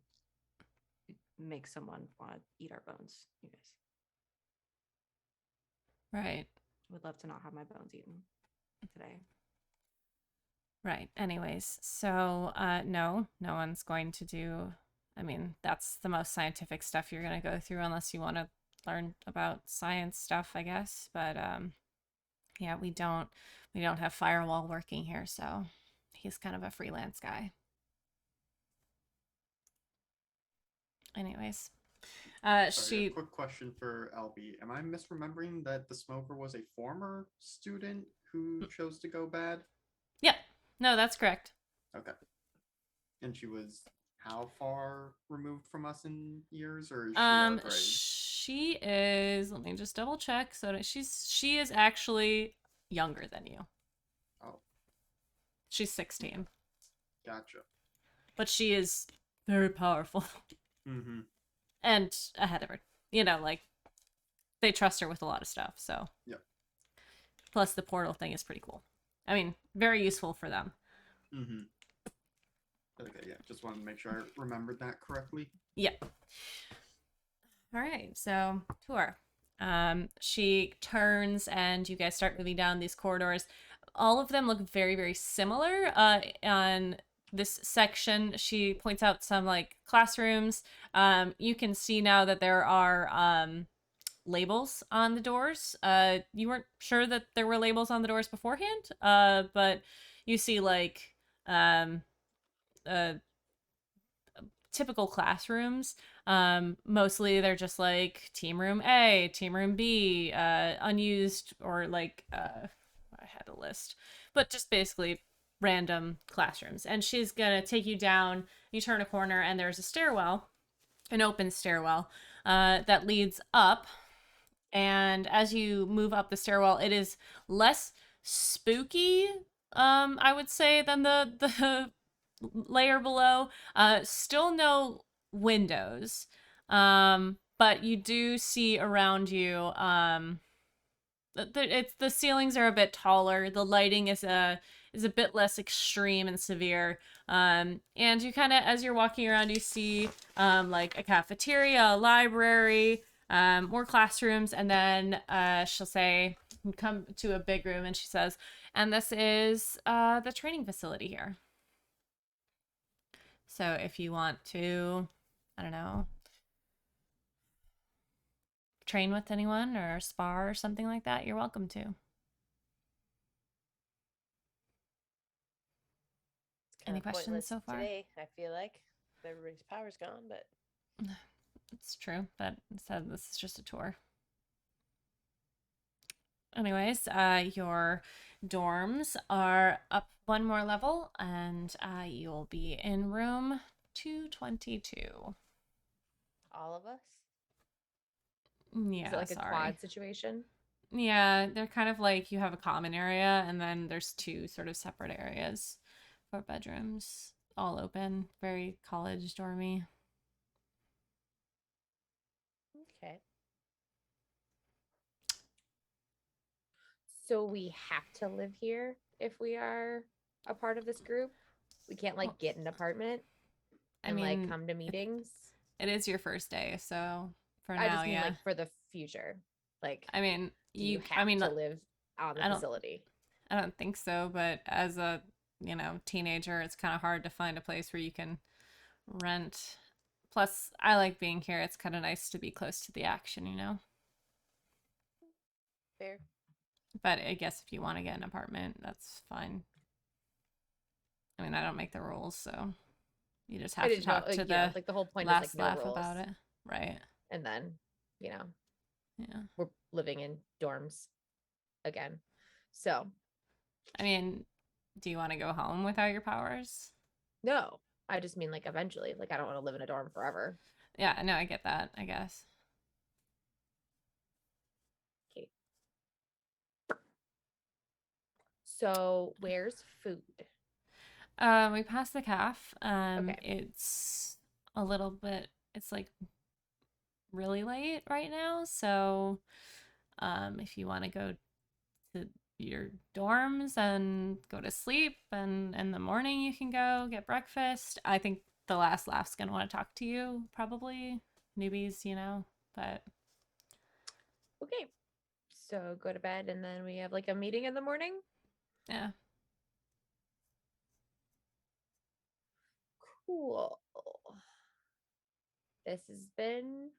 make someone want to eat our bones. You guys Right. would love to not have my bones eaten today. Right. Anyways, so no one's going to do. I mean, that's the most scientific stuff you're gonna go through unless you want to learn about science stuff, I guess. But yeah, we don't have Firewall working here, so he's kind of a freelance guy. Anyways, Sorry, she a quick question for Albie. Am I misremembering that the smoker was a former student who chose to go bad? yeah, no, that's correct. Okay. And she was how far removed from us in years, or is she our grade? She is. Let me just double check. So that she is actually younger than you. Oh, She's 16, gotcha. but she is very powerful Mm-hmm. and ahead of her. You know, like they trust her with a lot of stuff. So Yep. Plus the portal thing is pretty cool. I mean, very useful for them. Mm-hmm. Okay, yeah. Just wanted to make sure I remembered that correctly. Yep. All right, so tour. She turns and you guys start moving down these corridors. All of them look very, very similar. On this section, she points out some like classrooms. You can see now that there are labels on the doors. You weren't sure that there were labels on the doors beforehand, but you see like typical classrooms. Mostly they're just like team room A, team room B, unused, or like I had a list, but just basically random classrooms. And she's gonna take you down. You turn a corner, and there's a stairwell, an open stairwell, that leads up. And as you move up the stairwell, it is less spooky, I would say, than the layer below. Still no windows, but you do see around you. The ceilings are a bit taller. The lighting is a bit less extreme and severe. And you kind of, as you're walking around, you see like a cafeteria, a library, more classrooms, and then she'll say, come to a big room, and she says, and this is the training facility here. So if you want to, I don't know, train with anyone or spar or something like that, you're welcome to. Any questions so far? Today, I feel like everybody's power's gone, but it's true, but instead this is just a tour. Anyways, your dorms are up one more level, and you'll be in room 222. all of us. Yeah, Is it like sorry. a quad situation? Yeah, they're kind of like you have a common area, and then there's two sort of separate areas for bedrooms, all open, very college dormy. Okay. So we have to live here if we are a part of this group. We can't like Well, get an apartment I and mean, like come to meetings. it is your first day, so for I now, just mean yeah. like for the future. Like, I mean, do you have to live on the I don't- facility? I don't think so, but as a, teenager, it's kind of hard to find a place where you can rent. Plus, I like being here. It's kind of nice to be close to the action. Fair. But I guess if you want to get an apartment, that's fine. I mean, I don't make the rules, so you just have I to didn't know, talk to yeah, the like the whole point last is like no laugh rules. about it. Right. And then, Yeah. we're living in dorms again. So I mean, do you want to go home without your powers? no, I just mean like eventually. Like I don't want to live in a dorm forever. Yeah, no, I get that, I guess. Okay. So where's food? We passed the calf. Okay. It's a little bit, it's like really late right now, so if you want to go to your dorms and go to sleep, and in the morning you can go get breakfast. I think the last laugh's gonna want to talk to you, probably. Newbies, but Okay. So go to bed and then we have like a meeting in the morning. yeah. Cool. This has been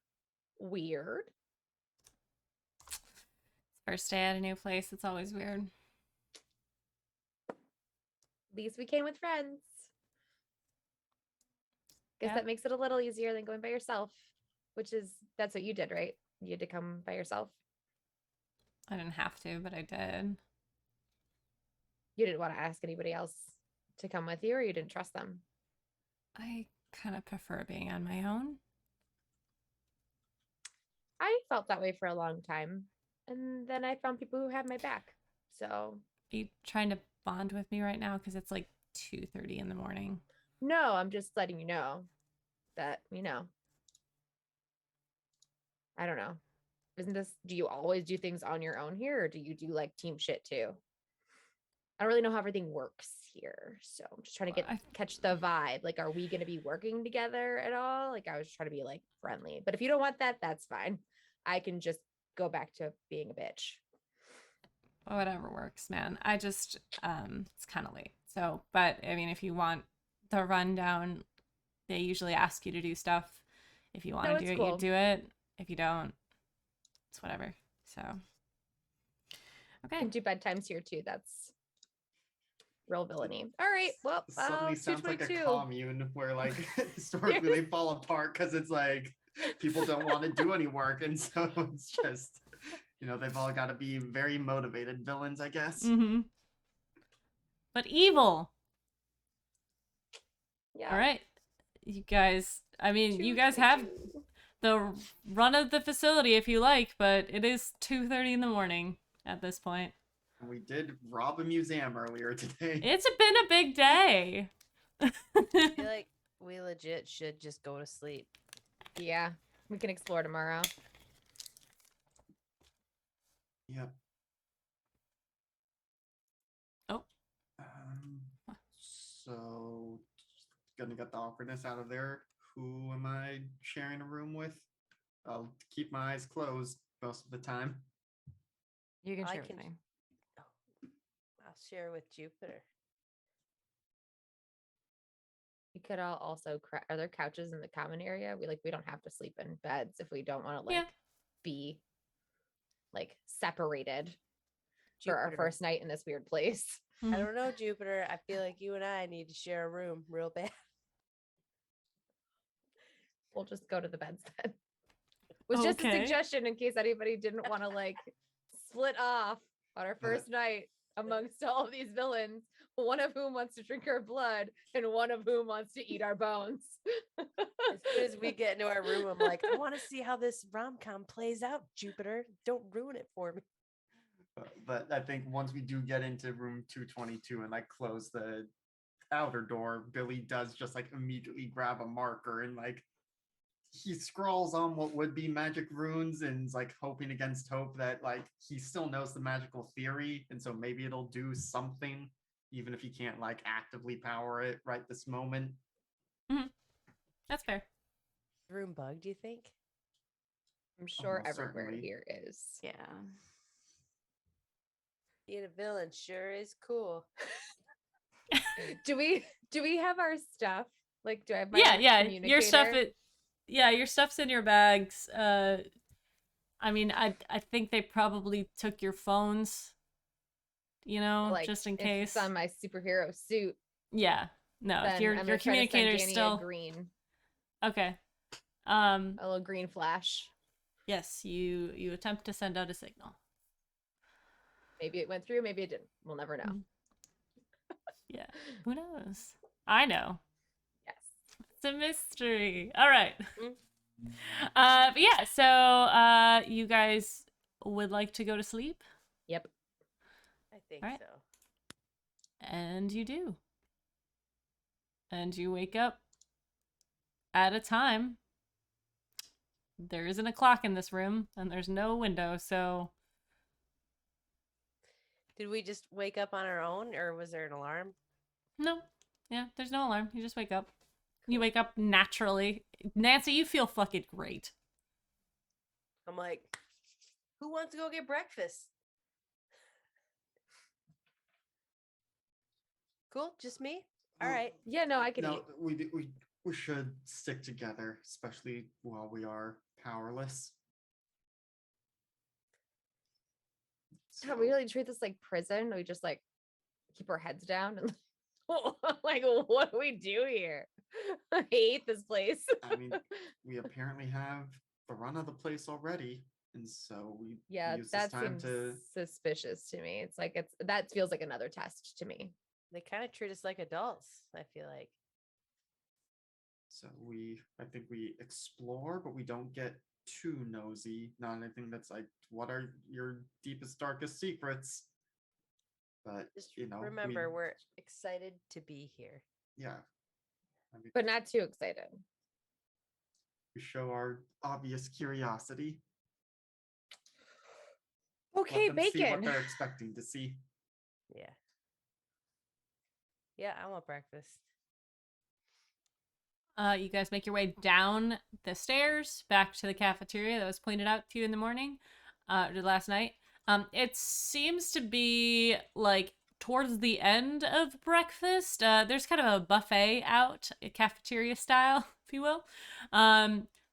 weird. First day at a new place, it's always weird. At least we came with friends. Guess Yeah. that makes it a little easier than going by yourself, that's what you did, right? You had to come by yourself. I didn't have to, but I did. You didn't want to ask anybody else to come with you, or you didn't trust them. I kind of prefer being on my own. I felt that way for a long time. And then I found people who had my back. So Are you trying to bond with me right now? Because it's like 2:30 in the morning. no, I'm just letting you know that, I don't know. Do you always do things on your own here, or do you do like team shit too? I don't really know how everything works here. So I'm just trying to catch the vibe. Like, are we going to be working together at all? Like, I was trying to be like friendly, but if you don't want that, that's fine. I can just go back to being a bitch. Whatever works, man. I just, it's kind of late. So, but I mean, if you want the rundown, they usually ask you to do stuff. If you want No, to do it's it, you cool. do it. If you don't, it's whatever. So, I okay. can do bedtimes here too. That's real villainy. All right, well, Suddenly sounds like a 222. commune where like historically they fall apart because it's like people don't want to do any work, and so it's just they've all got to be very motivated villains, I guess. Mm-hmm. But evil. Yeah. All right. You guys, I mean, you guys have 222. the run of the facility if you like, but it is 2:30 in the morning at this point. And we did rob a museum earlier today. It's been a big day. I feel like we legit should just go to sleep. Yeah, we can explore tomorrow. Yep. Oh. So, gonna get the awkwardness out of there. Who am I sharing a room with? I'll keep my eyes closed most of the time. You can I share can- with me. I'll share with Jupiter. We could all also are there couches in the common area? We don't have to sleep in beds if we don't want to Yeah. be like separated for our Jupiter. first night in this weird place. Mhm. I don't know, Jupiter. I feel like you and I need to share a room real bad. We'll just go to the beds then. Was just a Okay. suggestion in case anybody didn't want to split off on our first night amongst all of these villains, one of whom wants to drink our blood and one of whom wants to eat our bones. As soon as we get into our room, I'm like, I want to see how this rom-com plays out, Jupiter. Don't ruin it for me. But I think once we do get into room 222 and close the outer door, Billy does just immediately grab a marker and he scrawls on what would be magic runes and is hoping against hope that he still knows the magical theory, and so maybe it'll do something even if he can't actively power it right this moment. That's fair. Room bug, do you think? I'm sure Almost everywhere certainly. here is. Yeah. Being a villain sure is cool. Do we have our stuff? Do I have my Yeah. Your stuff communicator? your stuff's in your bags. I mean, I think they probably took your phones, just in if case. it's on my superhero suit. Yeah. No, if Then your I'm gonna try to send communicator's Danny still a green, okay. a little green flash. Yes, you attempt to send out a signal. Maybe it went through, maybe it didn't. We'll never know. Mhm. Yeah. Who knows? I know. Yes. It's a mystery. All right. Mm. But yeah, so you guys would like to go to sleep? Yep. I think Alright. so. And you do. And you wake up at a time. There isn't a clock in this room, and there's no window, so Did we just wake up on our own, or was there an alarm? no. Yeah, there's no alarm. You just wake up. You wake up naturally. Nancy, you feel fucking great. I'm like, who wants to go get breakfast? Cool, just me? All Well, right. Yeah, no, I can No, eat. we should stick together, especially while we are powerless. God, we really treat this like prison. We just keep our heads down and what do we do here? I hate this place. I mean, we apparently have the run of the place already, and so we Yeah, use this that time seems to. suspicious to me. It's that feels like another test to me. They kind of treat us like adults, I feel like. So I think we explore, but we don't get too nosy. Not anything that's what are your deepest, darkest secrets? But Just we- remember, we're excited to be here. yeah. I mean, But not too excited. we show our obvious curiosity. Let Okay, them see what bacon. they're expecting to see. Yeah. Yeah, I want breakfast. You guys make your way down the stairs back to the cafeteria that was pointed out to you in the morning, or last night. It seems to be towards the end of breakfast. There's kind of a buffet out, a cafeteria style, if you will.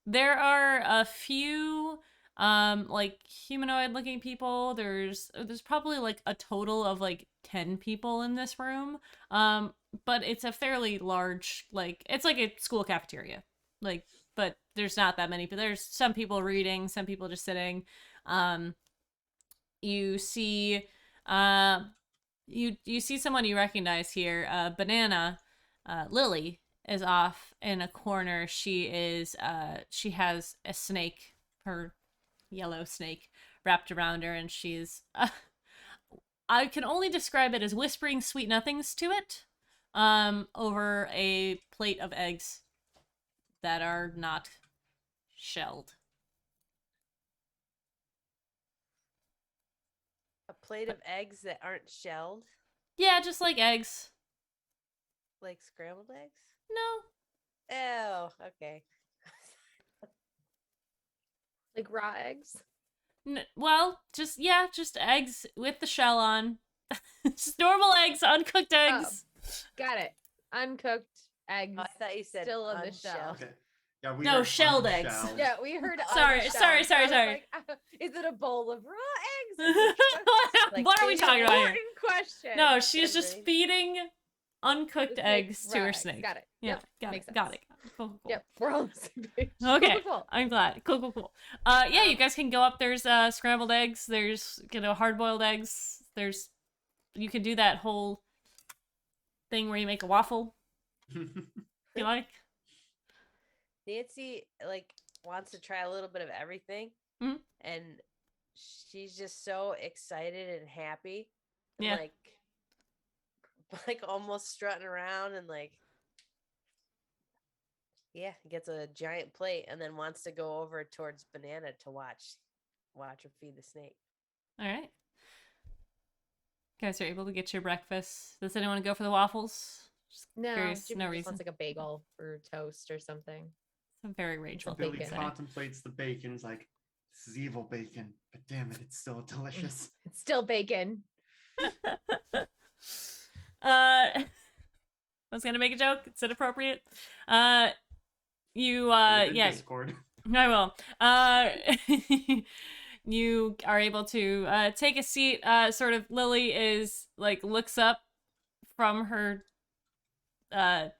There are a few like humanoid looking people. There's probably like a total of like 10 people in this room. But it's a fairly large, like it's like a school cafeteria. Like, but there's not that many, but there's some people reading, some people just sitting. You see you see someone you recognize here. Banana Lily is off in a corner. She has a snake, her yellow snake, wrapped around her, and she's I can only describe it as whispering sweet nothings to it over a plate of eggs that are not shelled. A plate of eggs that aren't shelled, Yeah, just like eggs. like scrambled eggs. No. Oh, okay. Like raw eggs. Well, just eggs with the shell on. Just normal eggs, uncooked eggs. Got it. Uncooked eggs. Oh, I thought you said still in the shell. unshelled. Okay. Yeah, we No, heard shelled eggs. unshelled. Yeah, we heard. Sorry, unshelled. sorry, So I was sorry. like, is it a bowl of raw eggs? Is it Like, What are we is it talking about here? important question? No, she's just Agreed. feeding uncooked The snake, eggs to raw her eggs. snake. Got it. Yeah, Yep, got makes it. Got sense. it. Cool, cool. Yep, we're all on the same page. Okay. Cool, cool. I'm glad. Cool. Yeah, you guys can go up. There's scrambled eggs. There's hard boiled eggs. You can do that whole thing where you make a waffle. You like? Nancy like wants to try a little bit of everything, Mhm. and she's just so excited and happy, and Yeah. like almost strutting around and like, yeah, gets a giant plate and then wants to go over towards Banana to watch her feed the snake. All right. You guys are able to get your breakfast. Does anyone go for the waffles? Just No, curious, Jimmy no just reason. wants like a bagel or toast or something. It's a very Rachel. Billy Billy bacon. contemplates the bacon. Is like, this is evil bacon, but damn it, it's still delicious. It's still bacon. I was gonna make a joke. It's inappropriate. You Put it in yeah, Discord. I will. You are able to take a seat. Sort of Lily is like looks up from her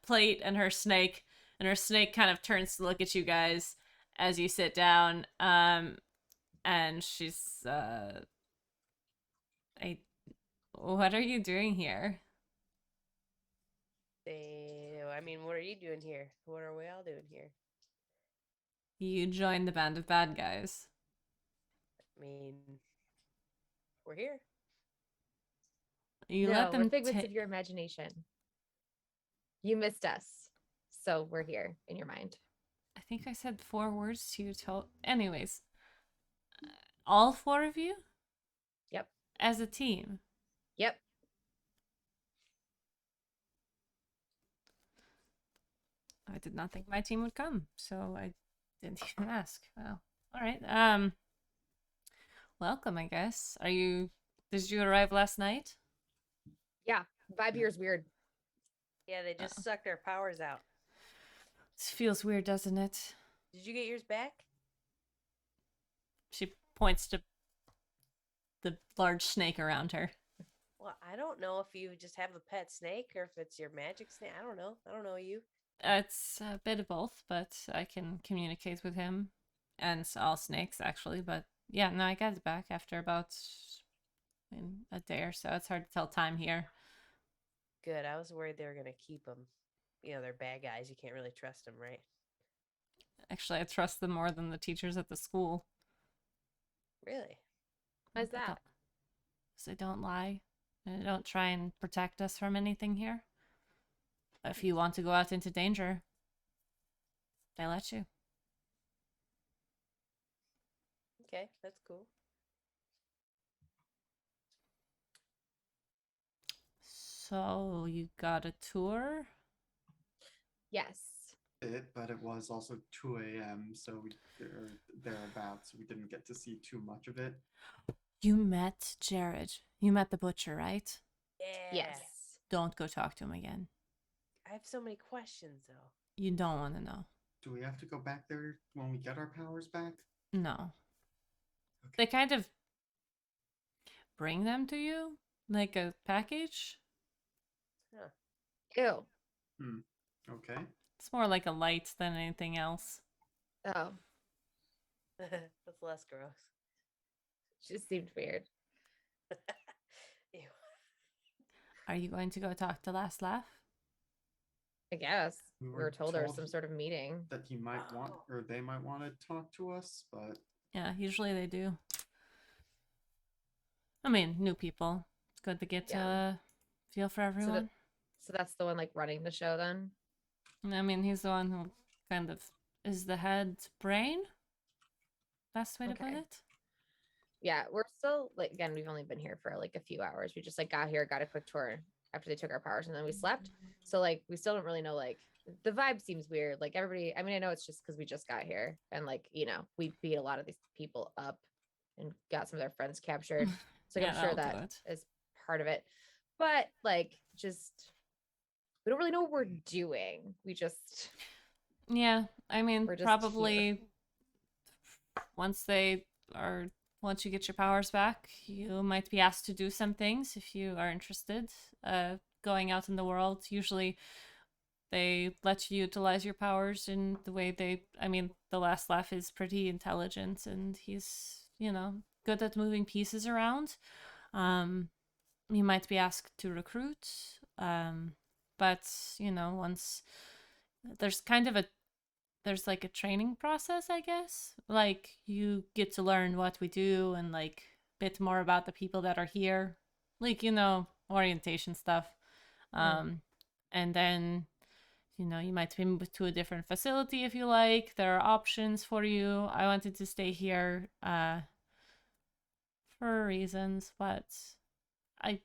plate and her snake kind of turns to look at you guys as you sit down. And she's what are you doing here? I mean, what are you doing here? What are we all doing here? You joined the band of bad guys. I mean, we're here. You No, let them we're figments ta- of your imagination. You missed us, so we're here in your mind. I think I said 4 words to you. Anyways, all 4 of you? Yep. As a team. Yep. I did not think my team would come, so I didn't even ask. Wow. All right. Welcome, I guess. Did you arrive last night? Yeah. Vibe here is weird. Yeah, they just sucked our powers out. This feels weird, doesn't it? Did you get yours back? She points to the large snake around her. Well, I don't know if you just have a pet snake or if it's your magic snake. I don't know. I don't know you. It's a bit of both, but I can communicate with him and all snakes, actually. But yeah, no, I got it back after about a day or so. It's hard to tell time here. Good. I was worried they were going to keep them. You know, they're bad guys. You can't really trust them, right? Actually, I trust them more than the teachers at the school. Really? Why's that? Because they don't lie. They don't try and protect us from anything here. If you want to go out into danger, they let you. Okay, that's cool. So, you got a tour? Yes. But it was also 2 a.m., so we thereabouts. We didn't get to see too much of it. You met Jared. You met the butcher, right? Yeah. Yes. Don't go talk to him again. I have so many questions, though. You don't want to know. Do we have to go back there when we get our powers back? No. they kind of bring them to you like a package. Ew. Okay. It's more like a light than anything else. Oh, That's less gross. just seemed weird. Ew. Are you going to go talk to Last Laugh? I guess We we were were told there was told some sort of meeting. That he might want, or they might want to talk to us, but Yeah, usually they do. I mean, new people. It's good to get Yeah. a feel for everyone. So that's the one like running the show then. I mean, he's the one who kind of is the head brain. Best way to put Okay. it. Yeah, we're still like again, we've only been here for like a few hours. We just like got here, got a quick tour after they took our powers, and then we slept. So like we still don't really know, like the vibe seems weird. Like everybody, I mean, I know it's just because we just got here and like, we beat a lot of these people up and got some of their friends captured. So like, Yeah, I'm sure that'll do that is part of it. But like just we don't really know what we're doing. We just Yeah, I mean, We're just probably once you get your powers back, you might be asked to do some things if you are interested. Going out in the world, usually they let you utilize your powers in the way I mean, the Last Laugh is pretty intelligent and he's, good at moving pieces around. You might be asked to recruit. But, once there's there's like a training process, I guess. Like you get to learn what we do and like a bit more about the people that are here. Like, orientation stuff. And then, you might be moved to a different facility if you like. There are options for you. I wanted to stay here for reasons, but I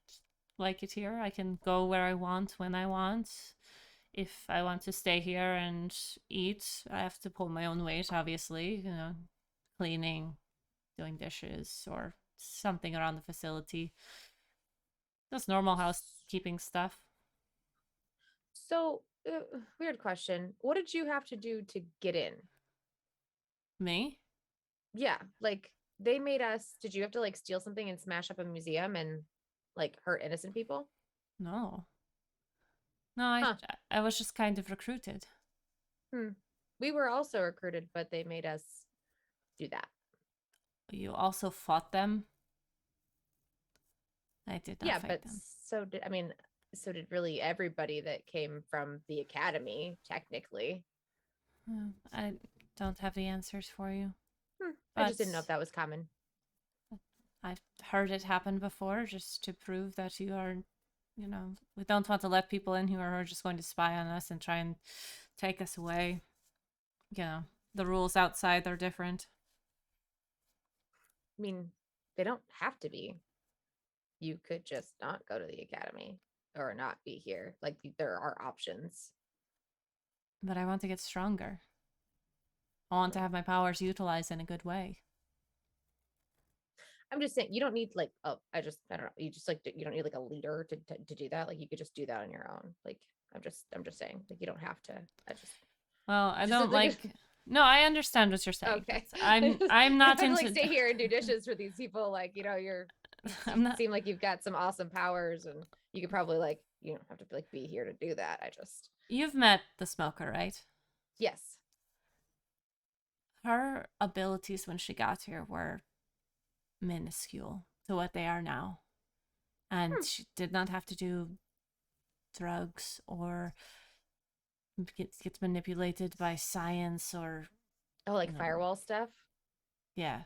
like it here. I can go where I want when I want. If I want to stay here and eat, I have to pull my own weight, obviously, cleaning, doing dishes, or something around the facility. Just normal housekeeping stuff. so weird question. What did you have to do to get in? Me? Yeah, like they made us. Did you have to like steal something and smash up a museum and like hurt innocent people? No. No, I, Huh. I was just kind of recruited. We were also recruited, but they made us do that. You also fought them? I did not Yeah, fight but them. so did really everybody that came from the academy, technically. I don't have the answers for you. I just didn't know But if that was common. I've heard it happen before just to prove that you are, we don't want to let people in who are just going to spy on us and try and take us away. The rules outside are different. I mean, they don't have to be. You could just not go to the academy or not be here. Like there are options. But I want to get stronger. I want to have my powers utilized in a good way. I'm just saying you don't need like I don't know. You just like you don't need like a leader to do that. Like you could just do that on your own. Like I'm just saying like you don't have to. Well, I Just don't like like. No, I understand what you're saying. Okay. I'm not If I into. like stay here and do dishes for these people. Like you I'm not. seem like you've got some awesome powers, and you could probably like you don't have to like be here to do that. You've met the smoker, right? Yes. Her abilities when she got here were minuscule to what they are now. And she did not have to do drugs or get manipulated by science or Oh, like No. firewall stuff. yeah.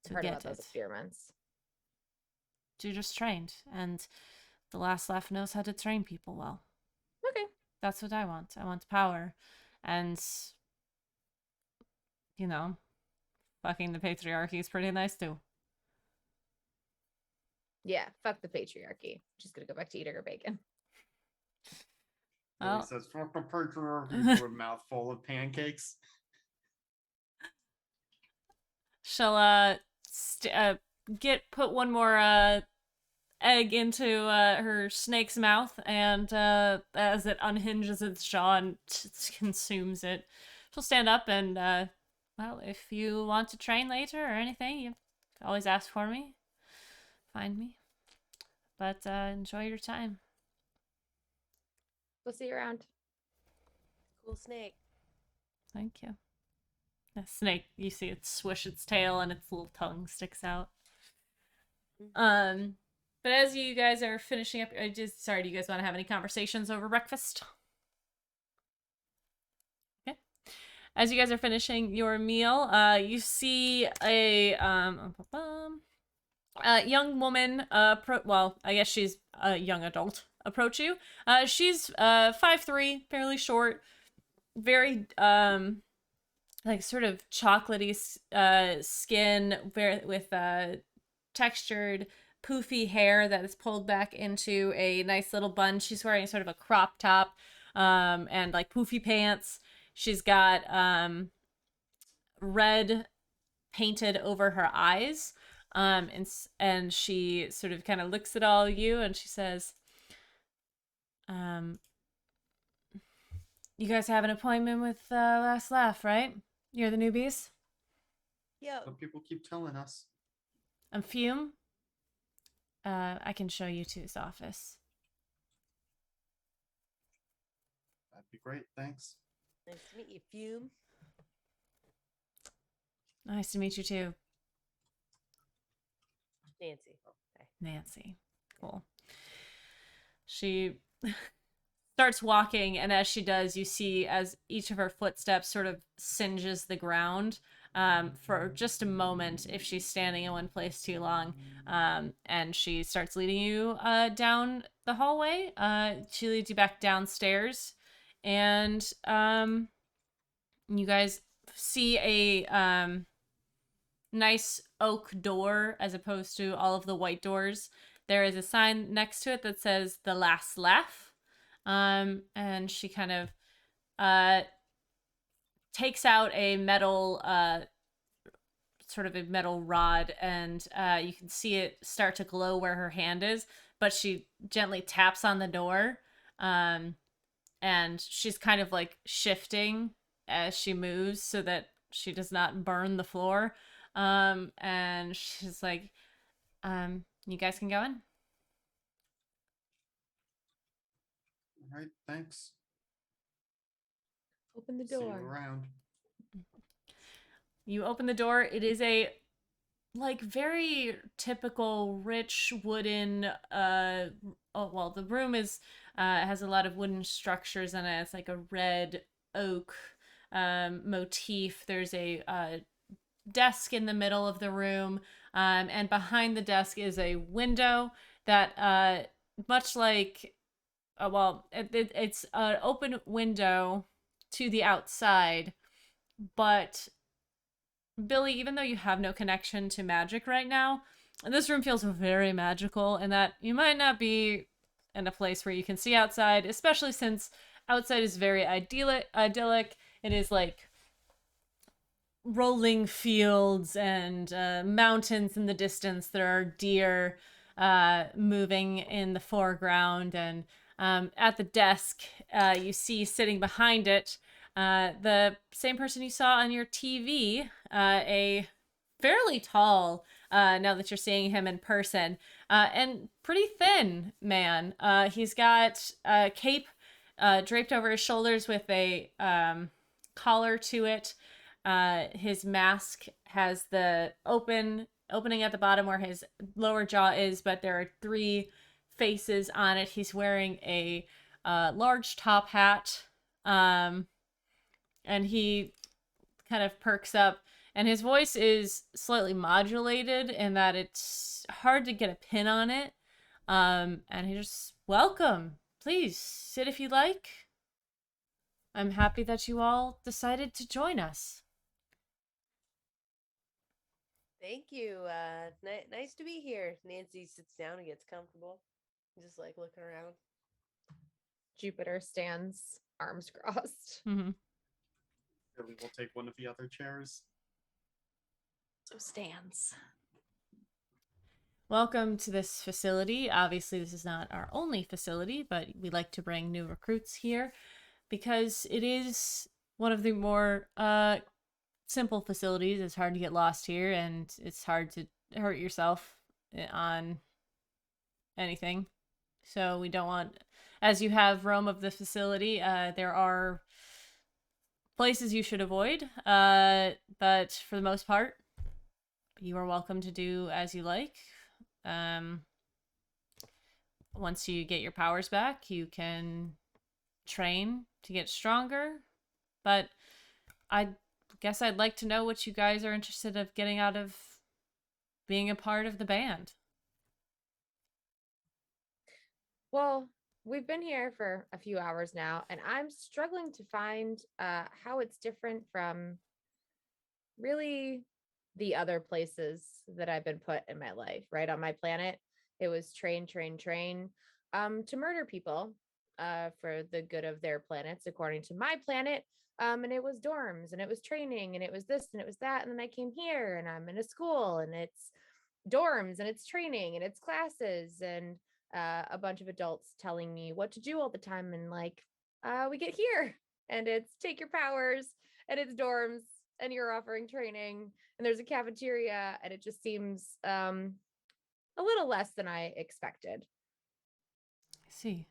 I've To heard get about those it. experiments. She just trained, and the Last Laugh knows how to train people well. Okay. That's what I want. I want power, and fucking the patriarchy is pretty nice too. Yeah. Fuck the patriarchy. Just gonna go back to eating her bacon. Billy Well, says, "Fuck the patriarchy," to a mouthful of pancakes. she'll put one more egg into her snake's mouth, and as it unhinges its jaw and consumes it, she'll stand up and well, if you want to train later or anything, you can always ask for me. Find me. But enjoy your time. We'll see you around. Cool snake. Thank you. The snake, you see it swish its tail and its little tongue sticks out. But as you guys are finishing up, do you guys want to have any conversations over breakfast? Okay. As you guys are finishing your meal, you see a young woman, well, I guess she's a young adult, approach you. She's 5'3", fairly short, very like sort of chocolatey skin, with textured poofy hair that is pulled back into a nice little bun. She's wearing sort of a crop top and like poofy pants. She's got red painted over her eyes, and she sort of kind of looks at all of you and she says, you guys have an appointment with Last Laugh, right? You're the newbies? Yep. Some people keep telling us. I'm Fume. I can show you to his office. That'd be great, thanks. Nice to meet you, Fume. Nice to meet you too, Nancy. Okay. Nancy. Cool. She starts walking, and as she does, you see as each of her footsteps sort of singes the ground for just a moment if she's standing in one place too long. And she starts leading you down the hallway. She leads you back downstairs, and you guys see a nice oak door as opposed to all of the white doors. There is a sign next to it that says The Last Laugh. And she kind of takes out a metal sort of a metal rod, and you can see it start to glow where her hand is, but she gently taps on the door, and she's kind of like shifting as she moves so that she does not burn the floor. And she's like, you guys can go in. All right, thanks. Open the See you door. around. You open the door. It is a like very typical rich wooden the room is has a lot of wooden structures in it. It's like a red oak motif. There's a desk in the middle of the room, and behind the desk is a window that much like it's an open window to the outside, but Billy, even though you have no connection to magic right now, this room feels very magical, and that you might not be in a place where you can see outside, especially since outside is very idyllic. It is like rolling fields and mountains in the distance. There are deer moving in the foreground, and at the desk, you see sitting behind it the same person you saw on your TV, a fairly tall, now that you're seeing him in person, and pretty thin man. He's got a cape draped over his shoulders with a collar to it. His mask has the opening at the bottom where his lower jaw is, but there are 3 faces on it. He's wearing a large top hat, and he kind of perks up, and his voice is slightly modulated in that it's hard to get a pin on it. And he just, welcome. Please sit if you like. I'm happy that you all decided to join us. Thank you. Nice to be here. Nancy sits down and gets comfortable. Just like looking around. Jupiter stands, arms crossed. Mm-hmm. Billy will take one of the other chairs. So stands. Welcome to this facility. Obviously, this is not our only facility, but we like to bring new recruits here because it is one of the more simple facilities. It's hard to get lost here, and it's hard to hurt yourself on anything. So we don't want, as you have roam of the facility, there are places you should avoid, but for the most part, you are welcome to do as you like. Once you get your powers back, you can train to get stronger, but I guess I'd like to know what you guys are interested of getting out of being a part of the band. Well, we've been here for a few hours now, and I'm struggling to find how it's different from really the other places that I've been put in my life. Right on my planet, it was train, train, train, to murder people for the good of their planets, according to my planet. And it was dorms, and it was training, and it was this, and it was that. And then I came here, and I'm in a school, and it's dorms, and it's training, and it's classes, and a bunch of adults telling me what to do all the time. And like, we get here, and it's take your powers, and it's dorms, and you're offering training, and there's a cafeteria, and it just seems a little less than I expected. I see.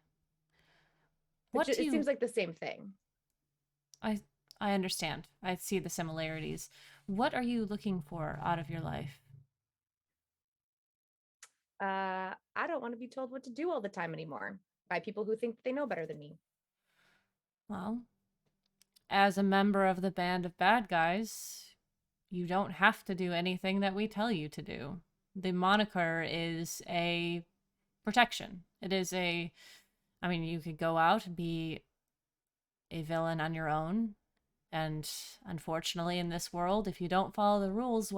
It seems like the same thing. I understand. I see the similarities. What are you looking for out of your life? I don't want to be told what to do all the time anymore by people who think they know better than me. Well, as a member of the band of bad guys, you don't have to do anything that we tell you to do. The moniker is a protection. It is you could go out and be a villain on your own. And unfortunately, in this world, if you don't follow the rules,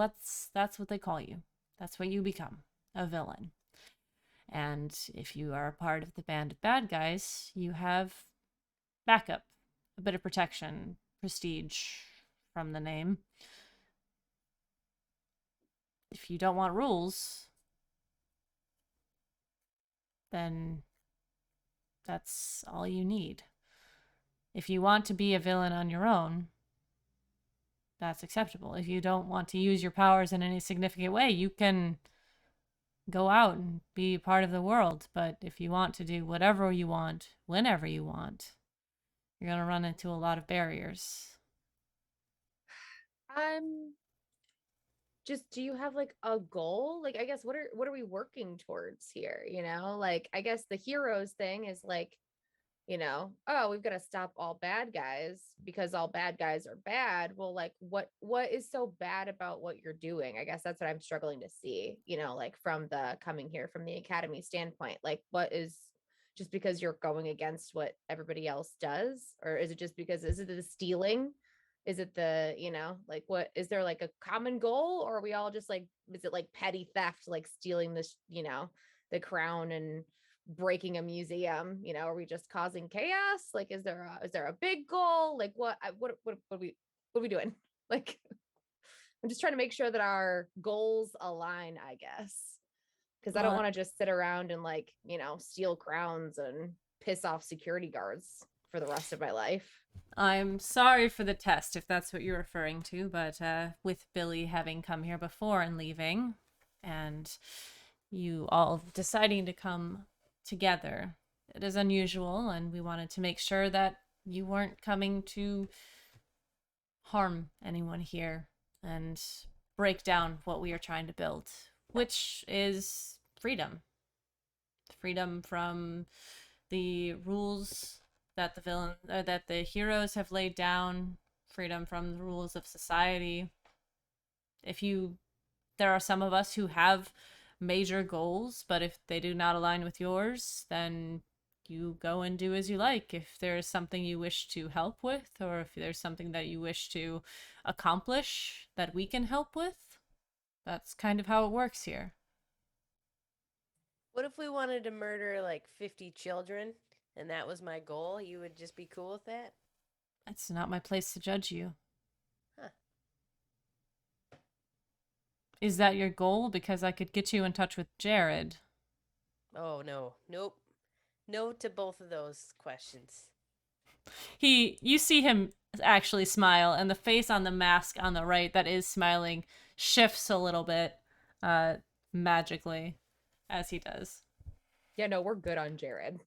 that's what they call you. That's what you become, a villain. And if you are a part of the band of bad guys, you have backup, a bit of protection, prestige from the name. If you don't want rules, then that's all you need. If you want to be a villain on your own, that's acceptable. If you don't want to use your powers in any significant way, you can go out and be part of the world. But if you want to do whatever you want, whenever you want, you're going to run into a lot of barriers. Do you have like a goal? Like, I guess what are we working towards here? Like, I guess the heroes thing is like, oh, we've got to stop all bad guys because all bad guys are bad. Well, like what is so bad about what you're doing? I guess that's what I'm struggling to see, like from the coming here from the academy standpoint. Like, what is just because you're going against what everybody else does? Or is it just because is it the stealing? Is it the, like what is there like a common goal, or are we all just like, is it like petty theft, like stealing this, the crown and breaking a museum? Are we just causing chaos? Like, is there a big goal? Like what are we doing? Like, I'm just trying to make sure that our goals align, I guess, because I don't want to just sit around and like, steal crowns and piss off security guards for the rest of my life. I'm sorry for the test, if that's what you're referring to, but with Billy having come here before and leaving, and you all deciding to come together, it is unusual, and we wanted to make sure that you weren't coming to harm anyone here and break down what we are trying to build, which is freedom. Freedom from the rules that the heroes have laid down, freedom from the rules of society. There are some of us who have major goals, but if they do not align with yours, then you go and do as you like. If there's something you wish to help with, or if there's something that you wish to accomplish that we can help with, that's kind of how it works here. What if we wanted to murder like 50 children and that was my goal? You would just be cool with that? It's not my place to judge you. Huh. Is that your goal? Because I could get you in touch with Jared. Oh, no. Nope. No to both of those questions. You see him actually smile, and the face on the mask on the right that is smiling shifts a little bit magically as he does. Yeah, no, we're good on Jared.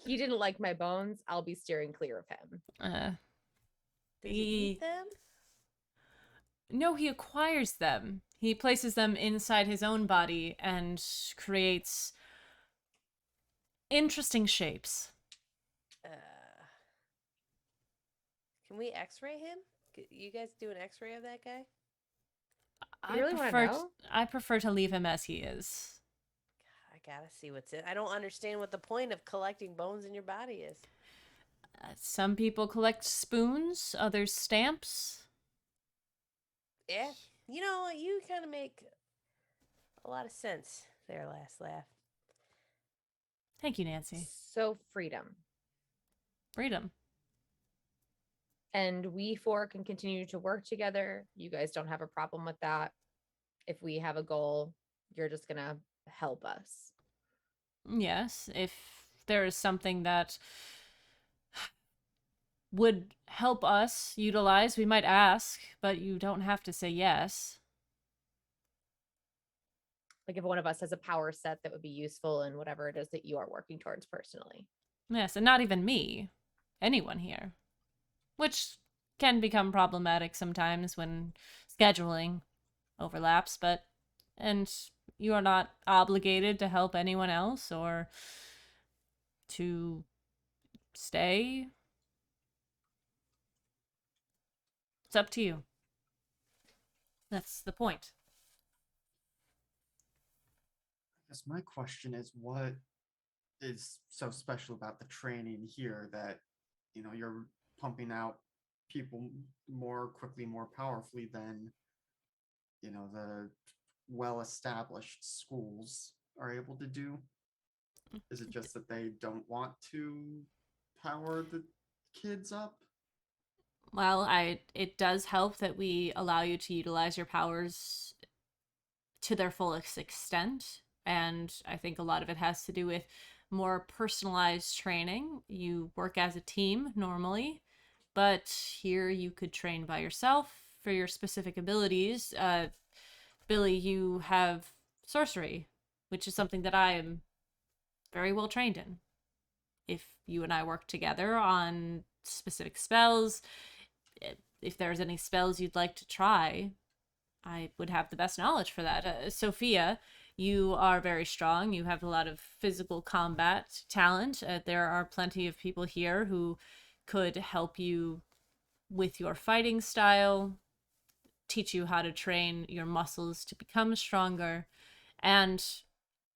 He didn't like my bones. I'll be steering clear of him. Does he eat them? No, he acquires them. He places them inside his own body and creates interesting shapes. Can we X-ray him? You guys do an X-ray of that guy? You really wanna know? I prefer to leave him as he is. I gotta see what's in. I don't understand what the point of collecting bones in your body is. Some people collect spoons, others stamps. Yeah, you know, you kind of make a lot of sense there. Last laugh. Thank you, Nancy. So freedom. Freedom. And we four can continue to work together. You guys don't have a problem with that. If we have a goal, you're just gonna help us. Yes, if there is something that would help us utilize, we might ask, but you don't have to say yes. Like if one of us has a power set that would be useful in whatever it is that you are working towards personally. Yes, and not even me. Anyone here. Which can become problematic sometimes when scheduling overlaps, and you are not obligated to help anyone else or to stay. It's up to you. That's the point. I guess my question is, what is so special about the training here that, you're pumping out people more quickly, more powerfully than, the well-established schools are able to do? Is it just that they don't want to power the kids up? Well, it does help that we allow you to utilize your powers to their fullest extent, and I think a lot of it has to do with more personalized training. You work as a team normally, but here you could train by yourself for your specific abilities. Billy, you have sorcery, which is something that I am very well trained in. If you and I work together on specific spells, if there's any spells you'd like to try, I would have the best knowledge for that. Sophia, you are very strong. You have a lot of physical combat talent. There are plenty of people here who could help you with your fighting style, teach you how to train your muscles to become stronger. And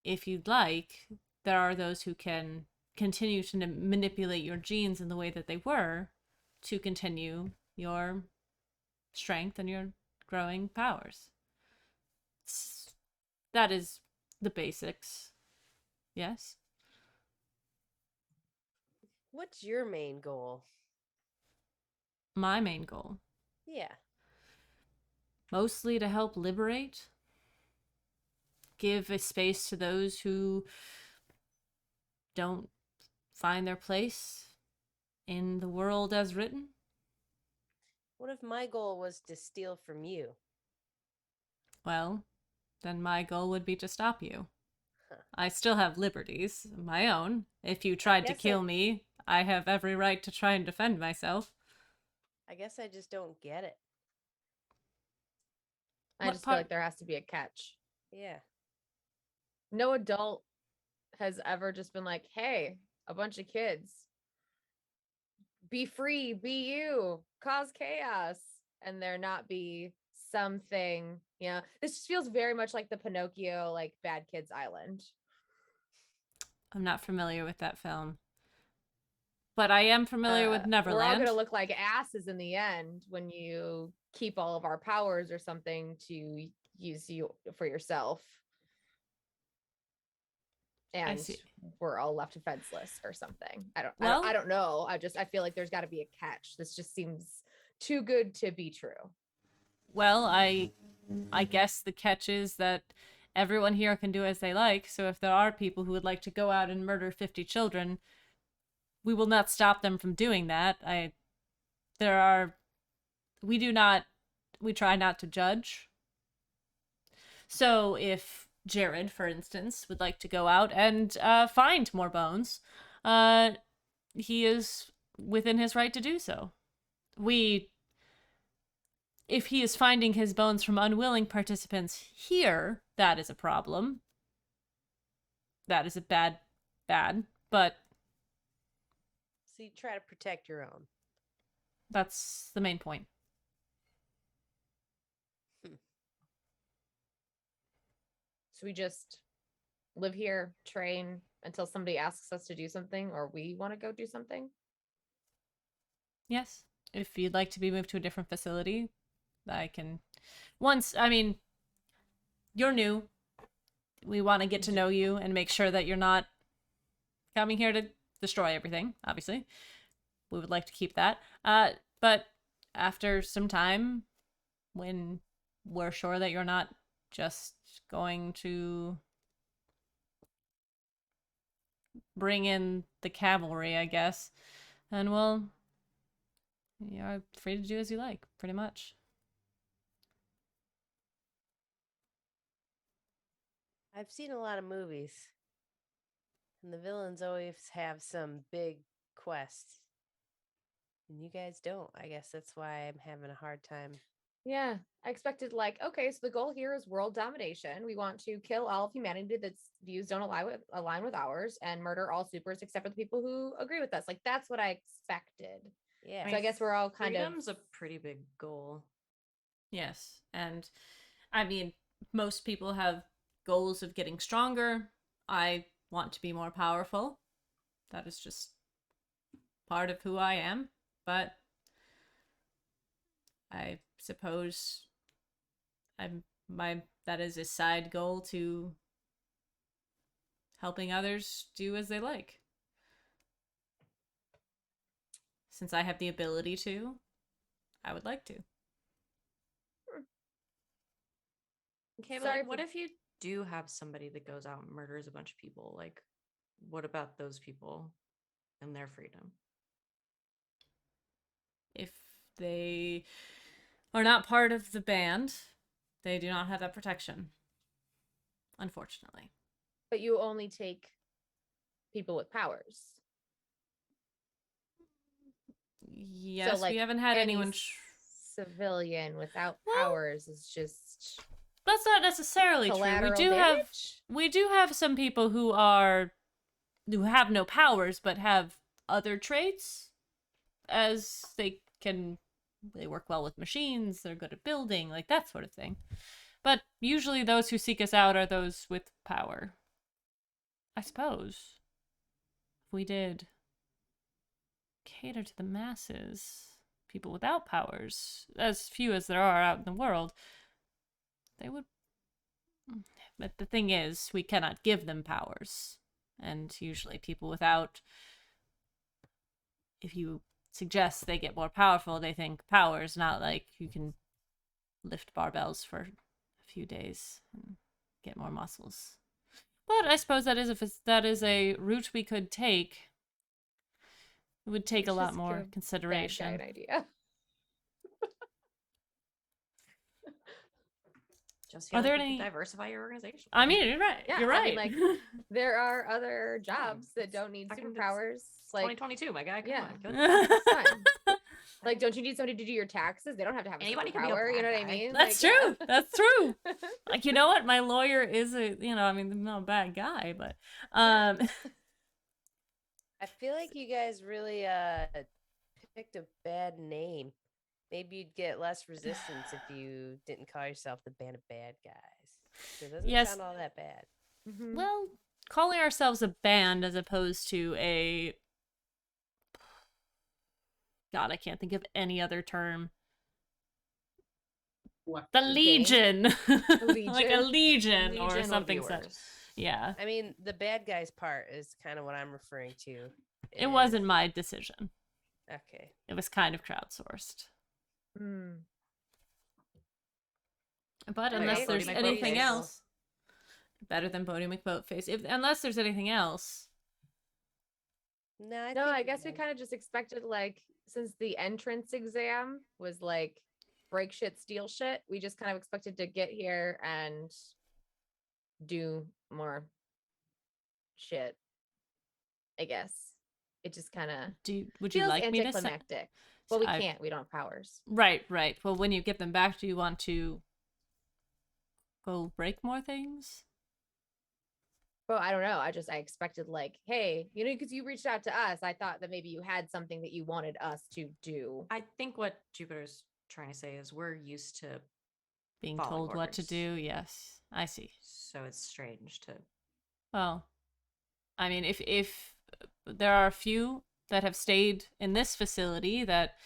if you'd like, there are those who can continue to manipulate your genes in the way that they were to continue your strength and your growing powers. That is the basics. Yes? What's your main goal? My main goal. Yeah. Mostly to help liberate. Give a space to those who don't find their place in the world as written. What if my goal was to steal from you? Well, then my goal would be to stop you. Huh. I still have liberties, my own. If you tried to Guess kill me, I have every right to try and defend myself. I guess I just don't get it. I What just feel part- like there has to be a catch. Yeah. No adult has ever just been like, hey, a bunch of kids, be free, be you, cause chaos, and there not be something, this just feels very much like the Pinocchio, like Bad Kids Island. I'm not familiar with that film. But I am familiar with We're all Neverland. gonna look like asses in the end when you keep all of our powers or something to use you for yourself. And see. we're all left defenseless or something. I don't know. I feel like there's got to be a catch. This just seems too good to be true. Well, I guess the catch is that everyone here can do as they like. So if there are people who would like to go out and murder 50 children, we will not stop them from doing that. we try not to judge. So if Jared, for instance, would like to go out and find more bones, he is within his right to do so. If he is finding his bones from unwilling participants here, that is a problem. That is a bad, but So you try to protect your own. that's the main point. So we just live here, train until somebody asks us to do something or we want to go do something. Yes. If you'd like to be moved to a different facility, I can. You're new. We want to get to know you and make sure that you're not coming here to destroy everything, obviously. We would like to keep that. But after some time, when we're sure that you're not just going to bring in the cavalry, I guess, then you're free to do as you like, pretty much. I've seen a lot of movies, and the villains always have some big quest. And you guys don't. I guess that's why I'm having a hard time. Yeah, I expected okay, so the goal here is world domination. We want to kill all of humanity that's views don't align with ours and murder all supers except for the people who agree with us. That's what I expected. Yeah. So I guess we're all kind Freedom's of a pretty big goal. Yes. And most people have goals of getting stronger. I want to be more powerful. That is just part of who I am. But I suppose that is a side goal to helping others do as they like. Since I have the ability to, I would like to. Okay, but Sorry what for- if you do have somebody that goes out and murders a bunch of people? What about those people and their freedom? If they are not part of the band, they do not have that protection. Unfortunately. but you only take people with powers. Yes, like, we haven't had any anyone. Civilian without Well, powers is just That's not necessarily true. collateral damage. We do have some people who have no powers but have other traits, as they work well with machines, they're good at building, that sort of thing. But usually those who seek us out are those with power. I suppose if we did cater to the masses, people without powers, as few as there are out in the world, they would. But the thing is, we cannot give them powers. And usually people without, if you suggest they get more powerful, they think powers, not like you can lift barbells for a few days and get more muscles. But I suppose that is a route we could take. It would take a Let's lot just more give consideration. Bad guy an idea. Just Are there you could any- diversify your organization? I mean, you're right. Yeah, You're I right. mean, there are other jobs that don't need Fucking- it's superpowers. 2022, my guy. Come yeah. on. Give it- It's fun. Don't you need somebody to do your taxes? They don't have to have a Anybody can be a superpower. You know black what I guy. mean? That's yeah. true. That's true. You know what? My lawyer is not a bad guy, but I feel like you guys really picked a bad name. Maybe you'd get less resistance if you didn't call yourself the Band of Bad Guys. It doesn't Yes. sound all that bad. Mhm. well, calling ourselves a band as opposed to a God, I can't think of any other term. What The the- Legion. Like a legion or Legion of something such. viewers. Yeah. I mean, the bad guys part is kind of what I'm referring to. It wasn't is- my decision. Okay. It was kind of crowdsourced. Mm. But All unless right. there's Bodie anything McBoatface. else, better than Bodie McBoatface. Unless there's anything else, No, No, I guess we kind of just expected since the entrance exam was like break shit, steal shit, we just kind of expected to get here and do more shit. I guess it just kind of Would you feels like me to send? anticlimactic. Well, we I- can't. We don't have powers. Right. Well, when you get them back, do you want to go break more things? Well, I don't know. I expected like, hey, because you reached out to us. I thought that maybe you had something that you wanted us to do. I think what Jupiter's trying to say is we're used to, Being Following told what to orders. do? Yes, I see. so it's strange to. Well, I mean, if there are a few that have stayed in this facility that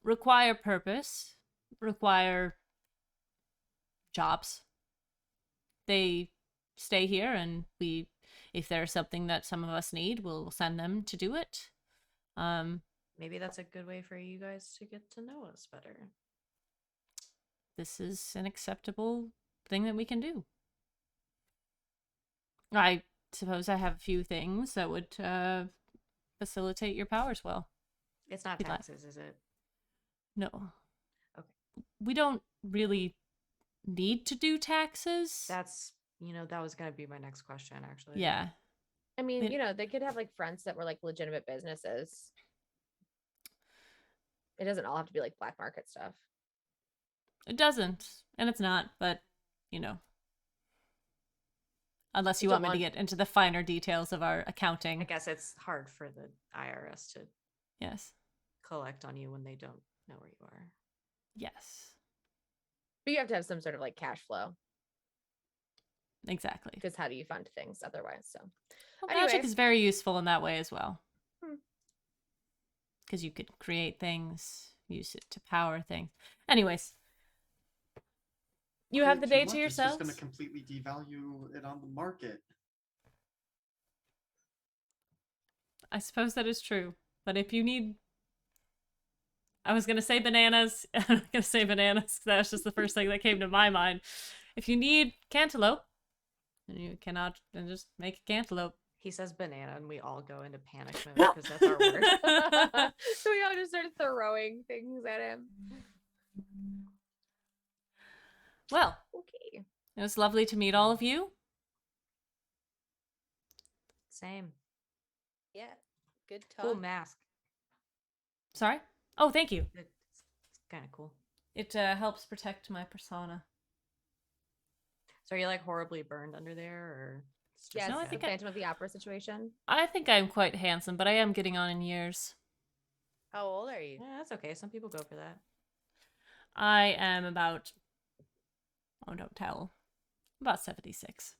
require purpose, require jobs, they stay here, and if there's something that some of us need, we'll send them to do it. Maybe that's a good way for you guys to get to know us better. This is an acceptable thing that we can do. I suppose I have a few things that would facilitate your powers well. It's not You'd like- taxes, is it? No. Okay. We don't really need to do taxes. That's that was gonna be my next question, actually. Yeah. I mean, It- they could have like fronts that were like legitimate businesses. It doesn't all have to be like black market stuff. It doesn't, and it's not, but unless you It's a want me to one- get into the finer details of our accounting. I guess it's hard for the IRS to Yes. collect on you when they don't know where you are. Yes. But you have to have some sort of like cash flow Exactly. because how do you fund things otherwise? So Well, magic Anyways. is very useful in that way as well. Hmm. Because you could create things, use it to power things. Anyways, you have the day Create too to much, it's just yourselves. going to completely devalue it on the market. I suppose that is true. But if you need... I was going to say bananas. I'm not going to say bananas. That was just the first thing that came to my mind. If you need cantaloupe, then you cannot then just make a cantaloupe. He says banana, and we all go into panic mode because that's our word. so we all just started throwing things at him. Well, Okay. it was lovely to meet all of you. Same. Yeah. Good talk. Cool mask. Sorry? Oh, thank you. It's kind of cool. It helps protect my persona. So are you like horribly burned under there, or it's just Yes, No, I bad? think the Phantom of the Opera situation. I think I'm quite handsome, but I am getting on in years. How old are you? Yeah, that's okay. Some people go for that. I am about... Oh, don't tell. About 76.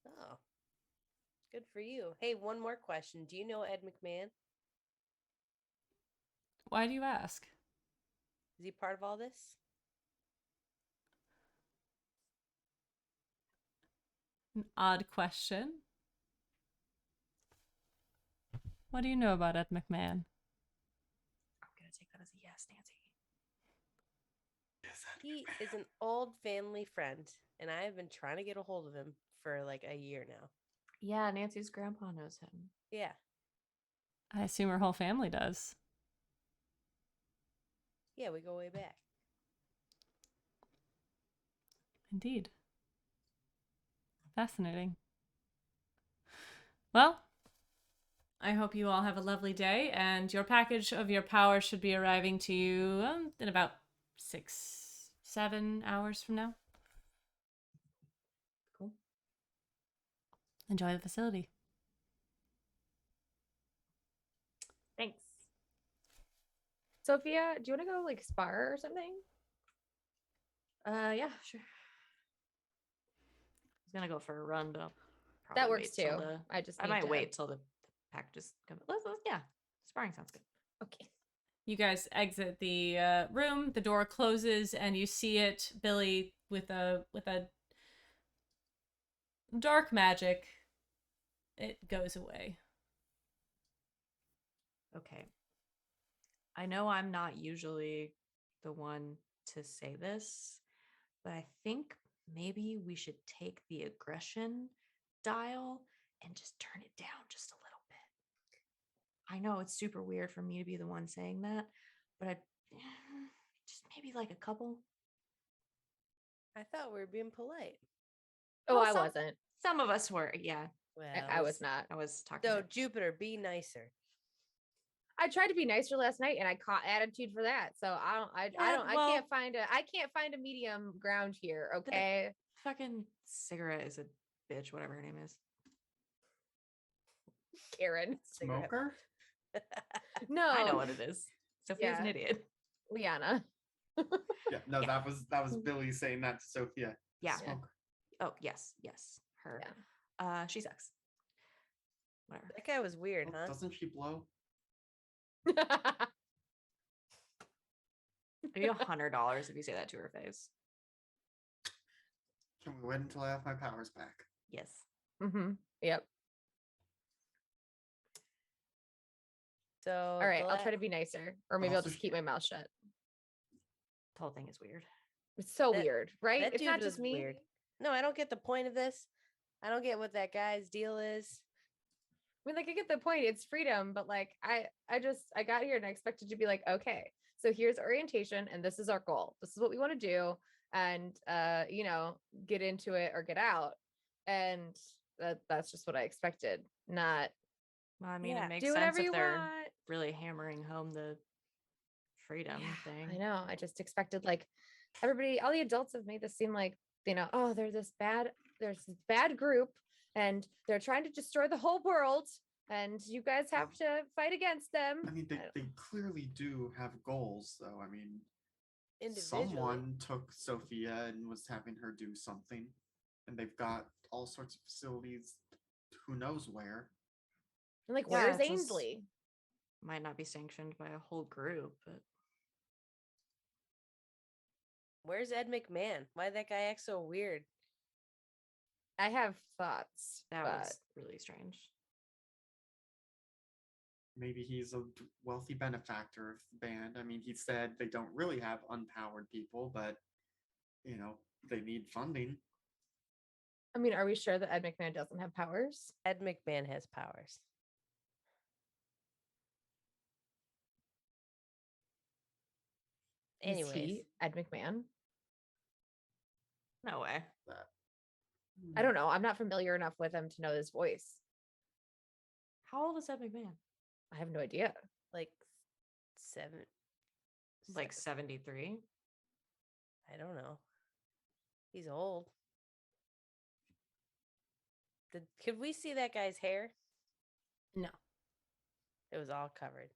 Oh. Good for you. Hey, one more question. Do you know Ed McMahon? Why do you ask? Is he part of all this? An odd question. What do you know about Ed McMahon? I'm gonna take that as a yes, Nancy. Yes, that He man. is an old family friend, and I have been trying to get a hold of him for like a year now. Yeah, Nancy's grandpa knows him. Yeah. I assume her whole family does. Yeah, we go way back. Indeed. Fascinating. Well, I hope you all have a lovely day, and your package of your power should be arriving to you in about 6-7 hours from now. Cool. Enjoy the facility. Thanks. Sophia, do you want to go like spar or something? Yeah, sure. I was gonna go for a run, but I'll That probably works wait till too. the- I need might to- wait till the packages come. Yeah, sparring sounds good. Okay. You guys exit the room. The door closes, and you see it, Billy, with a dark magic. It goes away. Okay. I know I'm not usually the one to say this, but I think maybe we should take the aggression dial and just turn it down just a little bit. I know it's super weird for me to be the one saying that, but I just maybe like a couple. I thought we were being polite. Oh, Well, I some- wasn't. Some of us were, yeah. Well, I was not. I was talking. So to- Jupiter, be nicer. I tried to be nicer last night and I caught attitude for that. So I well- I can't find a medium ground here. Okay. Fucking cigarette is a bitch, whatever her name is. Karen. Smoker? No. I know what it is. Sophia's an Yeah. idiot. Liana. Yeah, no, Yeah. that was Billy saying that to Sophia. Yeah. Smoker. Oh, yes, her. She sucks. Whatever. That guy was weird, Well, huh? doesn't she blow? I'll give you $100 if you say that to her face. Can we wait until I have my powers back? Yes. Mm-hmm. Yep. So All right. I'll try to be nicer. Or maybe I'll Also just keep my mouth shut. The whole thing is weird. It's so That- weird, right? That It's dude not was just me. weird. No, I don't get the point of this. I don't get what that guy's deal is. I mean, like I get the point. It's freedom, but like I got here and I expected to be like, okay, so here's orientation and this is our goal. This is what we want to do. And you know, get into it or get out. And that's just what I expected. Not Well, I mean, Yeah. it makes do sense whatever if you they're want. really hammering home the freedom thing. I know. I just expected like everybody, all the adults have made this seem like, you know, oh, there's this bad group and they're trying to destroy the whole world and you guys have to fight against them. I mean, I don't- they clearly do have goals, though. I mean, Individually. someone took Sophia and was having her do something, and they've got all sorts of facilities, who knows where. And like, Yeah, where's it's just- Ainsley? Might not be sanctioned by a whole group, but Where's Ed McMahon? Why that guy act so weird? I have thoughts, that but was really strange. Maybe he's a wealthy benefactor of the band. I mean, he said they don't really have unpowered people, but you know, they need funding. I mean, are we sure that Ed McMahon doesn't have powers? Ed McMahon has powers. Is Anyways, he Ed McMahon? No way. I don't know. I'm not familiar enough with him to know his voice. How old is Ed McMahon? I have no idea. like seven. Like se- 73? I don't know. He's old. Could we see that guy's hair? No. It was all covered.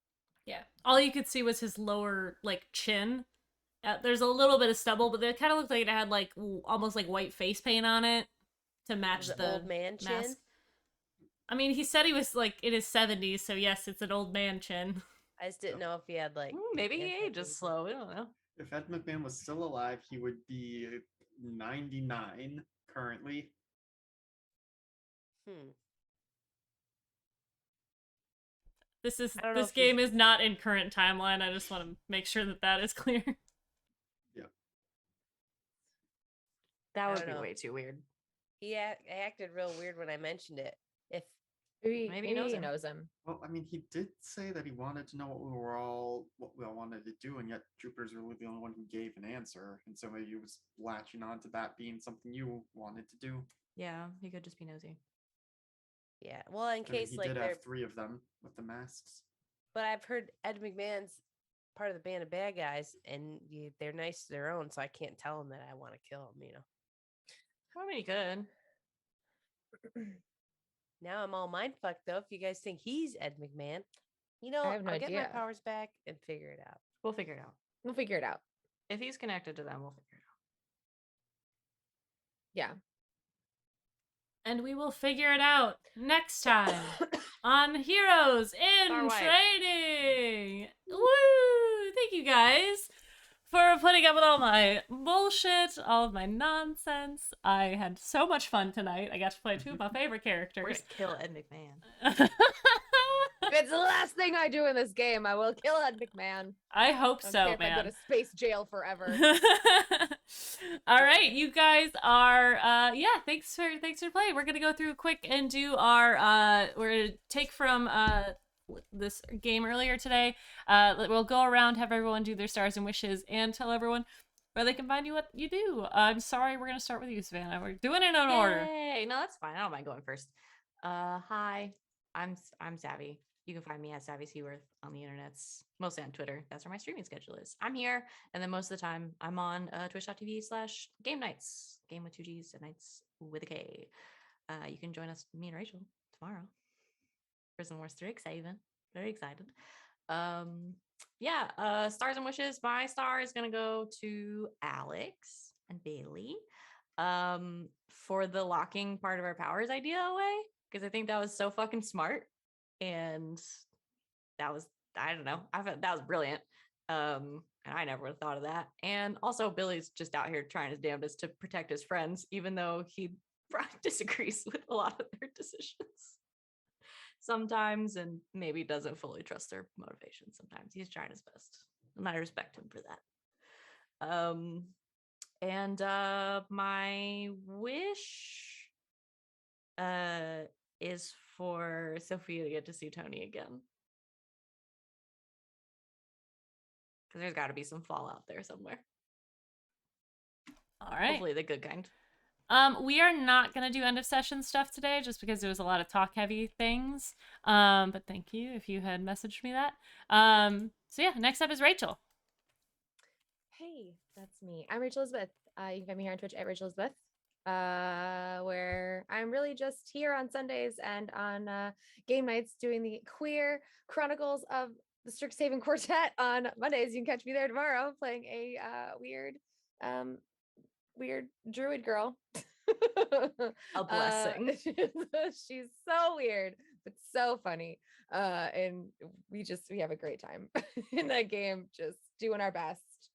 Yeah. All you could see was his lower like chin. There's a little bit of stubble, but it kind of looked like it had like almost like white face paint on it to match Was it the old man chin? mask. I mean, he said he was like in his 70s, so yes, it's an old man chin. I just didn't know if he had like. Maybe he anti-aging. ages slow. We don't know. If Ed McMahon was still alive, he would be 99 currently. This I don't know this if he's- game is not in current timeline. I just want to make sure that that is clear. That I would don't be know. way too weird. He acted real weird when I mentioned it. If Maybe he knows him. knows him. Well, I mean, he did say that he wanted to know what we all wanted to do, and yet Jupiter's really the only one who gave an answer, and so maybe he was latching on to that being something you wanted to do. Yeah, he could just be nosy. yeah, well, in I mean, case he like did they're. have 3 of them with the masks. But I've heard Ed McMahon's part of the band of bad guys, and they're nice to their own, so I can't tell them that I want to kill them. You know. I mean, he could. Now I'm all mind fucked though. If you guys think he's Ed McMahon, you know, have no I'll get my idea. powers back and figure it out. We'll figure it out. We'll figure it out. If he's connected to them, we'll figure it out. Yeah. And we will figure it out next time on Heroes in Far away. Training. Woo! Thank you guys for putting up with all my bullshit, all of my nonsense. I had so much fun tonight. I got to play 2 of my favorite characters. Where's kill Ed McMahon? If it's the last thing I do in this game, I will kill Ed McMahon. I hope I don't so, care if I go man. to space jail forever. All right, you guys are thanks for playing. We're gonna go through quick and do our we're gonna take from this game earlier today. We'll go around, have everyone do their stars and wishes, and tell everyone where they can find you, what you do. I'm sorry, we're gonna start with you, Savannah. We're doing it in order. Yay! No, that's fine. I don't mind going first. Hi, I'm Savvy. You can find me at Savvy Seaworth on the internets, mostly on Twitter. That's where my streaming schedule is. I'm here, and then most of the time I'm on twitch.tv/game nights, game with 2 G's and nights with a K. You can join us, me and Rachel, tomorrow. Prison Wars 3 excited. Very excited. Stars and wishes. My star is gonna go to Alex and Bailey for the locking part of our powers idea away, because I think that was so fucking smart, and that was, I don't know, I thought that was brilliant. And I never would have thought of that. And also Billy's just out here trying his damnedest to protect his friends, even though he disagrees with a lot of their decisions sometimes, and maybe doesn't fully trust their motivation sometimes. He's trying his best, and I respect him for that. My wish is for Sophia to get to see Tony again, because there's got to be some fallout there somewhere. All right. Hopefully the good kind. We are not gonna do end of session stuff today, just because there was a lot of talk heavy things. But thank you if you had messaged me that. So yeah, next up is Rachel. Hey, that's me. I'm Rachel Elizabeth. You can find me here on Twitch at Rachel Elizabeth, where I'm really just here on Sundays and on game nights doing the queer chronicles of the Strixhaven Quartet on Mondays. You can catch me there tomorrow playing a weird druid girl. A blessing. She's so weird but so funny, and we have a great time in that game, just doing our best,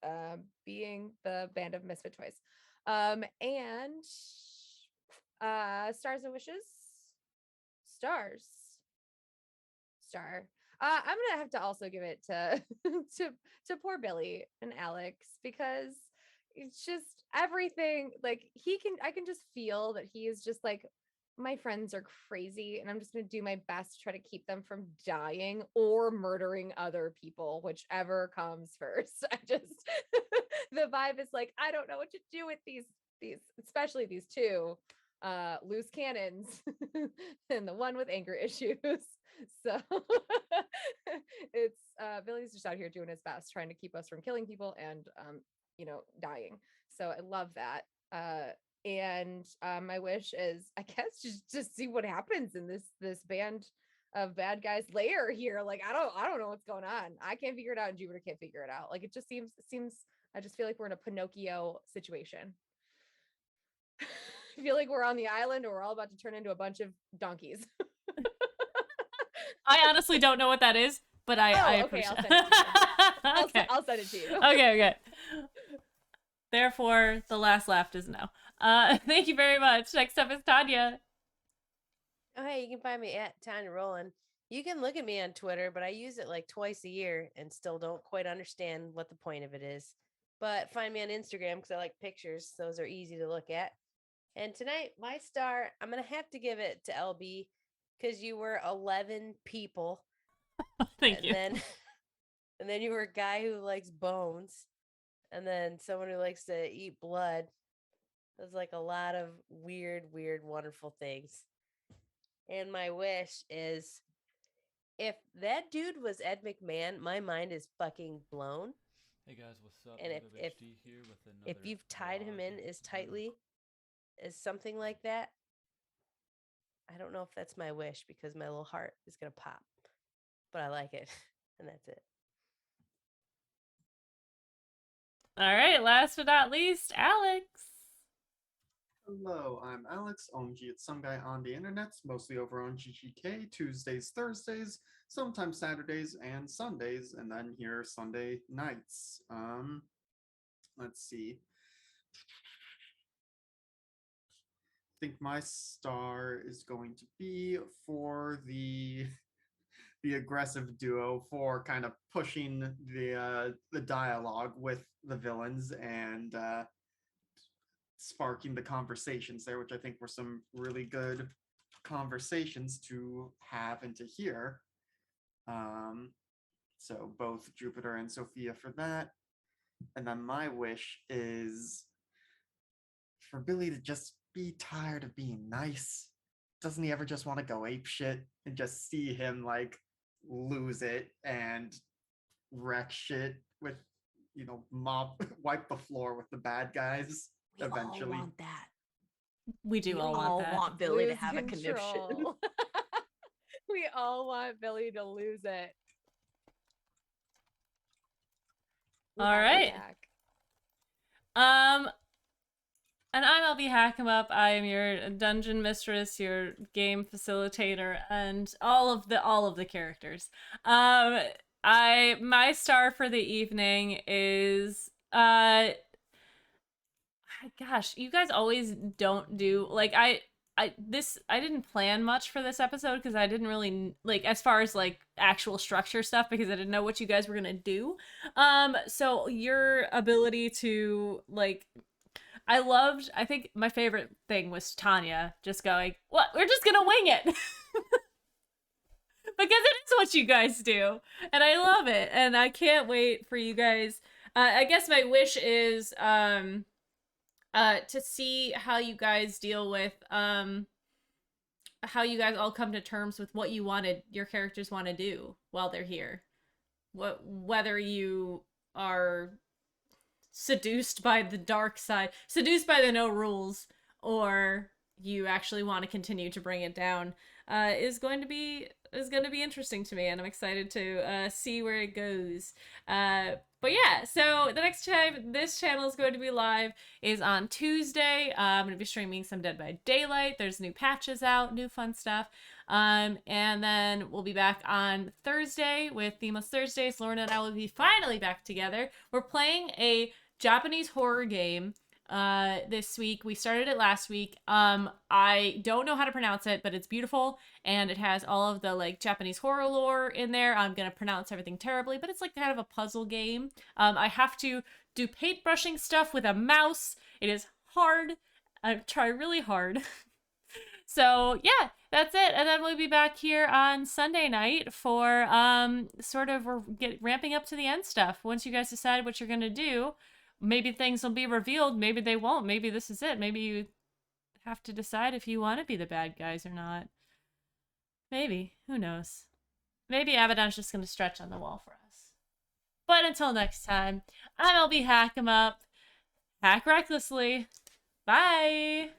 being the band of misfit toys. And stars and wishes. Star. I'm gonna have to also give it to to poor Billy and Alex, because it's just everything. Like I can just feel that he is just like, my friends are crazy, and I'm just gonna do my best to try to keep them from dying or murdering other people, whichever comes first. I just the vibe is like, I don't know what to do with these especially these two loose cannons and the one with anger issues. So it's Billy's just out here doing his best, trying to keep us from killing people and dying. So I love that. And my wish is, I guess, just see what happens in this band of bad guys layer here. Like I don't know what's going on. I can't figure it out, and Jupiter can't figure it out. Like it just seems I just feel like we're in a Pinocchio situation. I feel like we're on the island, or we're all about to turn into a bunch of donkeys. I honestly don't know what that is, but I appreciate I'll send it to you. Okay. I'll send it to you. Okay. Therefore, the last laugh is no. Thank you very much. Next up is Tanya. Oh, hey, you can find me at Tanya Rowland. You can look at me on Twitter, but I use it like twice a year and still don't quite understand what the point of it is. But find me on Instagram because I like pictures. Those are easy to look at. And tonight, my star, I'm going to have to give it to LB because you were 11 people. Thank you. And then you were a guy who likes bones. And then someone who likes to eat blood. There's like a lot of weird, wonderful things. And my wish is, if that dude was Ed McMahon, my mind is fucking blown. Hey guys, what's up? And if you've tied him in as tightly as something like that, I don't know if that's my wish, because my little heart is gonna pop. But I like it, and that's it. All right, last but not least, Alex. Hello, I'm Alex, OMG, it's some guy on the internet, mostly over on GGK, Tuesdays, Thursdays, sometimes Saturdays and Sundays, and then here Sunday nights. Let's see. I think my star is going to be for the aggressive duo, for kind of pushing the dialogue with the villains and sparking the conversations there, which I think were some really good conversations to have and to hear. So both Jupiter and Sophia for that. And then my wish is for Billy to just be tired of being nice. Doesn't he ever just want to go ape shit and just see him like lose it and wreck shit with, mop wipe the floor with the bad guys We all eventually? want that. We do We all all want that. want Billy to Lose have a conniption. control. We all want Billy to lose it. We All have your right. back. And I'm LB Hackemup. I am your dungeon mistress, your game facilitator, and all of the characters. My star for the evening is gosh, you guys always don't do like I didn't plan much for this episode because I didn't really like as far as like actual structure stuff because I didn't know what you guys were gonna do. So your ability to like I think my favorite thing was Tanya just going, "What? We're just gonna wing it." Because it is what you guys do, and I love it, and I can't wait for you guys. I guess my wish is to see how you guys deal with how you guys all come to terms with what your characters want to do while they're here. Whether you are seduced by the dark side, seduced by the no rules, or you actually want to continue to bring it down, is going to be interesting to me, and I'm excited to see where it goes. But yeah, so the next time this channel is going to be live is on Tuesday. I'm going to be streaming some Dead by Daylight. There's new patches out, new fun stuff. And then we'll be back on Thursday with Themless Thursdays. Lorna and I will be finally back together. We're playing a Japanese horror game this week. We started it last week. I don't know how to pronounce it, but it's beautiful and it has all of the like Japanese horror lore in there. I'm gonna pronounce everything terribly, but it's like kind of a puzzle game. I have to do paintbrushing stuff with a mouse. It is hard. I try really hard. So yeah, that's it. And then we'll be back here on Sunday night for sort of ramping up to the end stuff. Once you guys decide what you're gonna do, maybe things will be revealed, maybe they won't, maybe this is it, maybe you have to decide if you want to be the bad guys or not. Maybe, who knows? Maybe Abaddon's just gonna stretch on the wall for us. But until next time, I'm LB Hackemup. Hack recklessly. Bye!